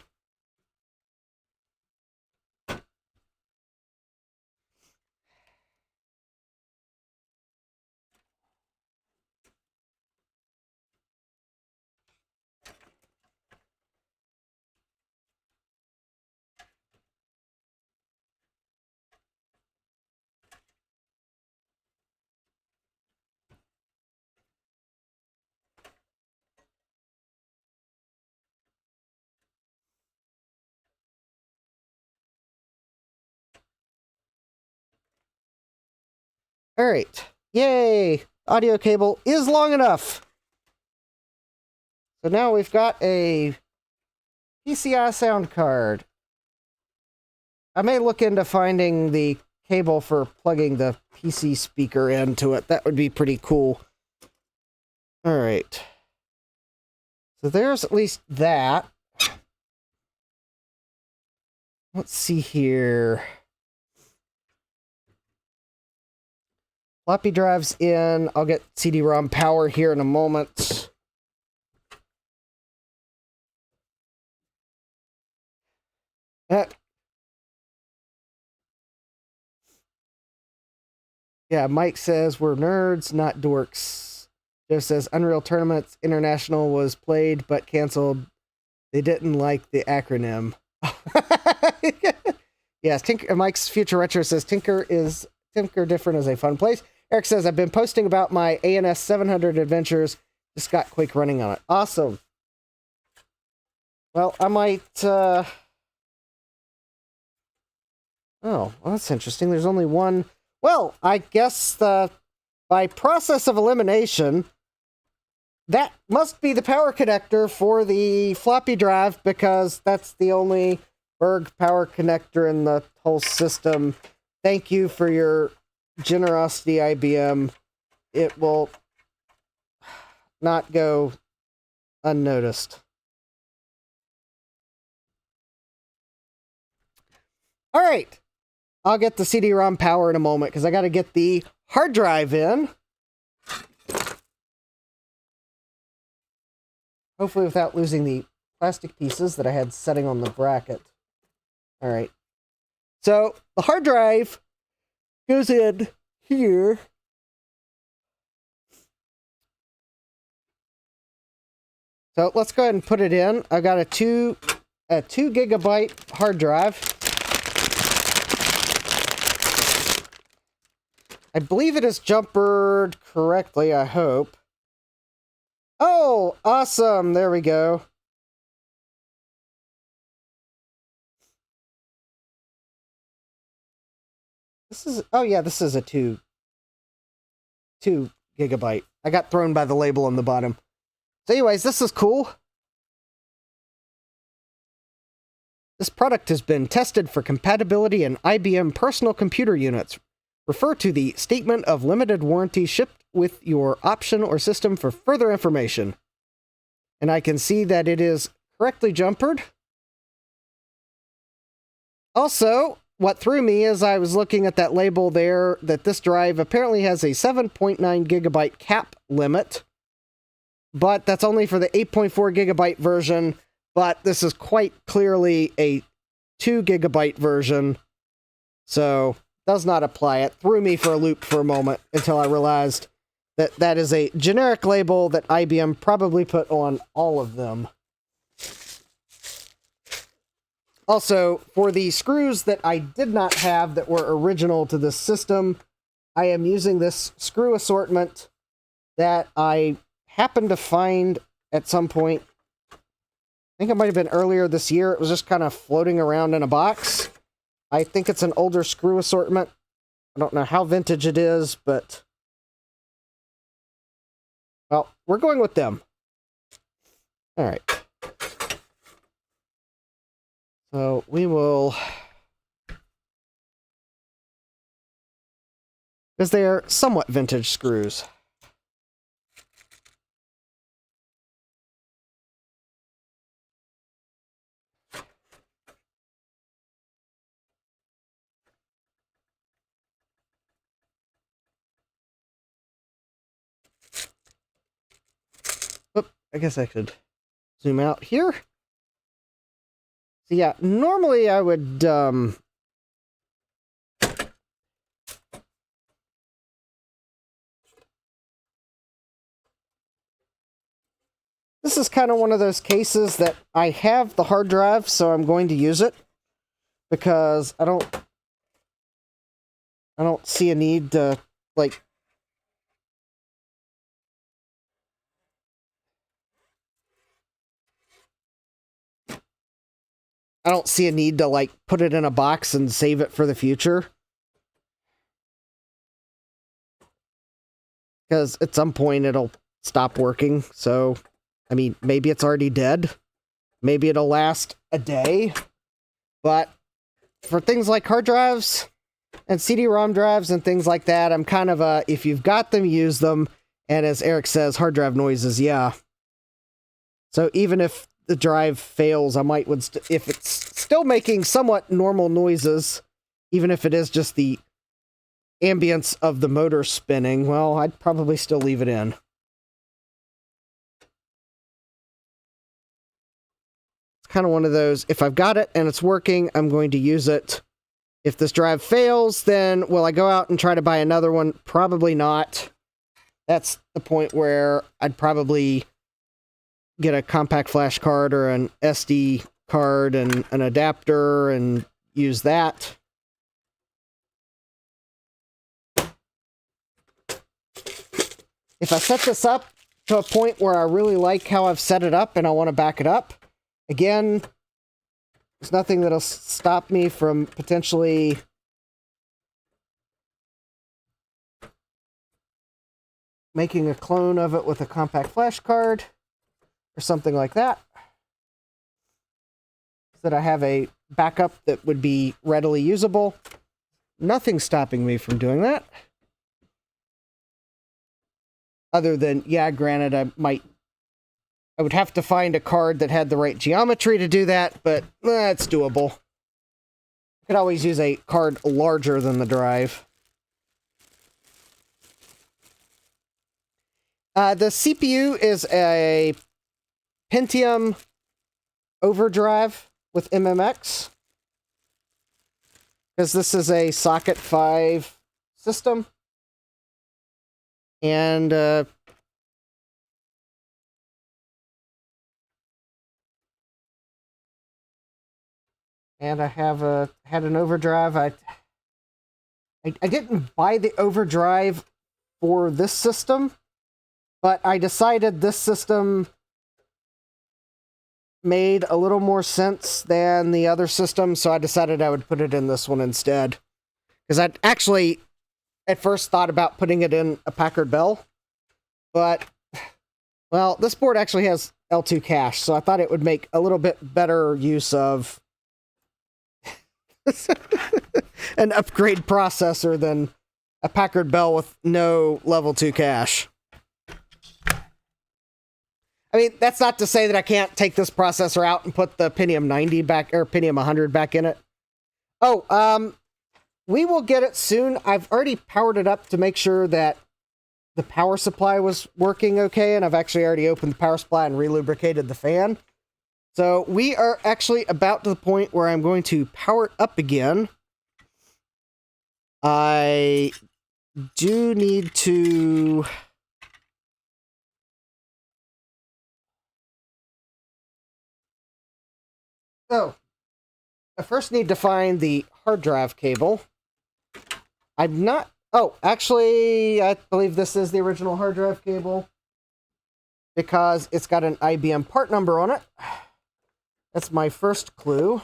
A: All right. Yay! Audio cable is long enough. So now we've got a PCI sound card. I may look into finding the cable for plugging the PC speaker into it. That would be pretty cool. All right. So there's at least that. Let's see here. floppy drives in. I'll get CD-ROM power here in a moment. Yeah, Mike says we're nerds, not dorks. Joe says Unreal Tournaments International was played but canceled. They didn't like the acronym. Yes, Mike's Future Retro says Tinker Different is a fun place. Eric says I've been posting about my ANS 700 adventures. Just got Quake running on it. Awesome. Well, I might. Oh, well, that's interesting. There's only one. Well, I guess by process of elimination, that must be the power connector for the floppy drive, because that's the only Berg power connector in the whole system. Thank you for your generosity, IBM. It will not go unnoticed. All right. I'll get the CD-ROM power in a moment, because I got to get the hard drive in. Hopefully without losing the plastic pieces that I had setting on the bracket. All right. So the hard drive goes in here. So let's go ahead and put it in. I've got a 2 gigabyte hard drive. I believe it is jumpered correctly, I hope. Oh, awesome. There we go. This is, oh yeah, this is a 2 gigabyte. I got thrown by the label on the bottom. So anyways, this is cool. This product has been tested for compatibility in IBM personal computer units. Refer to the Statement of Limited Warranty shipped with your option or system for further information. And I can see that it is correctly jumpered. Also, what threw me is I was looking at that label there that this drive apparently has a 7.9 gigabyte cap limit, but that's only for the 8.4 gigabyte version, but this is quite clearly a 2 gigabyte version, so does not apply. It threw me for a loop for a moment until I realized that that is a generic label that IBM probably put on all of them. Also, for the screws that I did not have that were original to this system, I am using this screw assortment that I happened to find at some point. I think it might have been earlier this year. It was just kind of floating around in a box. I think it's an older screw assortment. I don't know how vintage it is, but... well, we're going with them. Alright. So, we will... because they are somewhat vintage screws. I guess I could zoom out here. So yeah, normally I would, this is kind of one of those cases that I have the hard drive, so I'm going to use it. Because I don't see a need to, like... I don't see a need to, like, put it in a box and save it for the future. Because at some point it'll stop working, so... I mean, maybe it's already dead. Maybe it'll last a day. But for things like hard drives and CD-ROM drives and things like that, I'm kind of a, if you've got them, use them. And as Eric says, hard drive noises, yeah. So even if the drive fails, I might would if it's still making somewhat normal noises, even if it is just the ambience of the motor spinning, well, I'd probably still leave it in. It's kind of one of those, if I've got it and it's working, I'm going to use it. If this drive fails, then will I go out and try to buy another one? Probably not. That's the point where I'd probably get a compact flash card or an SD card and an adapter and use that. If I set this up to a point where I really like how I've set it up and I want to back it up, again, there's nothing that'll stop me from potentially making a clone of it with a compact flash card or something like that, so that I have a backup that would be readily usable. Nothing stopping me from doing that. Other than, yeah, granted, I would have to find a card that had the right geometry to do that, but that's doable. I could always use a card larger than the drive. The CPU is a Pentium overdrive with MMX, because this is a socket 5 system. And I have had an overdrive. I didn't buy the overdrive for this system, but I decided this system made a little more sense than the other system, so I decided I would put it in this one instead. Because I'd actually at first thought about putting it in a Packard Bell, but, well, this board actually has L2 cache, so I thought it would make a little bit better use of an upgrade processor than a Packard Bell with no level 2 cache. I mean, that's not to say that I can't take this processor out and put the Pentium 90 back, or Pentium 100 back in it. Oh, we will get it soon. I've already powered it up to make sure that the power supply was working okay, and I've actually already opened the power supply and relubricated the fan. So we are actually about to the point where I'm going to power it up again. I do need to... So, I first need to find the hard drive cable. I'm not... Oh, actually, I believe this is the original hard drive cable, because it's got an IBM part number on it. That's my first clue.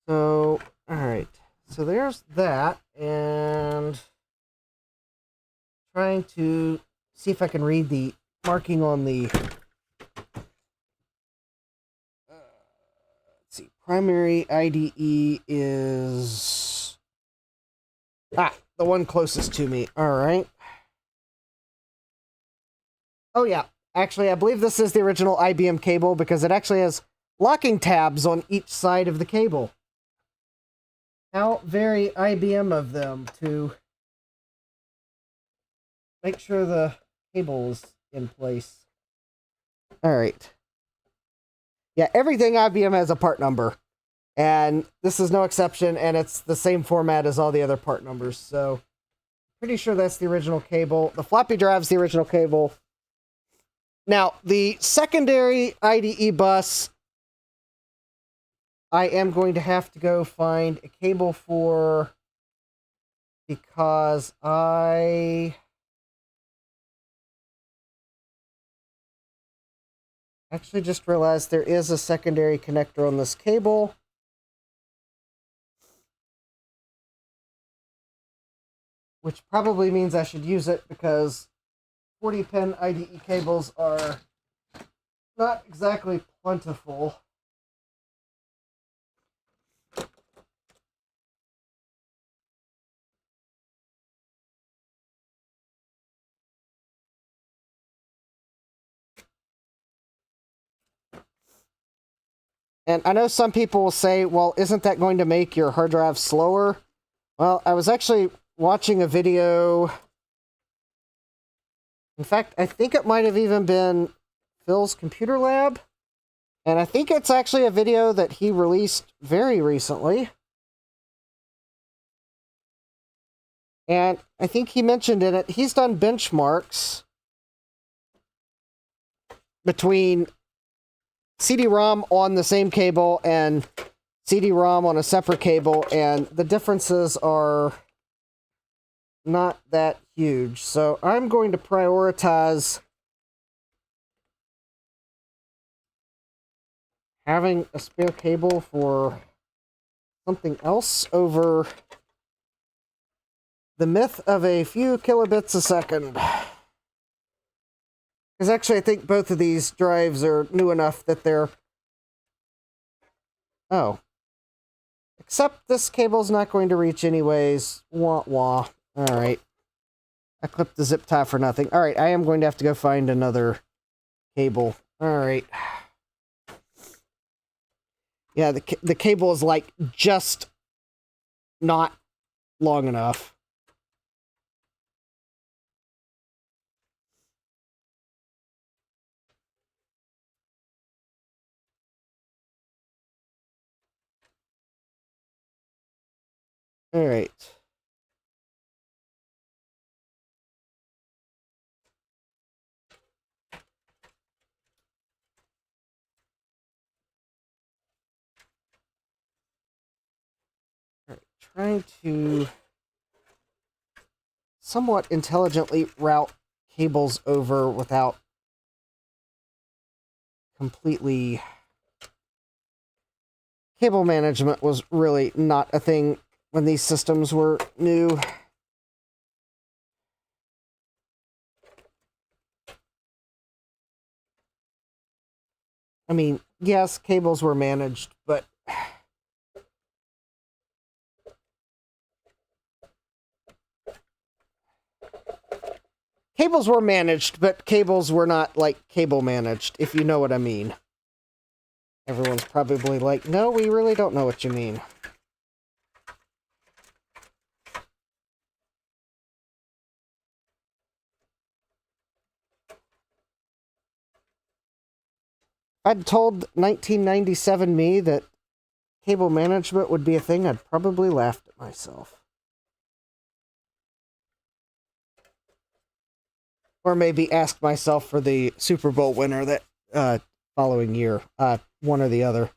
A: So, alright. So there's that, and trying to see if I can read the marking on the... let's see. Primary IDE is... Ah, the one closest to me. Alright. Oh yeah. Actually, I believe this is the original IBM cable, because it actually has locking tabs on each side of the cable. How very IBM of them to make sure the cable is in place. Alright. Yeah, everything IBM has a part number. And this is no exception, and it's the same format as all the other part numbers, so pretty sure that's the original cable. The floppy drive's the original cable. Now, the secondary IDE bus, I am going to have to go find a cable for, because I actually just realized there is a secondary connector on this cable. Which probably means I should use it, because 40-pin IDE cables are not exactly plentiful. And I know some people will say, well, isn't that going to make your hard drive slower? Well, I was actually watching a video. In fact, I think it might have even been Phil's Computer Lab. And I think it's actually a video that he released very recently. And I think he mentioned in it, he's done benchmarks between CD-ROM on the same cable and CD-ROM on a separate cable, and the differences are not that huge. So I'm going to prioritize having a spare cable for something else over the myth of a few kilobits a second. Because actually, I think both of these drives are new enough that they're... Oh. Except this cable's not going to reach anyways. Wah wah. Alright. I clipped the zip tie for nothing. Alright, I am going to have to go find another cable. Alright. Yeah, the cable is, like, just not long enough. All right. All right. Trying to somewhat intelligently route cables over without completely... Cable management was really not a thing when these systems were new. I mean, yes, cables were managed, but cables were managed, but cables were not, like, cable managed, if you know what I mean. Everyone's probably like, no, we really don't know what you mean. I'd told 1997 me that cable management would be a thing, I'd probably laughed at myself. Or maybe asked myself for the Super Bowl winner that following year. One or the other.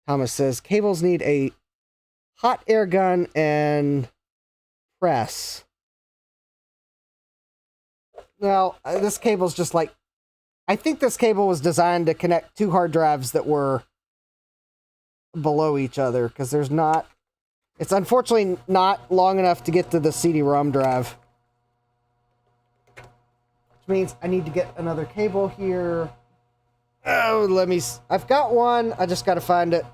A: Thomas says, cables need a hot air gun and press. Well, this cable's just like... I think this cable was designed to connect two hard drives that were below each other, because there's not... It's unfortunately not long enough to get to the CD-ROM drive. Which means I need to get another cable here. Oh, let me... I've got one, I just gotta find it.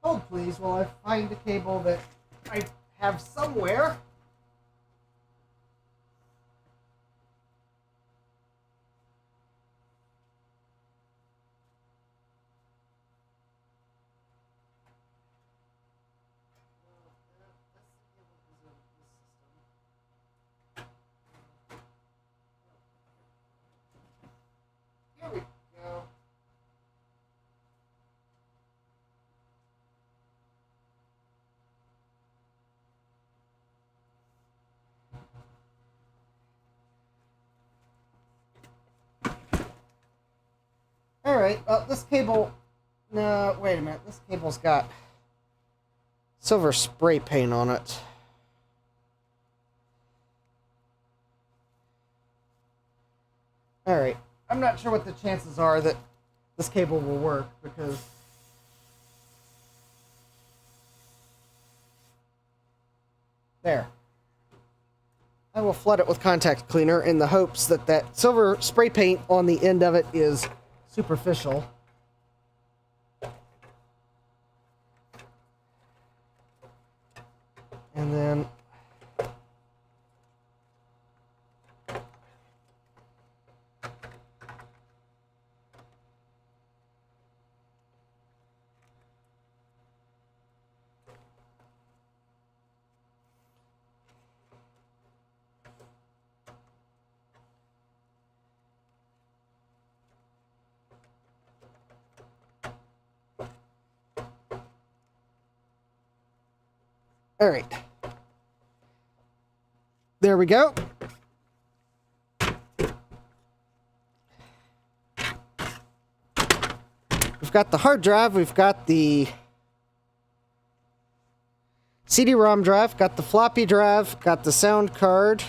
A: Hold please while I find the cable that I have somewhere. Here we go. Alright, well, this cable... No, wait a minute. This cable's got silver spray paint on it. Alright, I'm not sure what the chances are that this cable will work, because... There. I will flood it with contact cleaner in the hopes that that silver spray paint on the end of it is superficial. And then All right. There we go. We've got the hard drive, we've got the CD-ROM drive, got the floppy drive, got the sound card,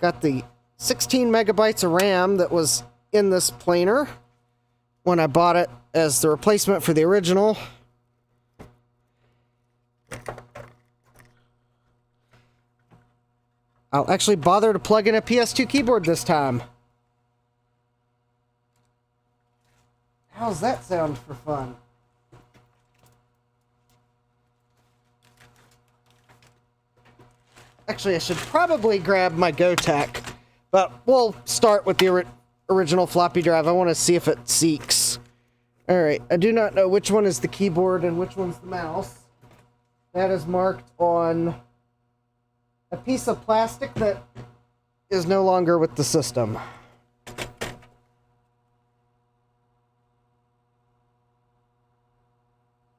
A: got the 16 megabytes of RAM that was in this planer when I bought it as the replacement for the original. I'll actually bother to plug in a PS2 keyboard this time. How's that sound for fun? Actually, I should probably grab my GoTech, but we'll start with the original floppy drive. I want to see if it seeks. Alright, I do not know which one is the keyboard and which one's the mouse. That is marked on a piece of plastic that is no longer with the system.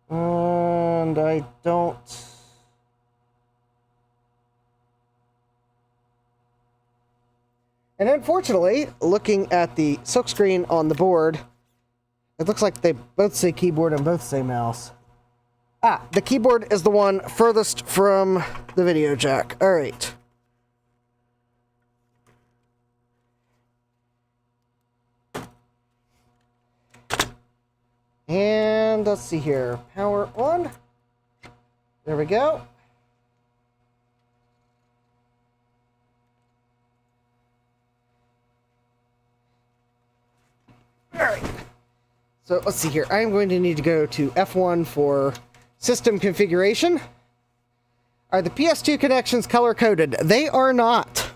A: And I don't... And unfortunately, looking at the silkscreen on the board, it looks like they both say keyboard and both say mouse. Ah, the keyboard is the one furthest from the video jack. All right. And let's see here. Power on. There we go. All right. So let's see here. I'm going to need to go to F1 for system configuration. Are the PS2 connections color-coded? They are not.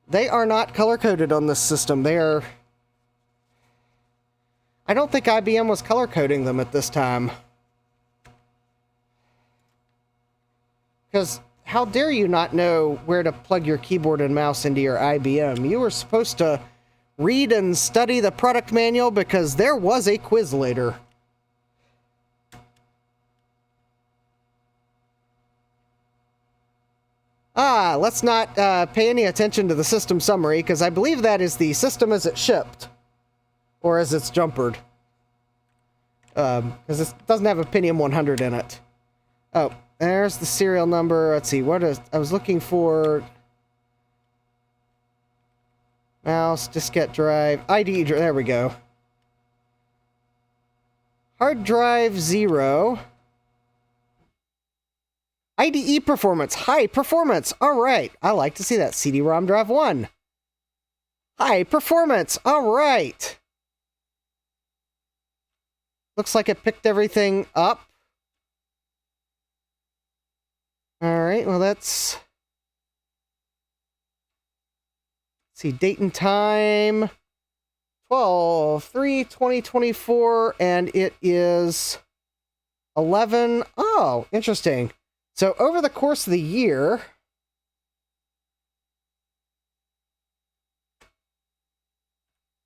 A: They are not color-coded on this system. They are... I don't think IBM was color-coding them at this time. Because how dare you not know where to plug your keyboard and mouse into your IBM? You were supposed to read and study the product manual because there was a quiz later. Ah, let's not pay any attention to the system summary, because I believe that is the system as it shipped. Or as it's jumpered. Because it doesn't have a Pentium 100 in it. Oh, there's the serial number. Let's see, what is... I was looking for... Mouse, diskette drive, IDE drive, there we go. Hard drive 0. IDE performance, high performance. All right, I like to see that. CD-ROM drive 1. High performance, all right. Looks like it picked everything up. All right, well that's... Let's see, date and time, 12/3/2024, and it is 11. Oh, interesting. So over the course of the year,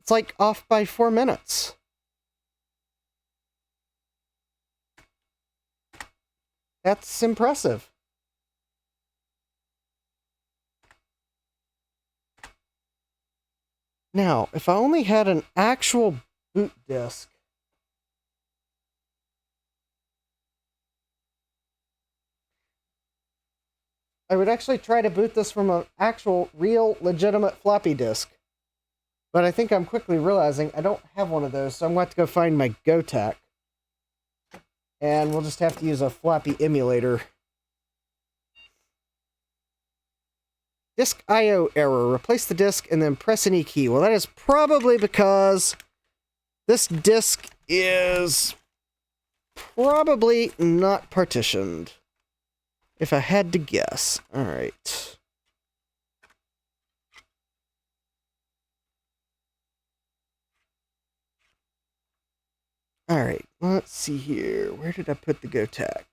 A: it's like off by 4 minutes. That's impressive. Now, if I only had an actual boot disk, I would actually try to boot this from an actual, real, legitimate floppy disk. But I think I'm quickly realizing I don't have one of those, so I'm going to have to go find my GoTech. And we'll just have to use a floppy emulator. Disk I/O error. Replace the disk and then press any key. Well, that is probably because this disk is probably not partitioned. If I had to guess. All right. All right. Let's see here. Where did I put the GoTech?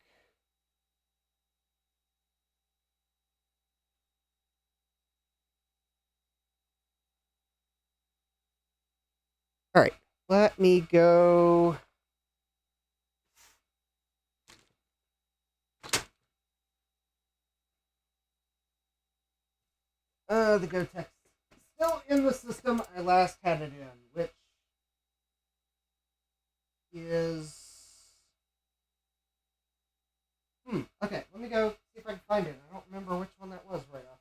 A: All right, let me go. The GoTech still in the system I last had it in, which is... Okay, let me go see if I can find it. I don't remember which one that was right offhand.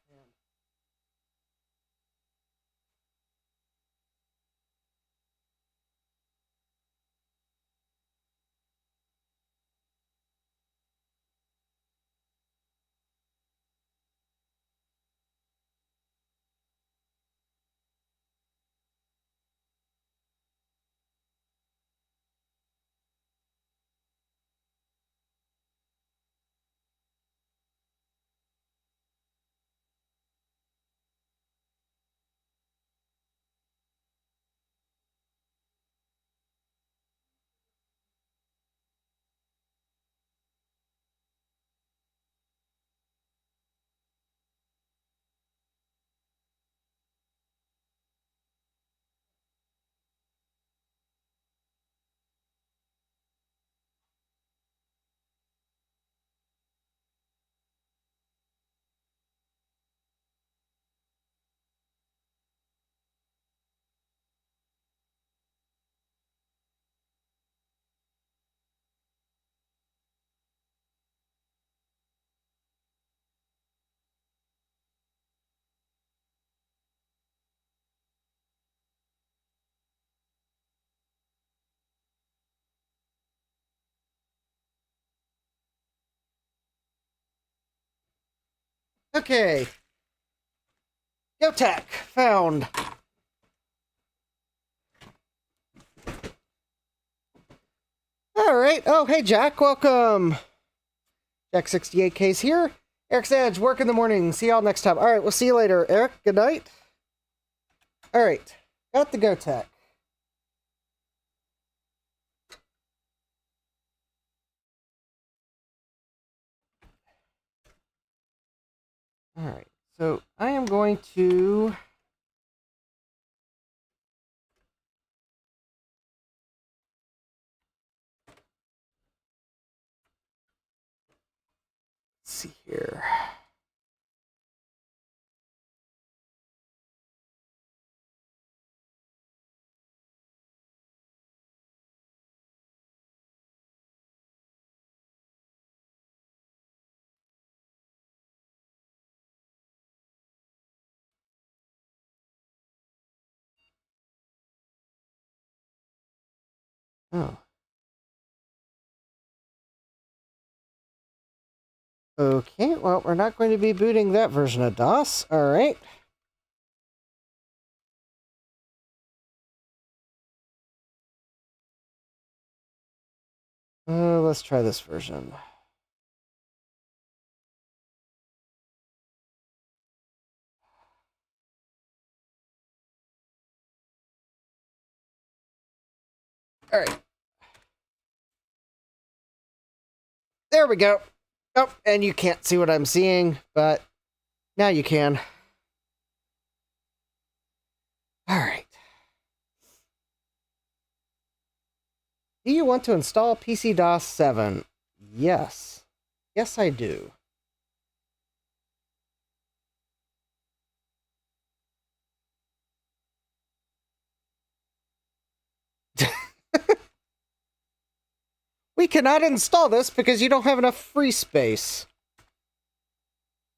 A: Okay. GoTech found. Alright. Oh, hey, Jack. Welcome. Jack 68K's here. Eric's Edge, work in the morning. See y'all next time. Alright, we'll see you later. Eric, good night. Alright. Got the GoTech. Alright. So, I am going to... see here. Oh. Okay, well, we're not going to be booting that version of DOS. Alright. Let's try this version. Alright. There we go. Oh, and you can't see what I'm seeing, but now you can. Alright. Do you want to install PC-DOS 7? Yes. Yes, I do. We cannot install this because you don't have enough free space.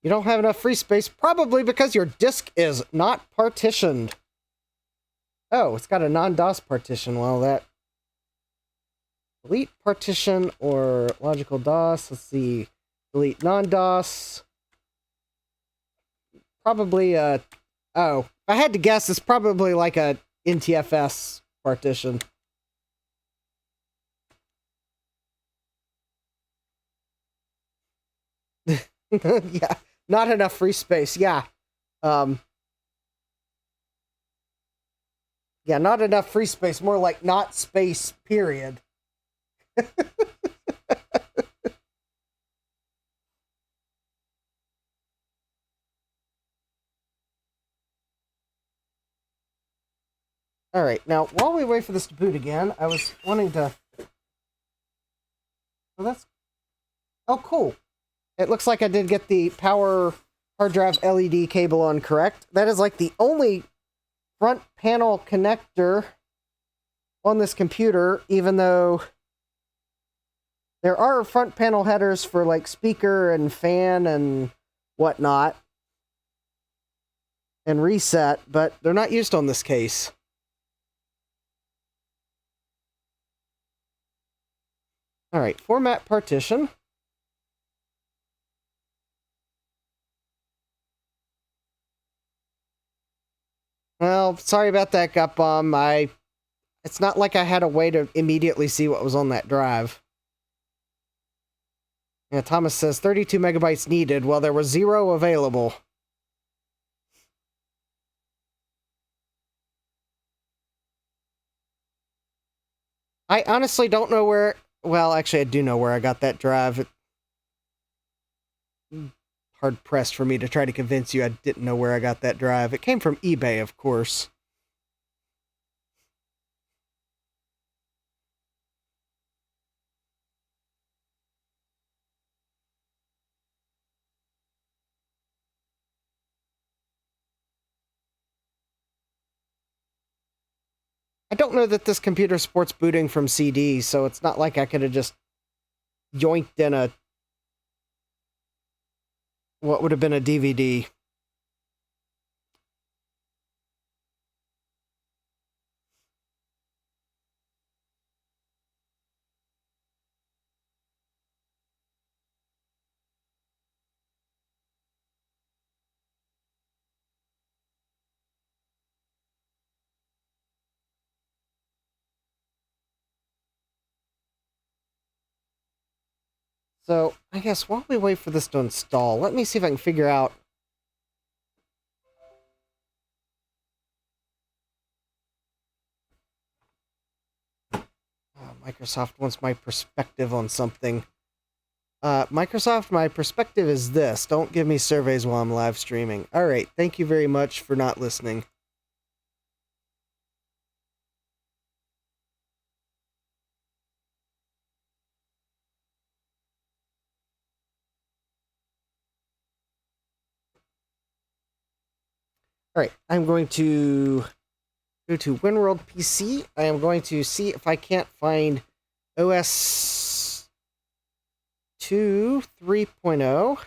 A: You don't have enough free space, probably because your disk is not partitioned. Oh, it's got a non-DOS partition. Well, that... delete partition or logical DOS. Let's see. Delete non-DOS. Probably, oh. If I had to guess, it's probably like a NTFS partition. Yeah, not enough free space. Yeah. Yeah, not enough free space. More like not space, period. Alright, now, while we wait for this to boot again, I was wanting to... Oh, that's... Oh, cool. It looks like I did get the power hard drive LED cable on correct. That is like the only front panel connector on this computer, even though there are front panel headers for like speaker and fan and whatnot and reset, but they're not used on this case. All right, format partition. Well, sorry about that, Gutbomb. It's not like I had a way to immediately see what was on that drive. Yeah, Thomas says 32 megabytes needed. Well, there was 0 available. I honestly don't know where... Well, actually, I do know where I got that drive. Hard-pressed for me to try to convince you I didn't know where I got that drive. It came from eBay, of course. I don't know that this computer supports booting from CD, so it's not like I could have just yoinked in a... what would have been a DVD. So, I guess while we wait for this to install, let me see if I can figure out... Microsoft wants my perspective on something. Microsoft, my perspective is this. Don't give me surveys while I'm live streaming. Alright, thank you very much for not listening. Alright, I'm going to go to WinWorld PC. I am going to see if I can't find OS 2 3.0.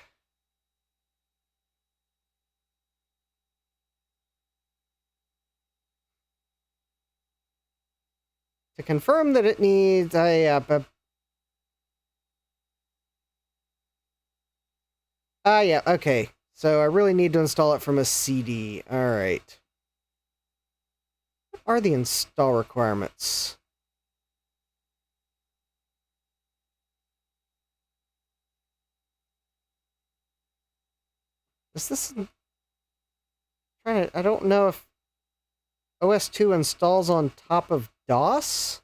A: To confirm that it needs yeah, okay. So I really need to install it from a CD. Alright. What are the install requirements? Is this... I don't know if OS 2 installs on top of DOS?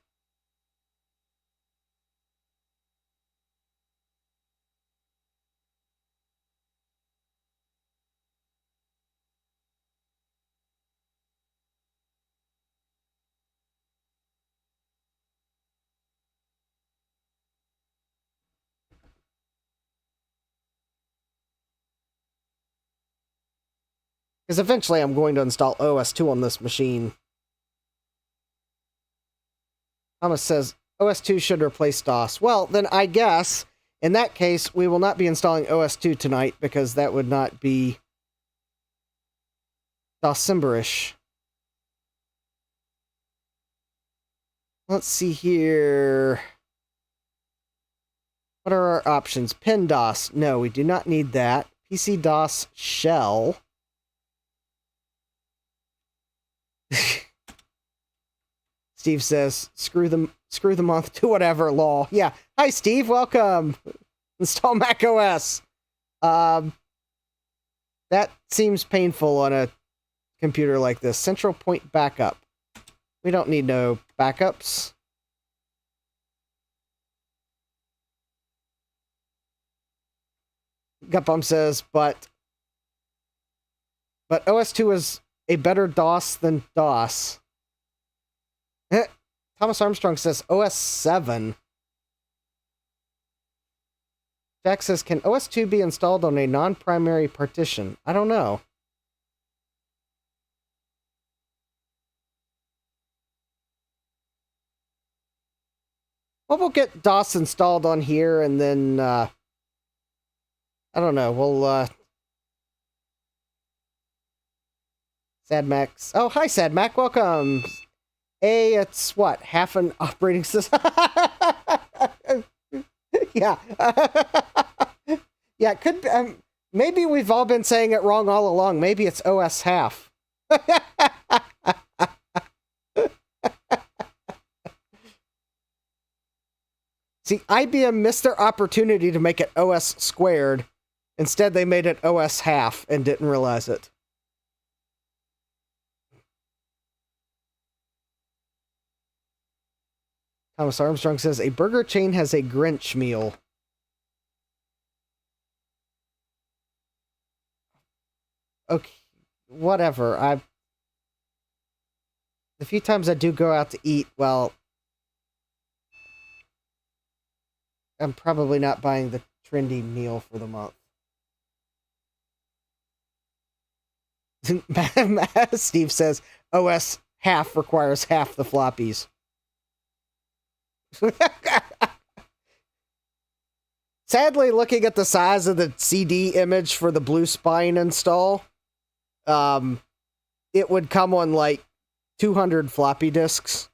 A: Because eventually I'm going to install OS 2 on this machine. Thomas says, OS 2 should replace DOS. Well, then I guess, in that case, we will not be installing OS 2 tonight, because that would not be DOS-ish. Let's see here. What are our options? PinDOS. No, we do not need that. PC-DOS shell. Steve says, screw the month to whatever, lol. Yeah. Hi, Steve. Welcome. Install Mac OS. That seems painful on a computer like this. Central point backup. We don't need no backups. Gutbomb says, but OS 2 is a better DOS than DOS. Thomas Armstrong says OS 7. Jack says, can OS2 be installed on a non-primary partition? I don't know. Well, we'll get DOS installed on here, and then, I don't know, we'll, Sad Max. Oh, hi, Sad Mac. Welcome. It's what? Half an operating system? Yeah. Yeah, it could be, maybe we've all been saying it wrong all along. Maybe it's OS half. See, IBM missed their opportunity to make it OS squared. Instead, they made it OS half and didn't realize it. Thomas Armstrong says, a burger chain has a Grinch meal. Okay, whatever. The few times I do go out to eat, well, I'm probably not buying the trendy meal for the month. Steve says, OS half requires half the floppies. Sadly, looking at the size of the CD image for the Blue Spine install, it would come on like 200 floppy disks.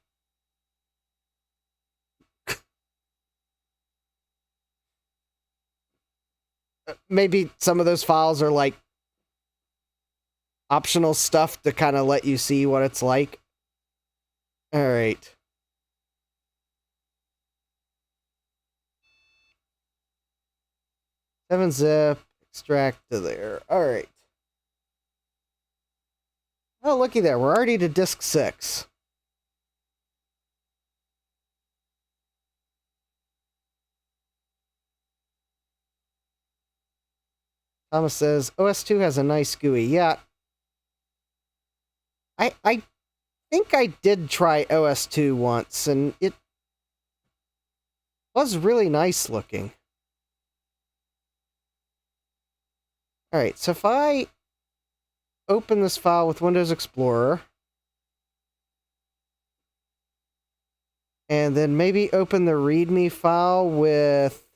A: Maybe some of those files are like optional stuff to kind of let you see what it's like. All right. Zip, extract to there. All right. Oh, looky there. We're already to disk 6. Thomas says, OS2 has a nice GUI. Yeah. I think I did try OS2 once, and it was really nice looking. Alright, so if I open this file with Windows Explorer, and then maybe open the README file with,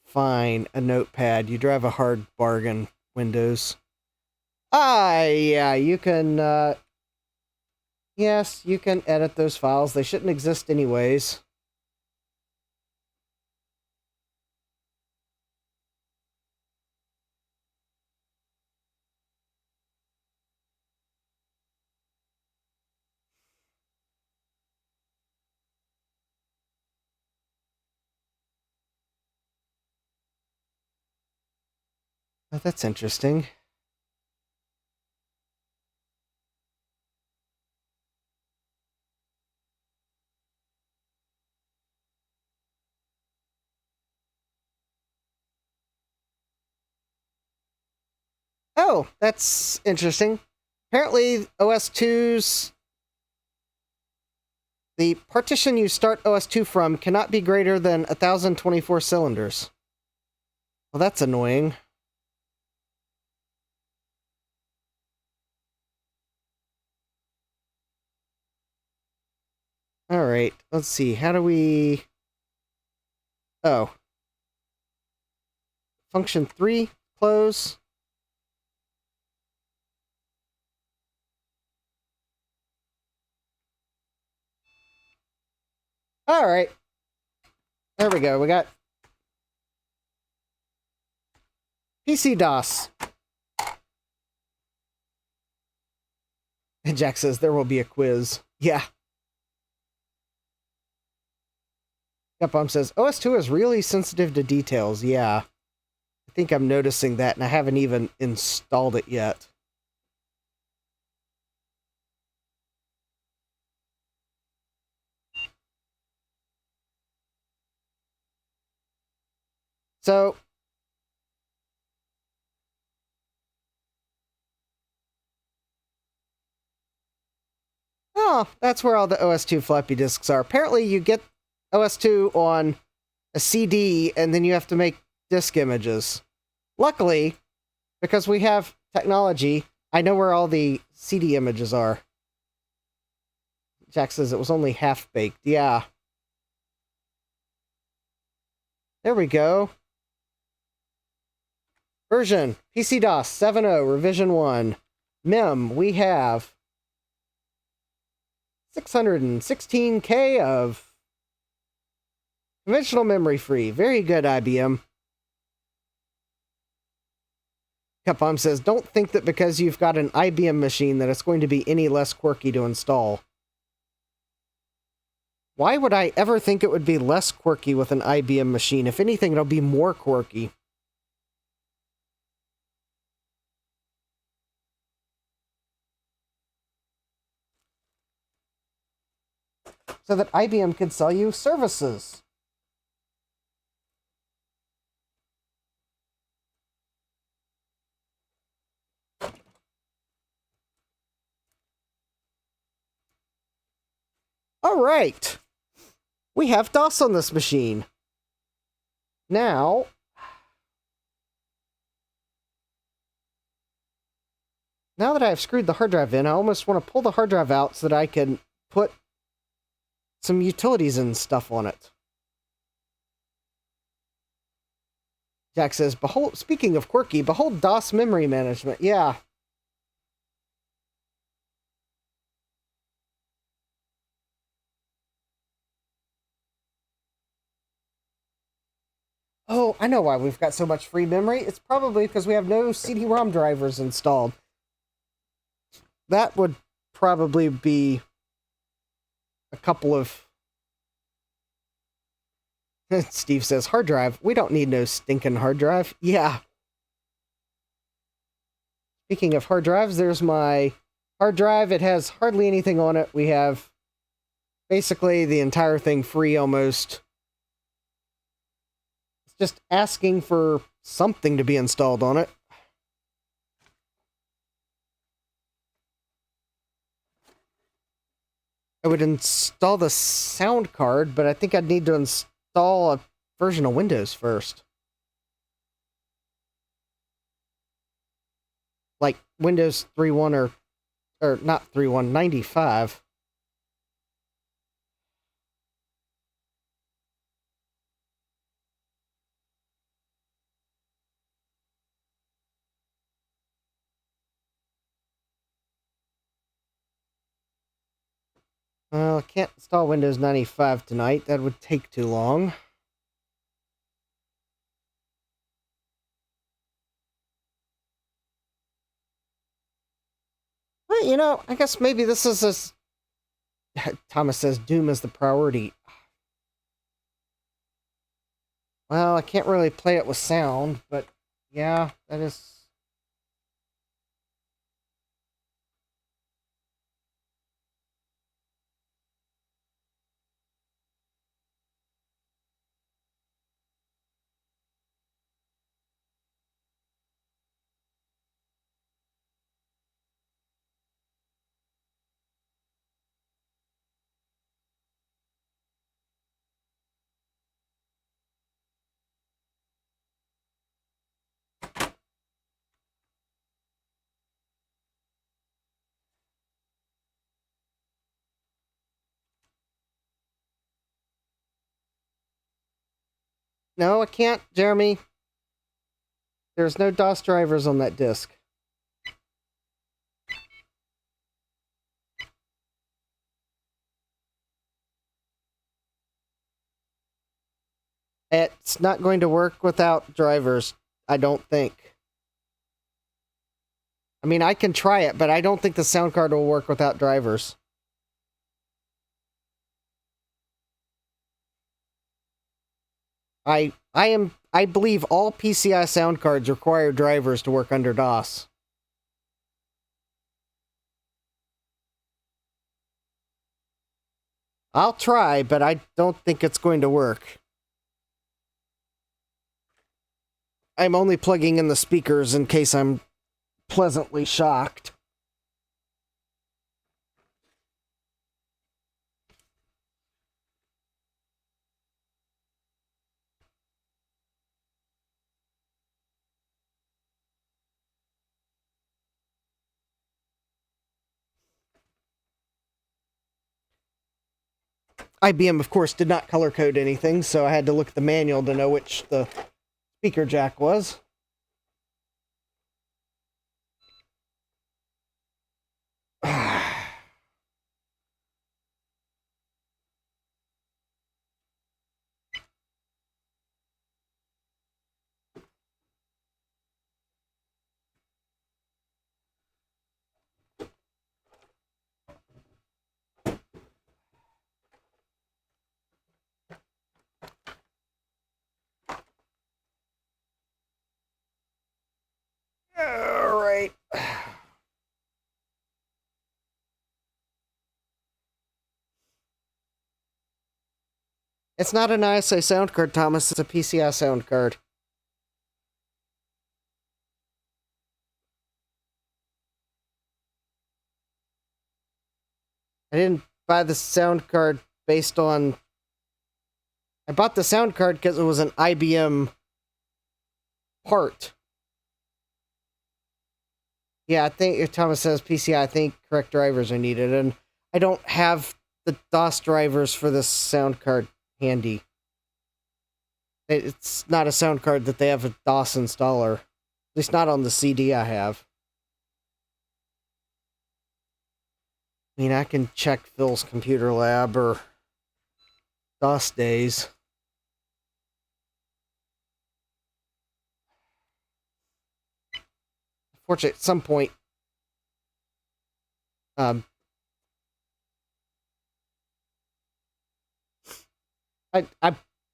A: fine, a notepad. You drive a hard bargain, Windows. Yeah, you can, yes, you can edit those files. They shouldn't exist anyways. Oh, that's interesting. Oh, that's interesting. Apparently, OS2's... the partition you start OS2 from cannot be greater than 1024 cylinders. Well, that's annoying. Alright, let's see. How do we... Oh. Function 3, close. Alright. There we go. We got PC DOS. And Jack says there will be a quiz. Yeah. Gutbomb says, OS2 is really sensitive to details. Yeah. I think I'm noticing that, and I haven't even installed it yet. So, oh, that's where all the OS2 floppy disks are. Apparently, you get OS2 on a CD, and then you have to make disk images. Luckily, because we have technology, I know where all the CD images are. Jack says it was only half-baked. Yeah. There we go. Version, PC-DOS 7.0, revision 1. Mem, we have 616K of conventional memory free. Very good, IBM. Cupbomb says, don't think that because you've got an IBM machine that it's going to be any less quirky to install. Why would I ever think it would be less quirky with an IBM machine? If anything, it'll be more quirky. So that IBM could sell you services. All right. We have DOS on this machine. Now, that I've screwed the hard drive in, I almost want to pull the hard drive out so that I can put some utilities and stuff on it. Jack says, behold, speaking of quirky, behold DOS memory management. Yeah. Oh, I know why we've got so much free memory. It's probably because we have no CD-ROM drivers installed. That would probably be a couple of... Steve says, hard drive. We don't need no stinking hard drive. Yeah. Speaking of hard drives, there's my hard drive. It has hardly anything on it. We have basically the entire thing free almost. It's just asking for something to be installed on it. I would install the sound card, but I think I'd need to install a version of Windows first. Like Windows 3.1 or not 3.1, 95. Well, I can't install Windows 95 tonight. That would take too long. Well, you know, I guess maybe this is a... Thomas says Doom is the priority. Well, I can't really play it with sound, but yeah, that is... No, I can't, Jeremy. There's no DOS drivers on that disk. It's not going to work without drivers, I don't think. I mean, I can try it, but I don't think the sound card will work without drivers. I believe all PCI sound cards require drivers to work under DOS. I'll try, but I don't think it's going to work. I'm only plugging in the speakers in case I'm pleasantly shocked. IBM, of course, did not color code anything, so I had to look at the manual to know which the speaker jack was. All right. It's not an ISA sound card, Thomas. It's a PCI sound card. I didn't buy the sound card based on... I bought the sound card because it was an IBM part. Yeah, I think if Thomas says PCI, I think correct drivers are needed, and I don't have the DOS drivers for this sound card handy. It's not a sound card that they have a DOS installer. At least not on the CD I have. I mean, I can check Phil's Computer Lab or DOS Days. Fortunately, at some point, I'm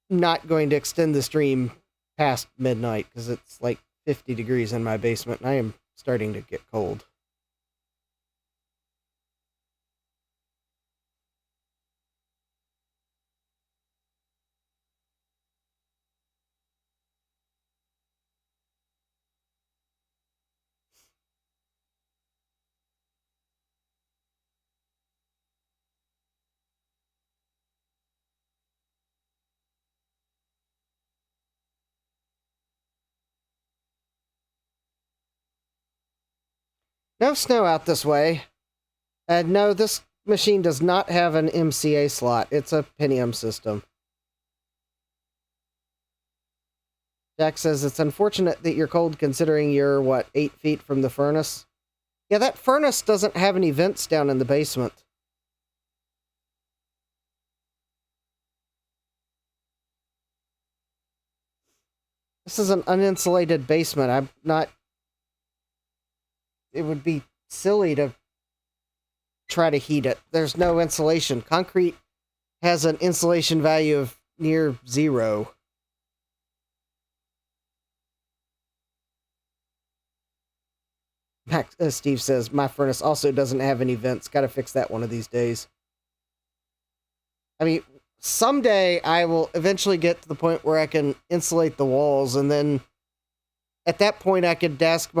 A: not going to extend the stream past midnight because it's like 50 degrees in my basement and I am starting to get cold. No snow out this way. No, this machine does not have an MCA slot. It's a Pentium system. Jack says, it's unfortunate that you're cold considering you're, 8 feet from the furnace? Yeah, that furnace doesn't have any vents down in the basement. This is an uninsulated basement. I'm not... It would be silly to try to heat it. There's no insulation. Concrete has an insulation value of near 0. Steve says, my furnace also doesn't have any vents. Gotta fix that one of these days. I mean, someday I will eventually get to the point where I can insulate the walls, and then at that point I could ask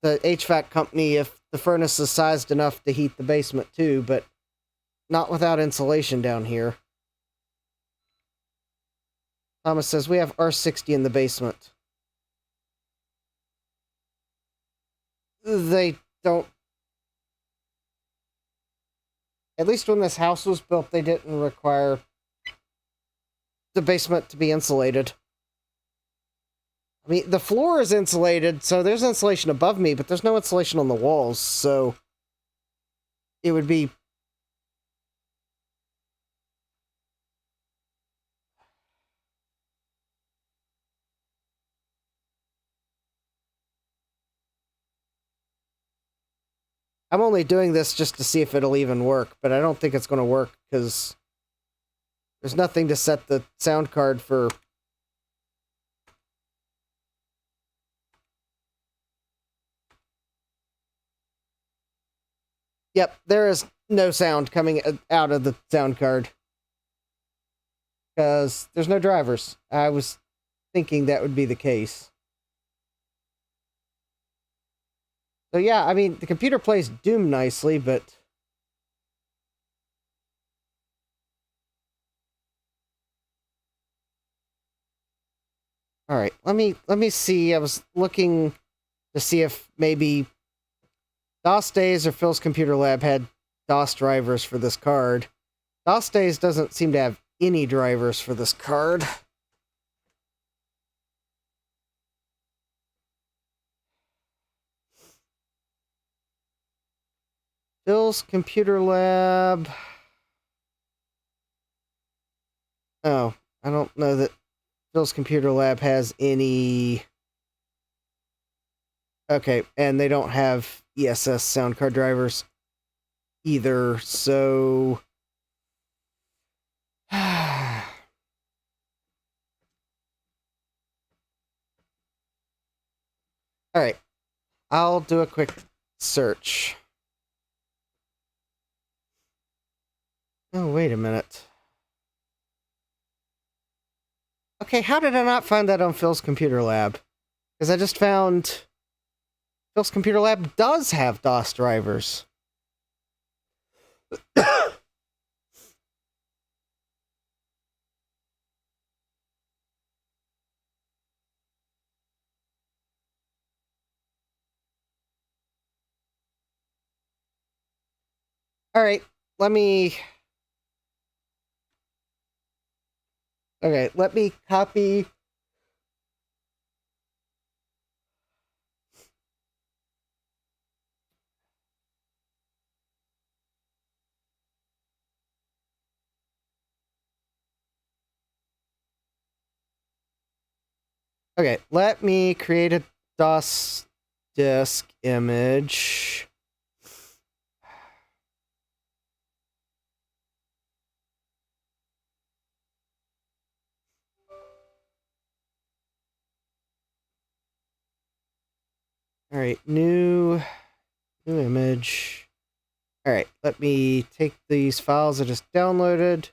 A: the HVAC company if the furnace is sized enough to heat the basement too, but not without insulation down here. Thomas says, we have R60 in the basement. They don't... At least when this house was built, they didn't require the basement to be insulated. I mean, the floor is insulated, so there's insulation above me, but there's no insulation on the walls, so it would be... I'm only doing this just to see if it'll even work, but I don't think it's going to work because there's nothing to set the sound card for. Yep, there is no sound coming out of the sound card because there's no drivers. I was thinking that would be the case. So yeah, I mean, the computer plays Doom nicely, but... Alright, let me see. I was looking to see if maybe DOS Days or Phil's Computer Lab had DOS drivers for this card. DOS Days doesn't seem to have any drivers for this card. Phil's Computer Lab. Oh, I don't know that Phil's Computer Lab has any... Okay, and they don't have ESS sound card drivers either, so... Alright, I'll do a quick search. Oh, wait a minute. Okay, how did I not find that on Phil's Computer Lab? Because I just found Phil's Computer Lab does have DOS drivers. Alright, let me... Okay, let me copy... Okay, let me create a DOS disk image. Alright, new image. Alright, let me take these files I just downloaded.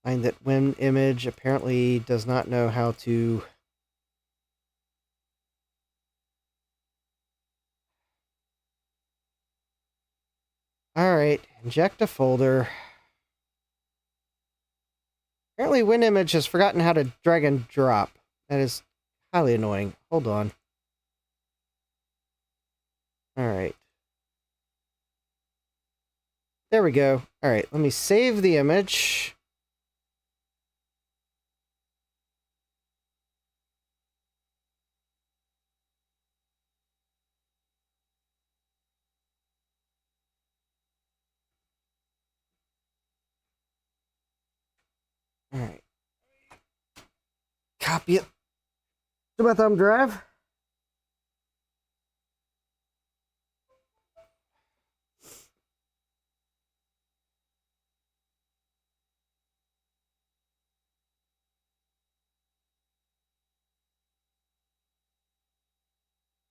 A: Find that Win image apparently does not know how to... Alright, inject a folder. Apparently WinImage has forgotten how to drag and drop. That is highly annoying. Hold on. Alright. There we go. Alright, let me save the image. Alright. Copy it to my thumb drive.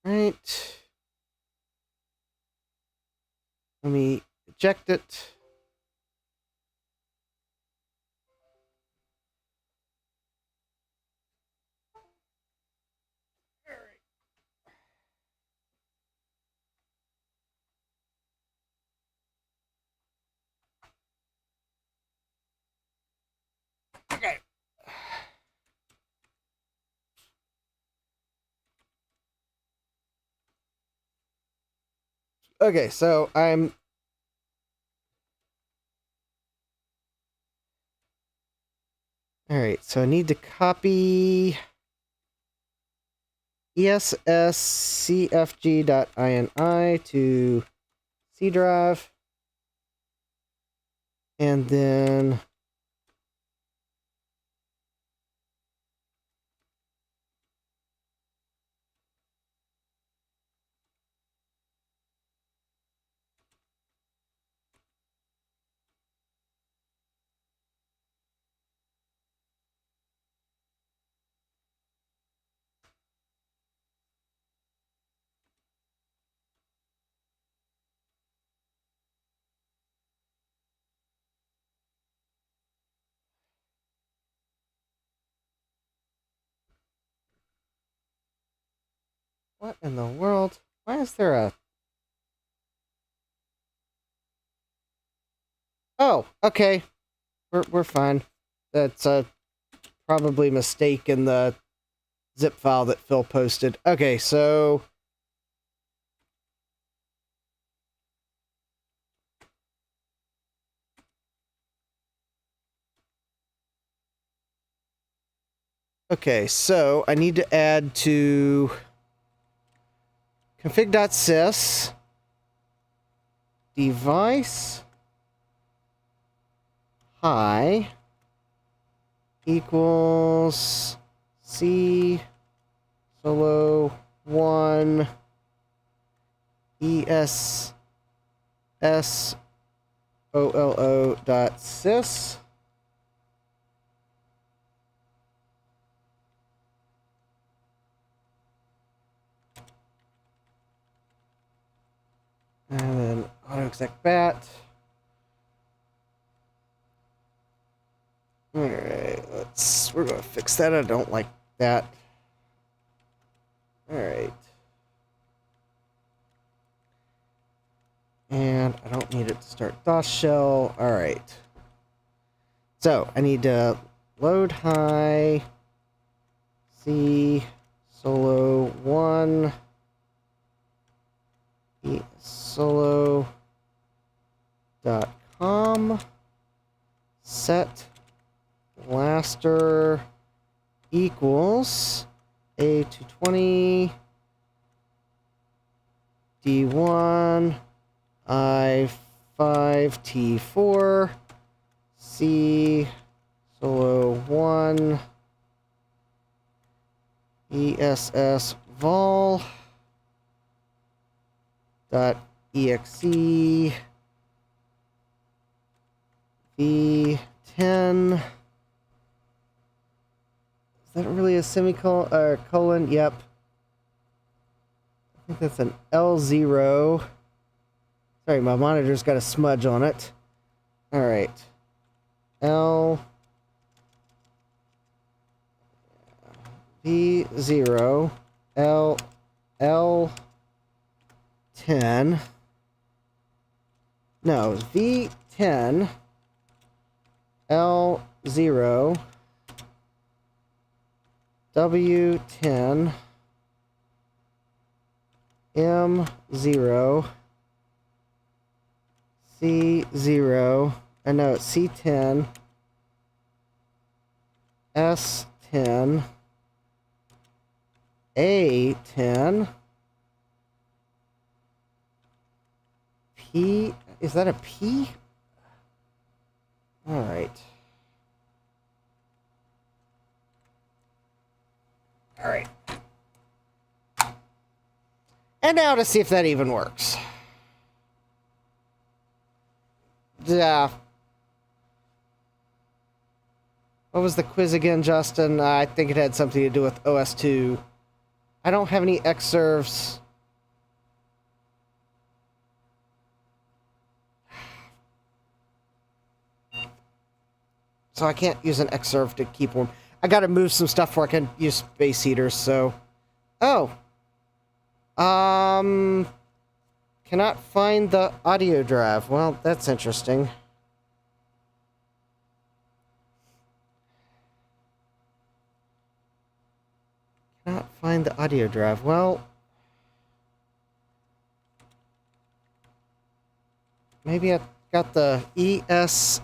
A: Right. Let me eject it. Okay. Okay, so I'm... Alright, so I need to copy ESSCFG.ini to C drive. And then... What in the world? Why is there a... Oh, okay. We're fine. That's a probably mistake in the zip file that Phil posted. Okay, so I need to add to config.sys device high equals C solo 1 ESSOLO.sys. And then autoexec bat. Alright, we're gonna fix that. I don't like that. Alright. And I don't need it to start DOS shell. Alright. So I need to load high C solo 1 solo.com set blaster equals A220 D1 I5T4 C solo 1 ESS vol .exe v10. Is that really a semicolon or colon? Yep. I think that's an L0. Sorry, my monitor's got a smudge on it. All right. L V0 L 10. No, V10 L0 W10 M0 C0. I know it's C10 S10 A10 P. Is that a P? All right. All right. And now to see if that even works. Yeah. What was the quiz again, Justin? I think it had something to do with OS2. I don't have any Xserves. So I can't use an Xserve to keep warm. I gotta move some stuff where I can use space heaters, so... Oh. Cannot find the audio drive. Well, that's interesting. Cannot find the audio drive. Well... Maybe I got the ES...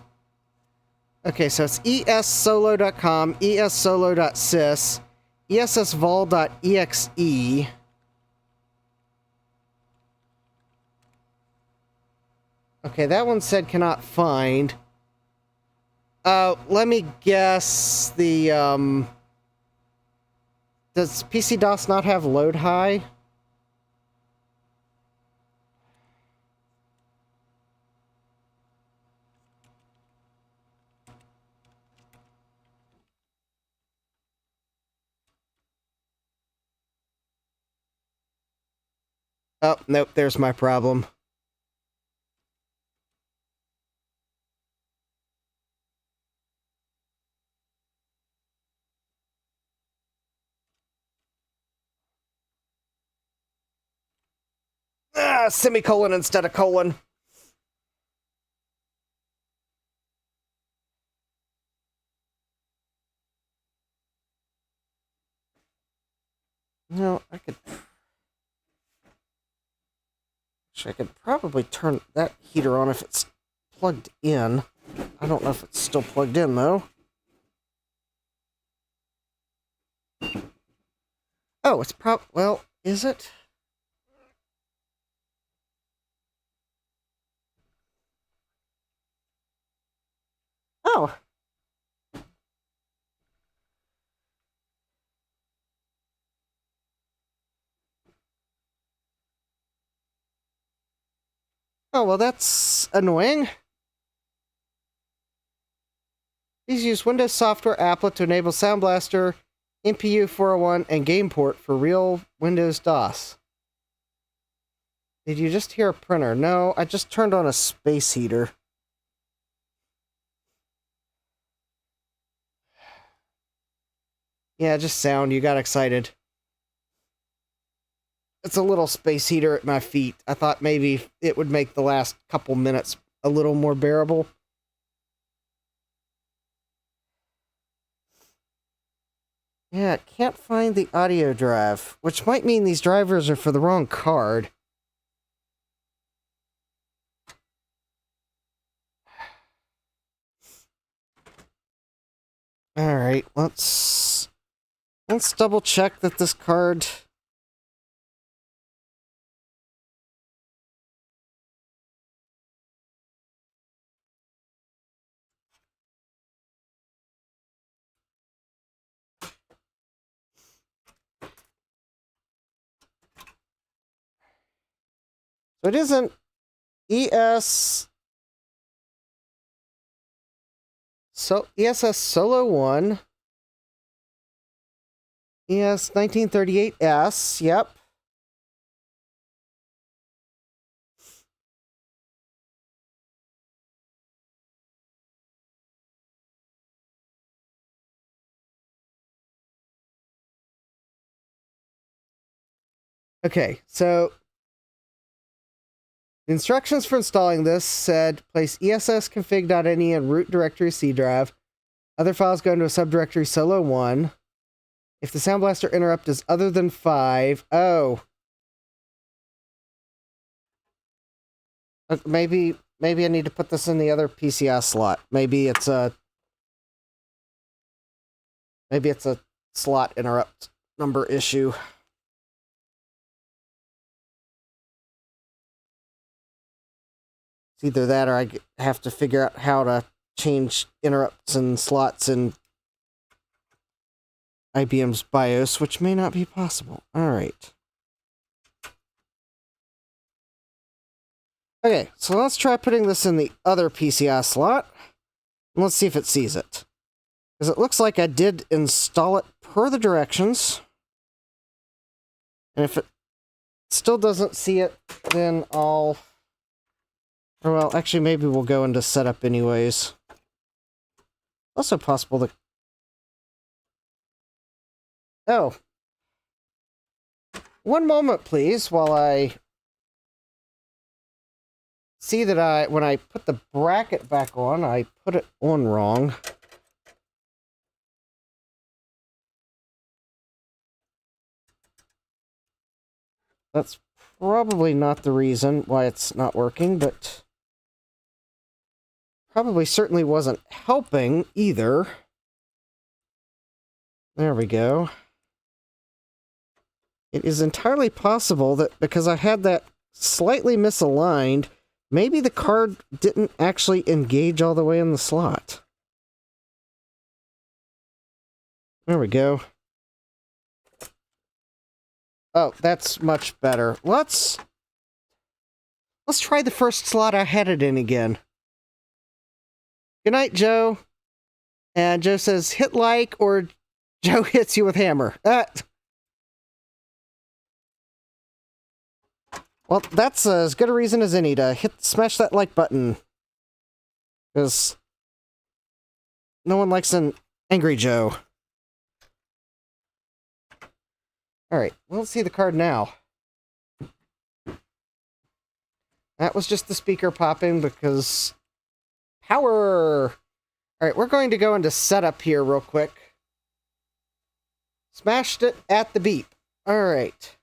A: Okay, so it's essolo.com, essolo.sys, essvol.exe. Okay, that one said cannot find. Let me guess the, does PC-DOS not have load high? Oh, nope, there's my problem. Semicolon instead of colon. No, I could probably turn that heater on if it's plugged in. I don't know if it's still plugged in, though. Oh, it's well, is it? Oh. Oh, well, that's annoying. Please use Windows Software Applet to enable Sound Blaster, MPU 401, and GamePort for real Windows DOS. Did you just hear a printer? No, I just turned on a space heater. Yeah, just sound. You got excited. It's a little space heater at my feet. I thought maybe it would make the last couple minutes a little more bearable. Yeah, can't find the audio drive, which might mean these drivers are for the wrong card. Alright, let's double check that this card... So it isn't ESS Solo 1. ES 1938S, yep. Okay, so the instructions for installing this said place essconfig.ini in root directory C drive. Other files go into a subdirectory Solo 1. If the Sound Blaster interrupt is other than 5, oh. Maybe I need to put this in the other PCI slot. Maybe it's a slot interrupt number issue. It's either that or I have to figure out how to change interrupts and slots in IBM's BIOS, which may not be possible. Alright. Okay, so let's try putting this in the other PCI slot. And let's see if it sees it. Because it looks like I did install it per the directions. And if it still doesn't see it, then I'll... Or well, actually, maybe we'll go into setup anyways. Also possible to... Oh. One moment, please, while I see that when I put the bracket back on, I put it on wrong. That's probably not the reason why it's not working, but probably certainly wasn't helping either. There we go. It is entirely possible that because I had that slightly misaligned, maybe the card didn't actually engage all the way in the slot. There we go. Oh, that's much better. Let's try the first slot I had it in again. Good night, Joe. And Joe says, hit like, or Joe hits you with hammer. Well, that's as good a reason as any to smash that like button. Because no one likes an angry Joe. Alright, well, let's see the card now. That was just the speaker popping because... Power! Alright, we're going to go into setup here real quick. Smashed it at the beep. All right.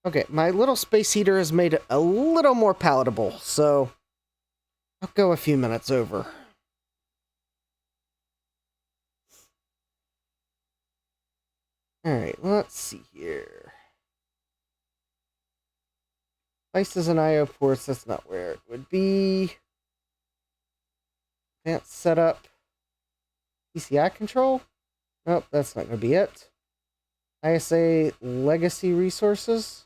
A: Okay, my little space heater has made it a little more palatable, so I'll go a few minutes over. Alright, let's see here. Devices and I/O ports, that's not where it would be. Advanced setup. PCI control? Nope, that's not going to be it. ISA legacy resources.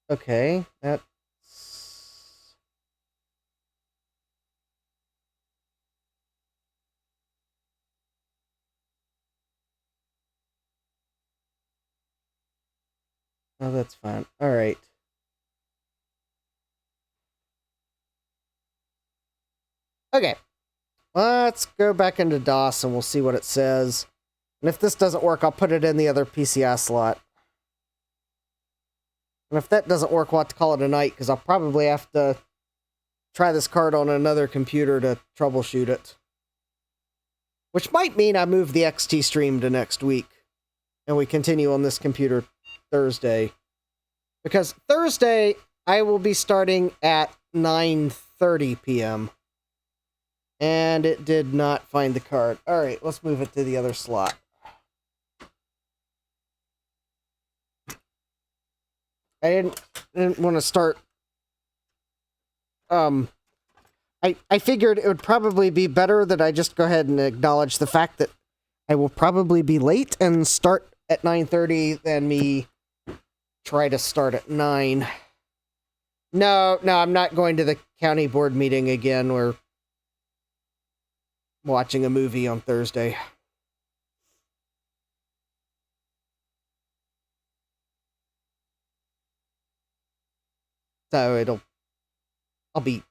A: Okay, that's... Oh, that's fine. Alright. Okay. Let's go back into DOS and we'll see what it says. And if this doesn't work, I'll put it in the other PCI slot. And if that doesn't work, we'll have to call it a night, because I'll probably have to try this card on another computer to troubleshoot it. Which might mean I move the XT stream to next week. And we continue on this computer Thursday. Because Thursday, I will be starting at 9:30 p.m. And it did not find the card. Alright, let's move it to the other slot. I didn't want to start... I figured it would probably be better that I just go ahead and acknowledge the fact that I will probably be late and start at 9:30 than me try to start at 9. No, I'm not going to the county board meeting again. We're watching a movie on Thursday. So I'll be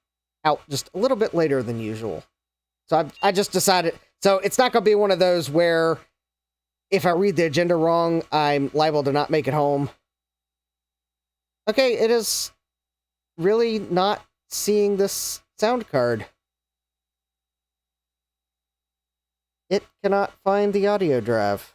A: out just a little bit later than usual. So I just decided, so it's not going to be one of those where if I read the agenda wrong, I'm liable to not make it home. Okay, it is really not seeing this sound card. It cannot find the audio drive.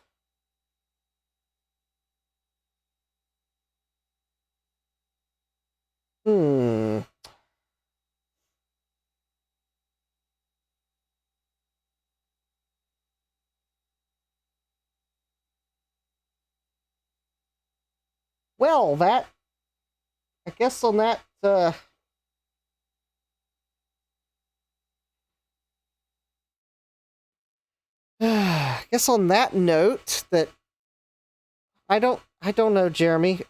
A: Well, I guess on that, I guess on that note, that I don't know, Jeremy.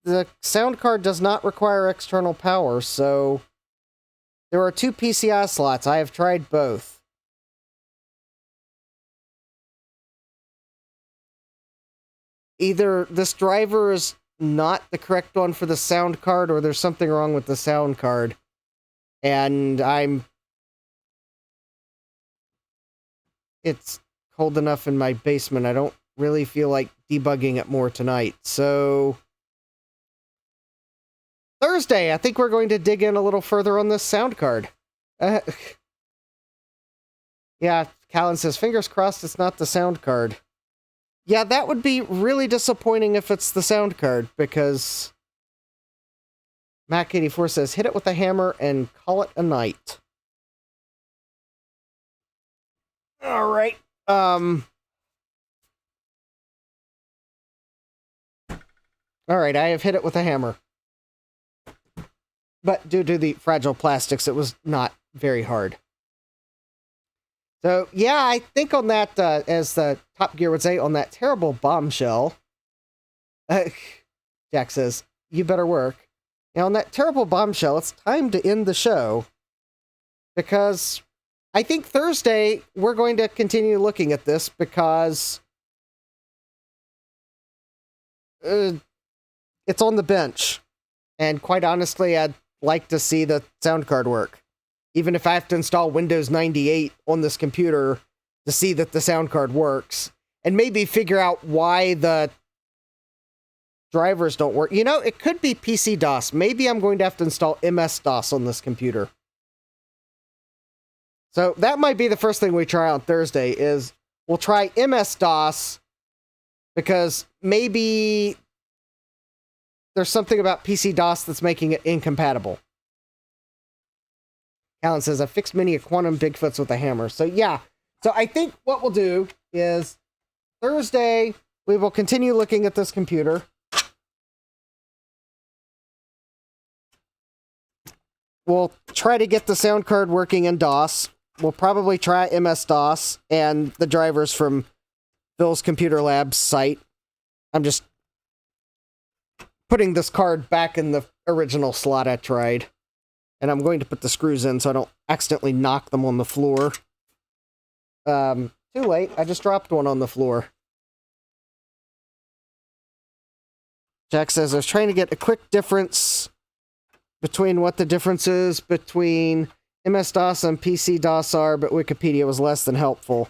A: The sound card does not require external power, so there are 2 PCI slots. I have tried both. Either this driver is not the correct one for the sound card, or there's something wrong with the sound card. And it's cold enough in my basement. I don't really feel like debugging it more tonight. So Thursday, I think we're going to dig in a little further on this sound card. Yeah, Callan says, fingers crossed it's not the sound card. Yeah, that would be really disappointing if it's the sound card, because Mac84 says, hit it with a hammer and call it a night. Alright, Alright, I have hit it with a hammer. But due to the fragile plastics, it was not very hard. So, yeah, I think on that, as the Top Gear would say, on that terrible bombshell, Jack says, you better work. Now, on that terrible bombshell, it's time to end the show, because I think Thursday we're going to continue looking at this, because it's on the bench. And quite honestly, I'd like to see the sound card work. Even if I have to install Windows 98 on this computer to see that the sound card works. And maybe figure out why the drivers don't work. You know, it could be PC DOS. Maybe I'm going to have to install MS DOS on this computer. So that might be the first thing we try on Thursday is we'll try MS DOS because maybe there's something about PC DOS that's making it incompatible. Alan says, I fixed many quantum Bigfoots with a hammer. So yeah. So I think what we'll do is Thursday, we will continue looking at this computer. We'll try to get the sound card working in DOS. We'll probably try MS-DOS and the drivers from Phil's Computer Labs site. I'm just putting this card back in the original slot I tried. And I'm going to put the screws in so I don't accidentally knock them on the floor. Too late. I just dropped one on the floor. Jack says, I was trying to get a quick difference between what the difference is between MS-DOS and PC-DOS are, but Wikipedia was less than helpful.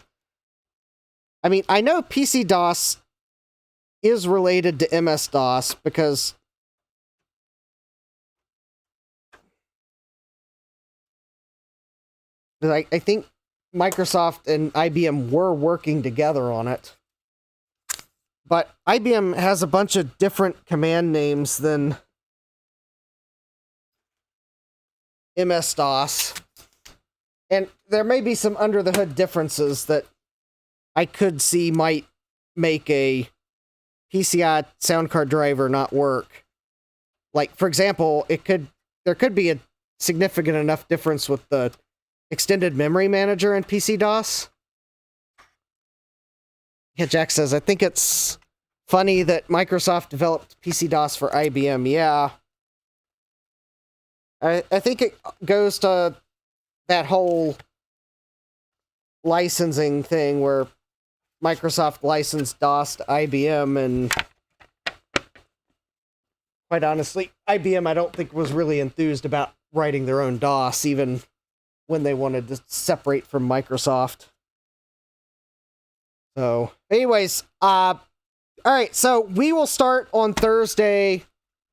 A: I mean, I know PC-DOS is related to MS-DOS because I think Microsoft and IBM were working together on it. But IBM has a bunch of different command names than MS-DOS. And there may be some under-the-hood differences that I could see might make a PCI sound card driver not work. Like, for example, there could be a significant enough difference with the extended memory manager in PC-DOS. Yeah, Jack says, I think it's funny that Microsoft developed PC-DOS for IBM. Yeah. I think it goes to that whole licensing thing where Microsoft licensed DOS to IBM, and quite honestly, IBM I don't think was really enthused about writing their own DOS, even when they wanted to separate from Microsoft. So, anyways, alright, so we will start on Thursday.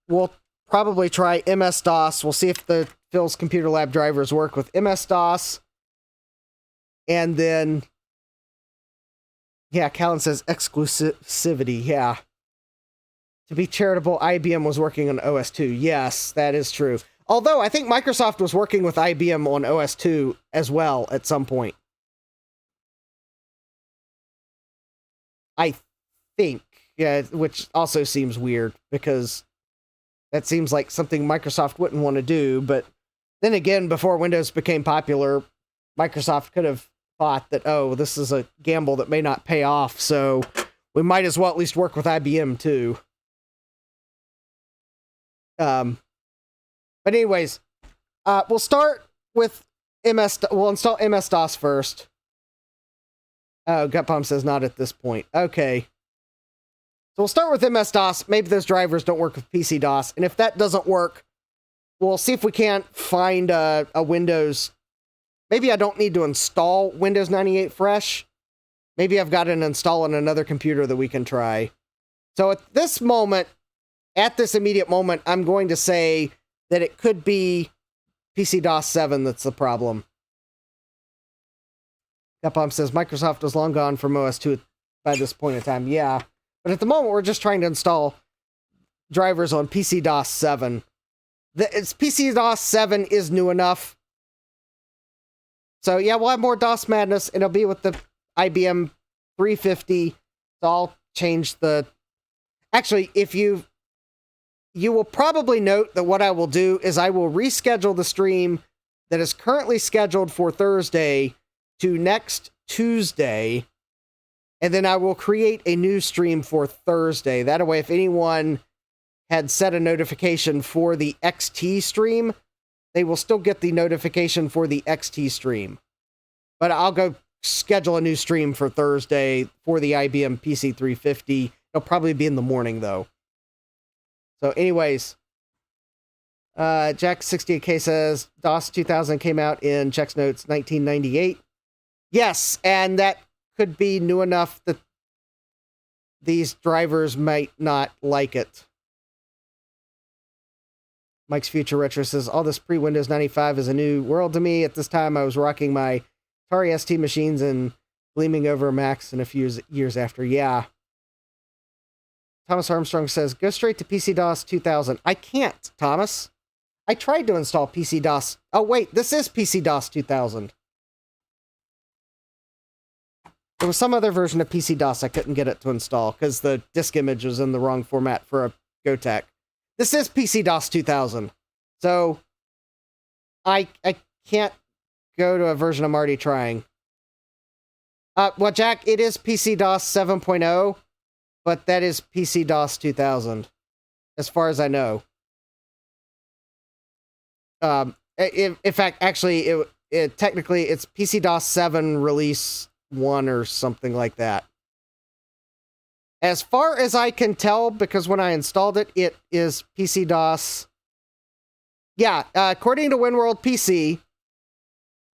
A: We'll probably try MS-DOS. We'll see if the Phil's Computer Lab drivers work with MS-DOS. And then, yeah, Callan says exclusivity, yeah. To be charitable, IBM was working on OS2. Yes, that is true. Although, I think Microsoft was working with IBM on OS2 as well at some point. I think, yeah, which also seems weird, because that seems like something Microsoft wouldn't want to do, but then again, before Windows became popular, Microsoft could have thought that, oh, this is a gamble that may not pay off, so we might as well at least work with IBM too. But anyways, we'll start with we'll install MS-DOS first. Oh, Gutpalm says not at this point. Okay. So we'll start with MS-DOS. Maybe those drivers don't work with PC-DOS. And if that doesn't work, we'll see if we can't find a Windows. Maybe I don't need to install Windows 98 fresh. Maybe I've got to install on another computer that we can try. So at this moment, at this immediate moment, I'm going to say that it could be PC-DOS 7 that's the problem. Gutpalm says Microsoft was long gone from OS2 by this point in time. Yeah. But at the moment, we're just trying to install drivers on PC-DOS 7. PC-DOS 7 is new enough. So yeah, we'll have more DOS madness, and it'll be with the IBM 350. So I'll change the... Actually, if you will probably note that what I will do is I will reschedule the stream that is currently scheduled for Thursday to next Tuesday, and then I will create a new stream for Thursday. That way, if anyone had set a notification for the XT stream, they will still get the notification for the XT stream. But I'll go schedule a new stream for Thursday for the IBM PC 350. It'll probably be in the morning, though. So anyways, Jack68K says, DOS 2000 came out in Check's Notes 1998. Yes, and that could be new enough that these drivers might not like it. Mike's Future Retro says, all this pre-Windows 95 is a new world to me. At this time, I was rocking my Atari ST machines and gleaming over Macs in a few years after. Yeah. Thomas Armstrong says, go straight to PC-DOS 2000. I can't, Thomas. I tried to install PC-DOS. Oh, wait, this is PC-DOS 2000. There was some other version of PC-DOS I couldn't get it to install because the disk image was in the wrong format for a GoTech. This is PC-DOS 2000. So, I can't go to a version I'm already trying. Well, Jack, it is PC-DOS 7.0, but that is PC-DOS 2000, as far as I know. In fact, actually, it technically, it's PC-DOS 7 release 1 or something like that. As far as I can tell, because when I installed it, it is PC-DOS. Yeah, according to WinWorld PC,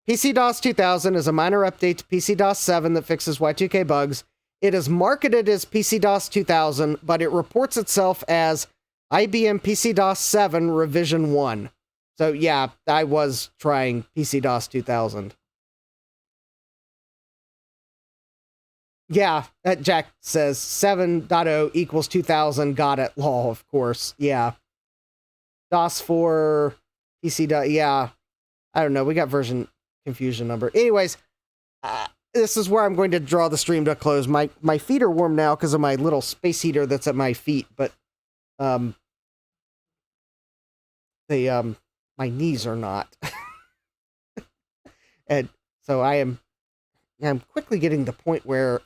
A: PC-DOS 2000 is a minor update to PC-DOS 7 that fixes Y2K bugs. It is marketed as PC-DOS 2000, but it reports itself as IBM PC-DOS 7 Revision 1. So yeah, I was trying PC-DOS 2000. Yeah, Jack says 7.0 equals 2000, got it, lol, of course, yeah. DOS 4, PC, yeah, I don't know, we got version confusion number. Anyways, this is where I'm going to draw the stream to a close. My feet are warm now because of my little space heater that's at my feet, but my knees are not. And so I'm quickly getting to the point where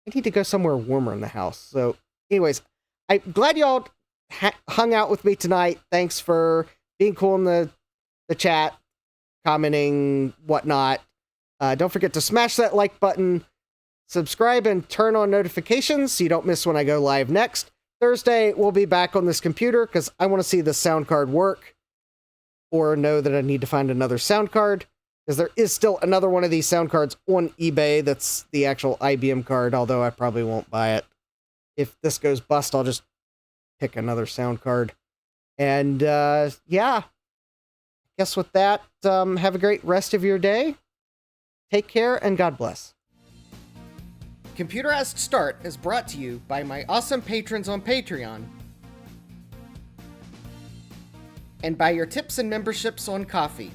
A: I need to go somewhere warmer in the house. So anyways, I'm glad y'all hung out with me tonight. Thanks for being cool in the chat, commenting, whatnot. Don't forget to smash that like button, subscribe, and turn on notifications so you don't miss when I go live next. Thursday, we'll be back on this computer because I want to see the sound card work or know that I need to find another sound card. Because there is still another one of these sound cards on eBay that's the actual IBM card, although I probably won't buy it. If this goes bust, I'll just pick another sound card. And, yeah. Guess with that, have a great rest of your day. Take care, and God bless. Computerized Start is brought to you by my awesome patrons on Patreon. And by your tips and memberships on Ko-fi.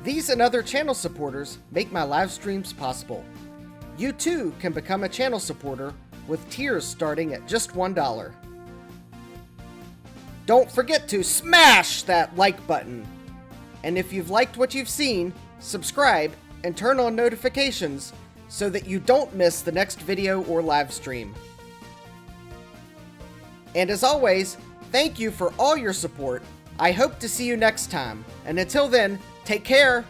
A: These and other channel supporters make my live streams possible. You too can become a channel supporter with tiers starting at just $1. Don't forget to smash that like button. And if you've liked what you've seen, subscribe and turn on notifications so that you don't miss the next video or live stream. And as always, thank you for all your support. I hope to see you next time. And until then, take care.